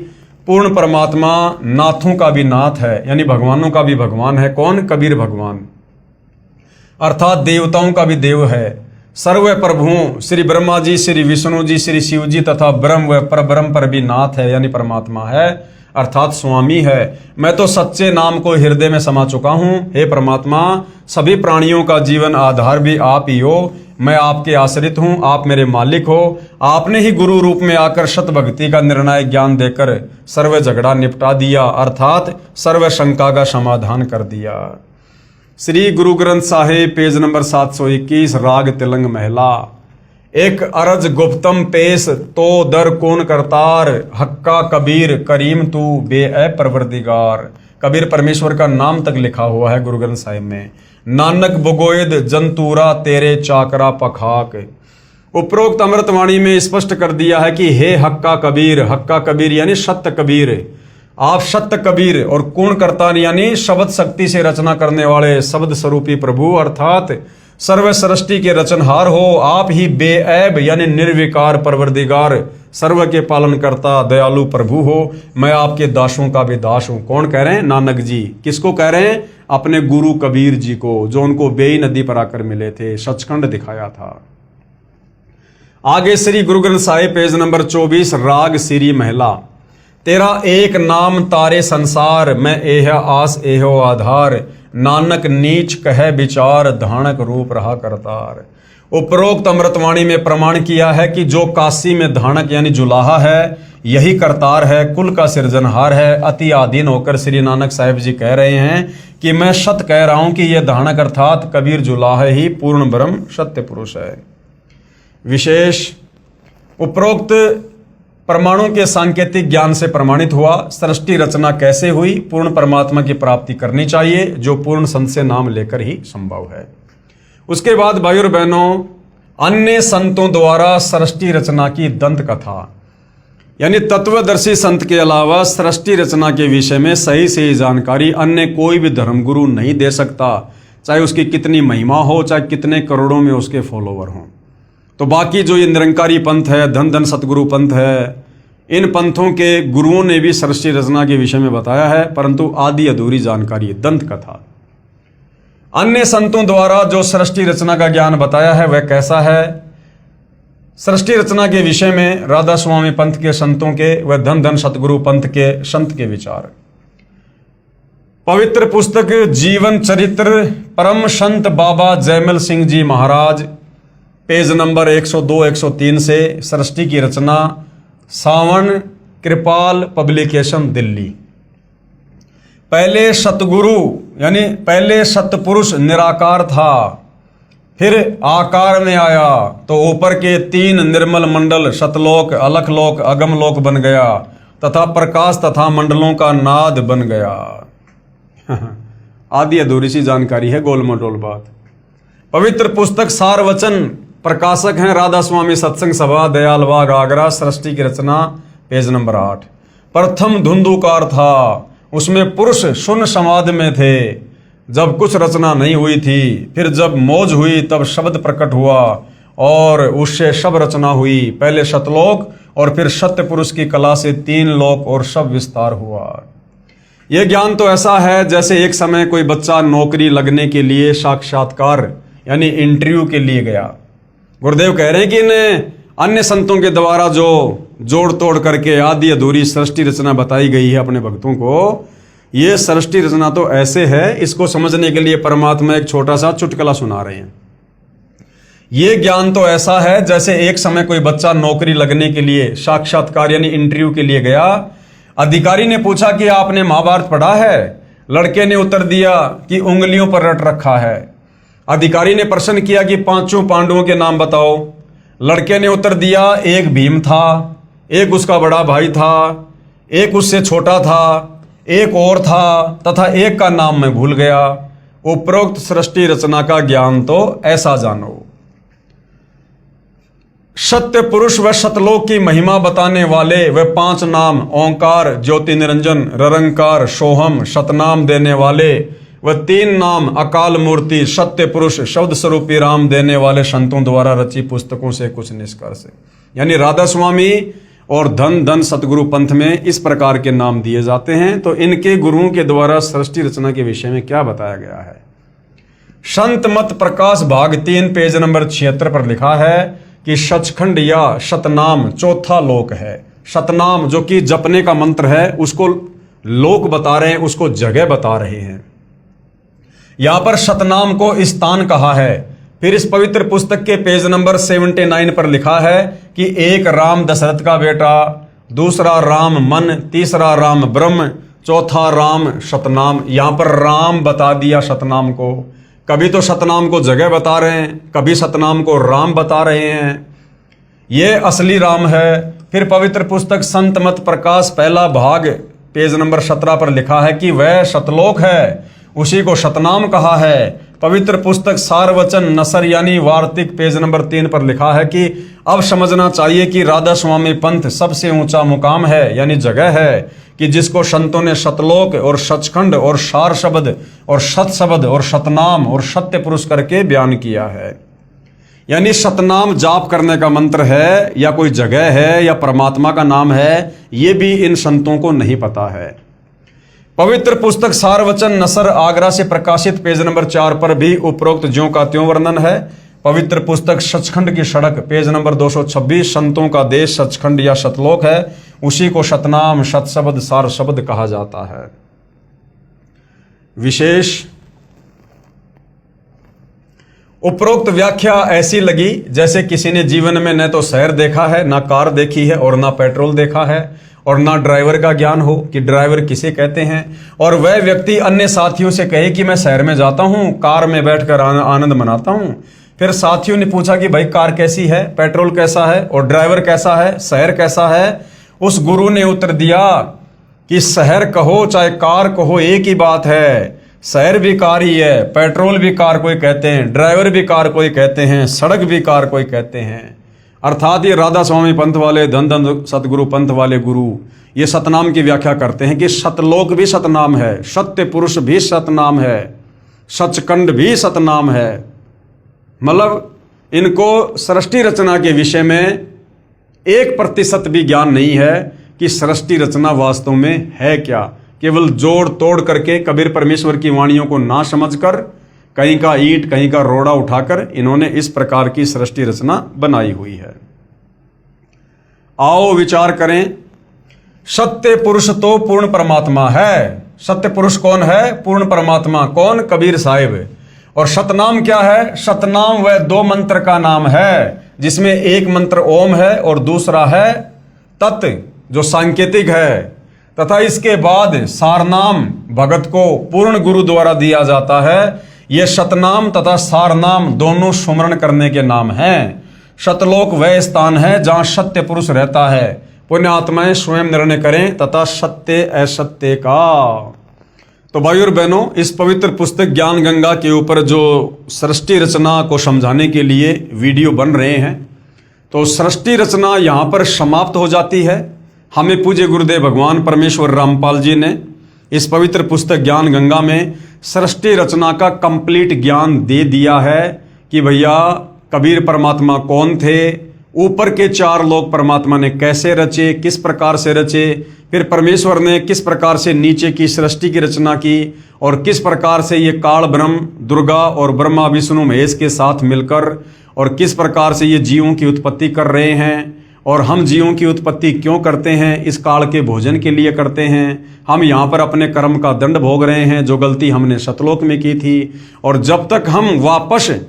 पूर्ण परमात्मा नाथों का भी नाथ है, यानी भगवानों का भी भगवान है। कौन? कबीर भगवान, अर्थात देवताओं का भी देव है। सर्व प्रभुओं श्री ब्रह्मा जी, श्री विष्णु जी, श्री शिव जी तथा ब्रह्म व परब्रह्म पर भी नाथ है, यानी परमात्मा है, अर्थात स्वामी है। मैं तो सच्चे नाम को हृदय में समा चुका हूं। हे परमात्मा, सभी प्राणियों का जीवन आधार भी आप ही हो। मैं आपके आश्रित हूं, आप मेरे मालिक हो। आपने ही गुरु रूप में आकर सत भक्ति का निर्णायक ज्ञान देकर सर्व झगड़ा निपटा दिया, अर्थात सर्व शंका का समाधान कर दिया। श्री गुरु ग्रंथ साहिब पेज नंबर 721 राग तिलंग महला। एक अरज गुप्तम पेश तो दर कौन करतार, हक्का कबीर करीम तू बे परवरदिगार। कबीर परमेश्वर का नाम तक लिखा हुआ है गुरु ग्रंथ साहिब में। नानक बुगोयद जंतूरा तेरे चाकरा पखाक। उपरोक्त अमृतवाणी में स्पष्ट कर दिया है कि हे हक्का कबीर यानी सत्य कबीर, आप सत्य कबीर और कौन करतार यानी शब्द शक्ति से रचना करने वाले शब्द स्वरूपी प्रभु अर्थात सर्व सृष्टि के रचनहार हो। आप ही बेऐब यानी निर्विकार परवरदिगार, सर्व के पालन करता दयालु प्रभु हो। मैं आपके दासों का भी दास हूं। कौन कह रहे हैं? नानक जी। किसको कह रहे हैं? अपने गुरु कबीर जी को, जो उनको बेई नदी पर आकर मिले थे, सचखंड दिखाया था। आगे श्री गुरु ग्रंथ साहिब पेज नंबर 24 राग सिरी महला। तेरा एक नाम तारे संसार, मैं एह आस एहो आधार। नानक नीच कह विचार, धानक रूप रहा करतार। उपरोक्त अमृतवाणी में प्रमाण किया है कि जो काशी में धानक यानी जुलाहा है, यही करतार है, कुल का सृजनहार है। अति आधीन होकर श्री नानक साहिब जी कह रहे हैं कि मैं सत्य कह रहा हूं कि यह धानक अर्थात कबीर जुलाहा ही पूर्ण ब्रह्म सत्य पुरुष है। विशेष उपरोक्त परमाणु के सांकेतिक ज्ञान से प्रमाणित हुआ। सृष्टि रचना कैसे हुई? पूर्ण परमात्मा की प्राप्ति करनी चाहिए, जो पूर्ण संत से नाम लेकर ही संभव है। उसके बाद भाई और बहनों, अन्य संतों द्वारा सृष्टि रचना की दंत कथा यानी तत्वदर्शी संत के अलावा सृष्टि रचना के विषय में सही जानकारी अन्य कोई भी धर्मगुरु नहीं दे सकता, चाहे उसकी कितनी महिमा हो, चाहे कितने करोड़ों में उसके फॉलोवर हों। तो बाकी जो ये निरंकारी पंथ है, धन धन सतगुरु पंथ है, इन पंथों के गुरुओं ने भी सृष्टि रचना के विषय में बताया है, परंतु आधी अधूरी जानकारी, दंत कथा। अन्य संतों द्वारा जो सृष्टि रचना का ज्ञान बताया है वह कैसा है? सृष्टि रचना के विषय में राधा स्वामी पंथ के संतों के व धन धन सतगुरु पंथ के संत के विचार। पवित्र पुस्तक जीवन चरित्र परम संत बाबा जयमल सिंह जी महाराज, पेज नंबर 102-103 से सृष्टि की रचना, सावन कृपाल पब्लिकेशन, दिल्ली। पहले सतगुरु यानी पहले सतपुरुष निराकार था, फिर आकार में आया तो ऊपर के 3 निर्मल मंडल सतलोक, अलखलोक, अगमलोक बन गया तथा प्रकाश तथा मंडलों का नाद बन गया। आदि अधूरी सी जानकारी है, गोल मटोल बात। पवित्र पुस्तक सार वचन, प्रकाशक हैं राधा स्वामी सत्संग सभा, दयाल बाग, आगरा। सृष्टि की रचना, पेज नंबर 8। प्रथम धुंधुकार था, उसमें पुरुष शून्य समाधि में थे जब कुछ रचना नहीं हुई थी। फिर जब मौज हुई तब शब्द प्रकट हुआ और उससे सब रचना हुई। पहले सतलोक और फिर सत्य पुरुष की कला से 3 लोक और सब विस्तार हुआ। यह ज्ञान तो ऐसा है जैसे एक समय कोई बच्चा नौकरी लगने के लिए साक्षात्कार यानी इंटरव्यू के लिए गया। गुरुदेव कह रहे हैं कि इन अन्य संतों के द्वारा जो जोड़ तोड़ करके आदि अधूरी सृष्टि रचना बताई गई है अपने भक्तों को, ये सृष्टि रचना तो ऐसे है, इसको समझने के लिए परमात्मा एक छोटा सा चुटकुला सुना रहे हैं। ये ज्ञान तो ऐसा है जैसे एक समय कोई बच्चा नौकरी लगने के लिए साक्षात्कार यानी इंटरव्यू के लिए गया। अधिकारी ने पूछा कि आपने महाभारत पढ़ा है? लड़के ने उत्तर दिया कि उंगलियों पर रट रखा है। अधिकारी ने प्रश्न किया कि 5 पांडवों के नाम बताओ। लड़के ने उत्तर दिया, एक भीम था, एक उसका बड़ा भाई था, एक उससे छोटा था, एक और था तथा एक का नाम मैं भूल गया। उपरोक्त सृष्टि रचना का ज्ञान तो ऐसा जानो। सत्य पुरुष व सतलोक की महिमा बताने वाले वे 5 नाम ओंकार, ज्योति निरंजन, ररंकार, सोहम, सतनाम देने वाले व 3 नाम अकाल मूर्ति, सत्य पुरुष, शब्द स्वरूपी राम देने वाले संतों द्वारा रची पुस्तकों से कुछ निष्कर्ष। यानी राधा स्वामी और धन धन सतगुरु पंथ में इस प्रकार के नाम दिए जाते हैं। तो इनके गुरुओं के द्वारा सृष्टि रचना के विषय में क्या बताया गया है? संत मत प्रकाश भाग 3 पेज नंबर 76 पर लिखा है कि सचखंड या सतनाम चौथा लोक है। सतनाम जो कि जपने का मंत्र है, उसको लोक बता रहे हैं, उसको जगह बता रहे हैं। यहां पर सतनाम को स्थान कहा है। फिर इस पवित्र पुस्तक के पेज नंबर 79 पर लिखा है कि एक राम दशरथ का बेटा, दूसरा राम मन, तीसरा राम ब्रह्म, चौथा राम सतनाम। यहां पर राम बता दिया सतनाम को। कभी तो सतनाम को जगह बता रहे हैं, कभी सतनाम को राम बता रहे हैं। ये असली राम है। फिर पवित्र पुस्तक संत मत प्रकाश पहला भाग पेज नंबर 17 पर लिखा है कि वह सतलोक है, उसी को सतनाम कहा है। पवित्र पुस्तक सारवचन नसर यानी वार्तिक पेज नंबर 3 पर लिखा है कि अब समझना चाहिए कि राधा स्वामी पंथ सबसे ऊंचा मुकाम है यानी जगह है कि जिसको संतों ने सतलोक और सचखंड और सार शब्द और सत शब्द और सतनाम और सत्य पुरुष करके बयान किया है। यानी सतनाम जाप करने का मंत्र है या कोई जगह है या परमात्मा का नाम है, ये भी इन संतों को नहीं पता है। पवित्र पुस्तक सारवचन नसर आगरा से प्रकाशित पेज नंबर 4 पर भी उपरोक्त ज्यों का त्यों वर्णन है। पवित्र पुस्तक सचखंड की सड़क पेज नंबर 226 संतों का देश सचखंड या सतलोक है, उसी को सतनाम सतशब्द सार शब्द कहा जाता है। विशेष उपरोक्त व्याख्या ऐसी लगी जैसे किसी ने जीवन में न तो शहर देखा है, ना कार देखी है और ना पेट्रोल देखा है और ना ड्राइवर का ज्ञान हो कि ड्राइवर किसे कहते हैं। और वह व्यक्ति अन्य साथियों से कहे कि मैं शहर में जाता हूं, कार में बैठकर आनंद मनाता हूं। फिर साथियों ने पूछा कि भाई कार कैसी है, पेट्रोल कैसा है और ड्राइवर कैसा है, शहर कैसा है। उस गुरु ने उत्तर दिया कि शहर कहो चाहे कार कहो एक ही बात है। शहर भी कार ही है, पेट्रोल भी कार कोई कहते हैं, ड्राइवर भी कार कोई कहते हैं, सड़क भी कार कोई कहते हैं। अर्थात ये राधा स्वामी पंथ वाले धन धन सतगुरु पंथ वाले गुरु ये सतनाम की व्याख्या करते हैं कि सतलोक भी सतनाम है, सत्य पुरुष भी सतनाम है, सचखंड भी सतनाम है। मतलब इनको सृष्टि रचना के विषय में 1% भी ज्ञान नहीं है कि सृष्टि रचना वास्तव में है क्या। केवल जोड़ तोड़ करके कबीर परमेश्वर की वाणियों को ना समझकर कहीं का ईंट कहीं का रोड़ा उठाकर इन्होंने इस प्रकार की सृष्टि रचना बनाई हुई है। आओ विचार करें। सत्य पुरुष तो पूर्ण परमात्मा है। सत्य पुरुष कौन है? पूर्ण परमात्मा। कौन? कबीर साहिब। और सतनाम क्या है? सतनाम वह दो मंत्र का नाम है, जिसमें एक मंत्र ओम है और दूसरा है तत्, जो सांकेतिक है। तथा इसके बाद सारनाम भगत को पूर्ण गुरु द्वारा दिया जाता है। यह सतनाम तथा सारनाम दोनों सुमरण करने के नाम हैं। सतलोक वह स्थान है जहां सत्य पुरुष रहता है। पुण्य आत्माएं स्वयं निर्णय करें तथा सत्य असत्य का। तो भाई और बहनों, इस पवित्र पुस्तक ज्ञान गंगा के ऊपर जो सृष्टि रचना को समझाने के लिए वीडियो बन रहे हैं, तो सृष्टि रचना यहाँ पर समाप्त हो जाती है। हमें पूज्य गुरुदेव भगवान परमेश्वर रामपाल जी ने इस पवित्र पुस्तक ज्ञान गंगा में सृष्टि रचना का कंप्लीट ज्ञान दे दिया है कि भैया कबीर परमात्मा कौन थे, ऊपर के चार लोक परमात्मा ने कैसे रचे, किस प्रकार से रचे, फिर परमेश्वर ने किस प्रकार से नीचे की सृष्टि की रचना की, और किस प्रकार से ये काल ब्रह्म दुर्गा और ब्रह्मा विष्णु महेश के साथ मिलकर और किस प्रकार से ये जीवों की उत्पत्ति कर रहे हैं। और हम जीवों की उत्पत्ति क्यों करते हैं? इस काल के भोजन के लिए करते हैं। हम यहाँ पर अपने कर्म का दंड भोग रहे हैं, जो गलती हमने सतलोक में की थी। और जब तक हम वापस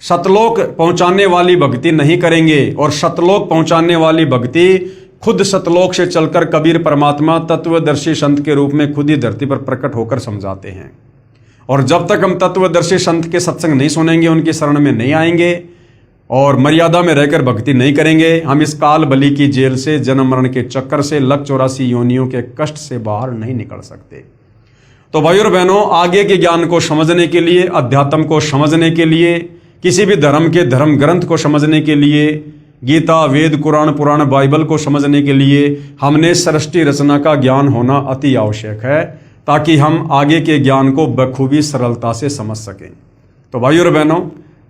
सतलोक पहुंचाने वाली भक्ति नहीं करेंगे, और सतलोक पहुंचाने वाली भक्ति खुद सतलोक से चलकर कबीर परमात्मा तत्वदर्शी संत के रूप में खुद ही धरती पर प्रकट होकर समझाते हैं। और जब तक हम तत्वदर्शी संत के सत्संग नहीं सुनेंगे, उनकी शरण में नहीं आएंगे और मर्यादा में रहकर भक्ति नहीं करेंगे, हम इस काल बलि की जेल से, जन्म मरण के चक्कर से, लक 84 योनियों के कष्ट से बाहर नहीं निकल सकते। तो भाई और बहनों, आगे के ज्ञान को समझने के लिए, अध्यात्म को समझने के लिए, किसी भी धर्म के धर्म ग्रंथ को समझने के लिए, गीता वेद कुरान पुराण बाइबल को समझने के लिए हमने सृष्टि रचना का ज्ञान होना अति आवश्यक है, ताकि हम आगे के ज्ञान को बखूबी सरलता से समझ सकें। तो भाई और बहनों,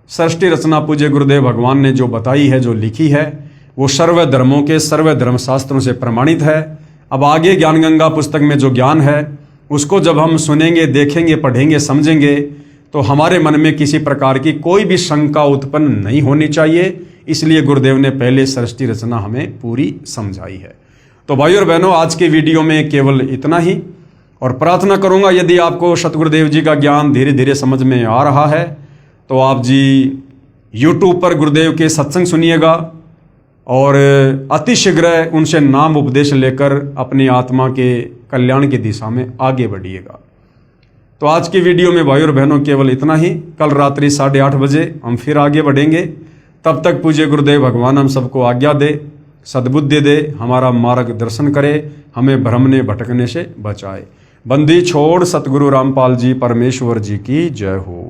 सृष्टि रचना पूज्य गुरुदेव भगवान ने जो बताई है, जो लिखी है, वो सर्व धर्मों के सर्व धर्म शास्त्रों से प्रमाणित है। अब आगे ज्ञान गंगा पुस्तक में जो ज्ञान है, उसको जब हम सुनेंगे, देखेंगे, पढ़ेंगे, समझेंगे, तो हमारे मन में किसी प्रकार की कोई भी शंका उत्पन्न नहीं होनी चाहिए। इसलिए गुरुदेव ने पहले सृष्टि रचना हमें पूरी समझाई है। तो भाई और बहनों, आज के वीडियो में केवल इतना ही, और प्रार्थना करूंगा यदि आपको सतगुरुदेव जी का ज्ञान धीरे धीरे समझ में आ रहा है, तो आप जी YouTube पर गुरुदेव के सत्संग सुनिएगा और अति शीघ्र उनसे नाम उपदेश लेकर अपनी आत्मा के कल्याण की दिशा में आगे बढ़िएगा। तो आज की वीडियो में भाई और बहनों केवल इतना ही। कल रात्रि 8:30 बजे हम फिर आगे बढ़ेंगे। तब तक पूज्य गुरुदेव भगवान हम सबको आज्ञा दे, सद्बुद्धि दे, हमारा मार्गदर्शन करे, हमें भ्रमने भटकने से बचाए। बंदी छोड़ सतगुरु रामपाल जी परमेश्वर जी की जय हो।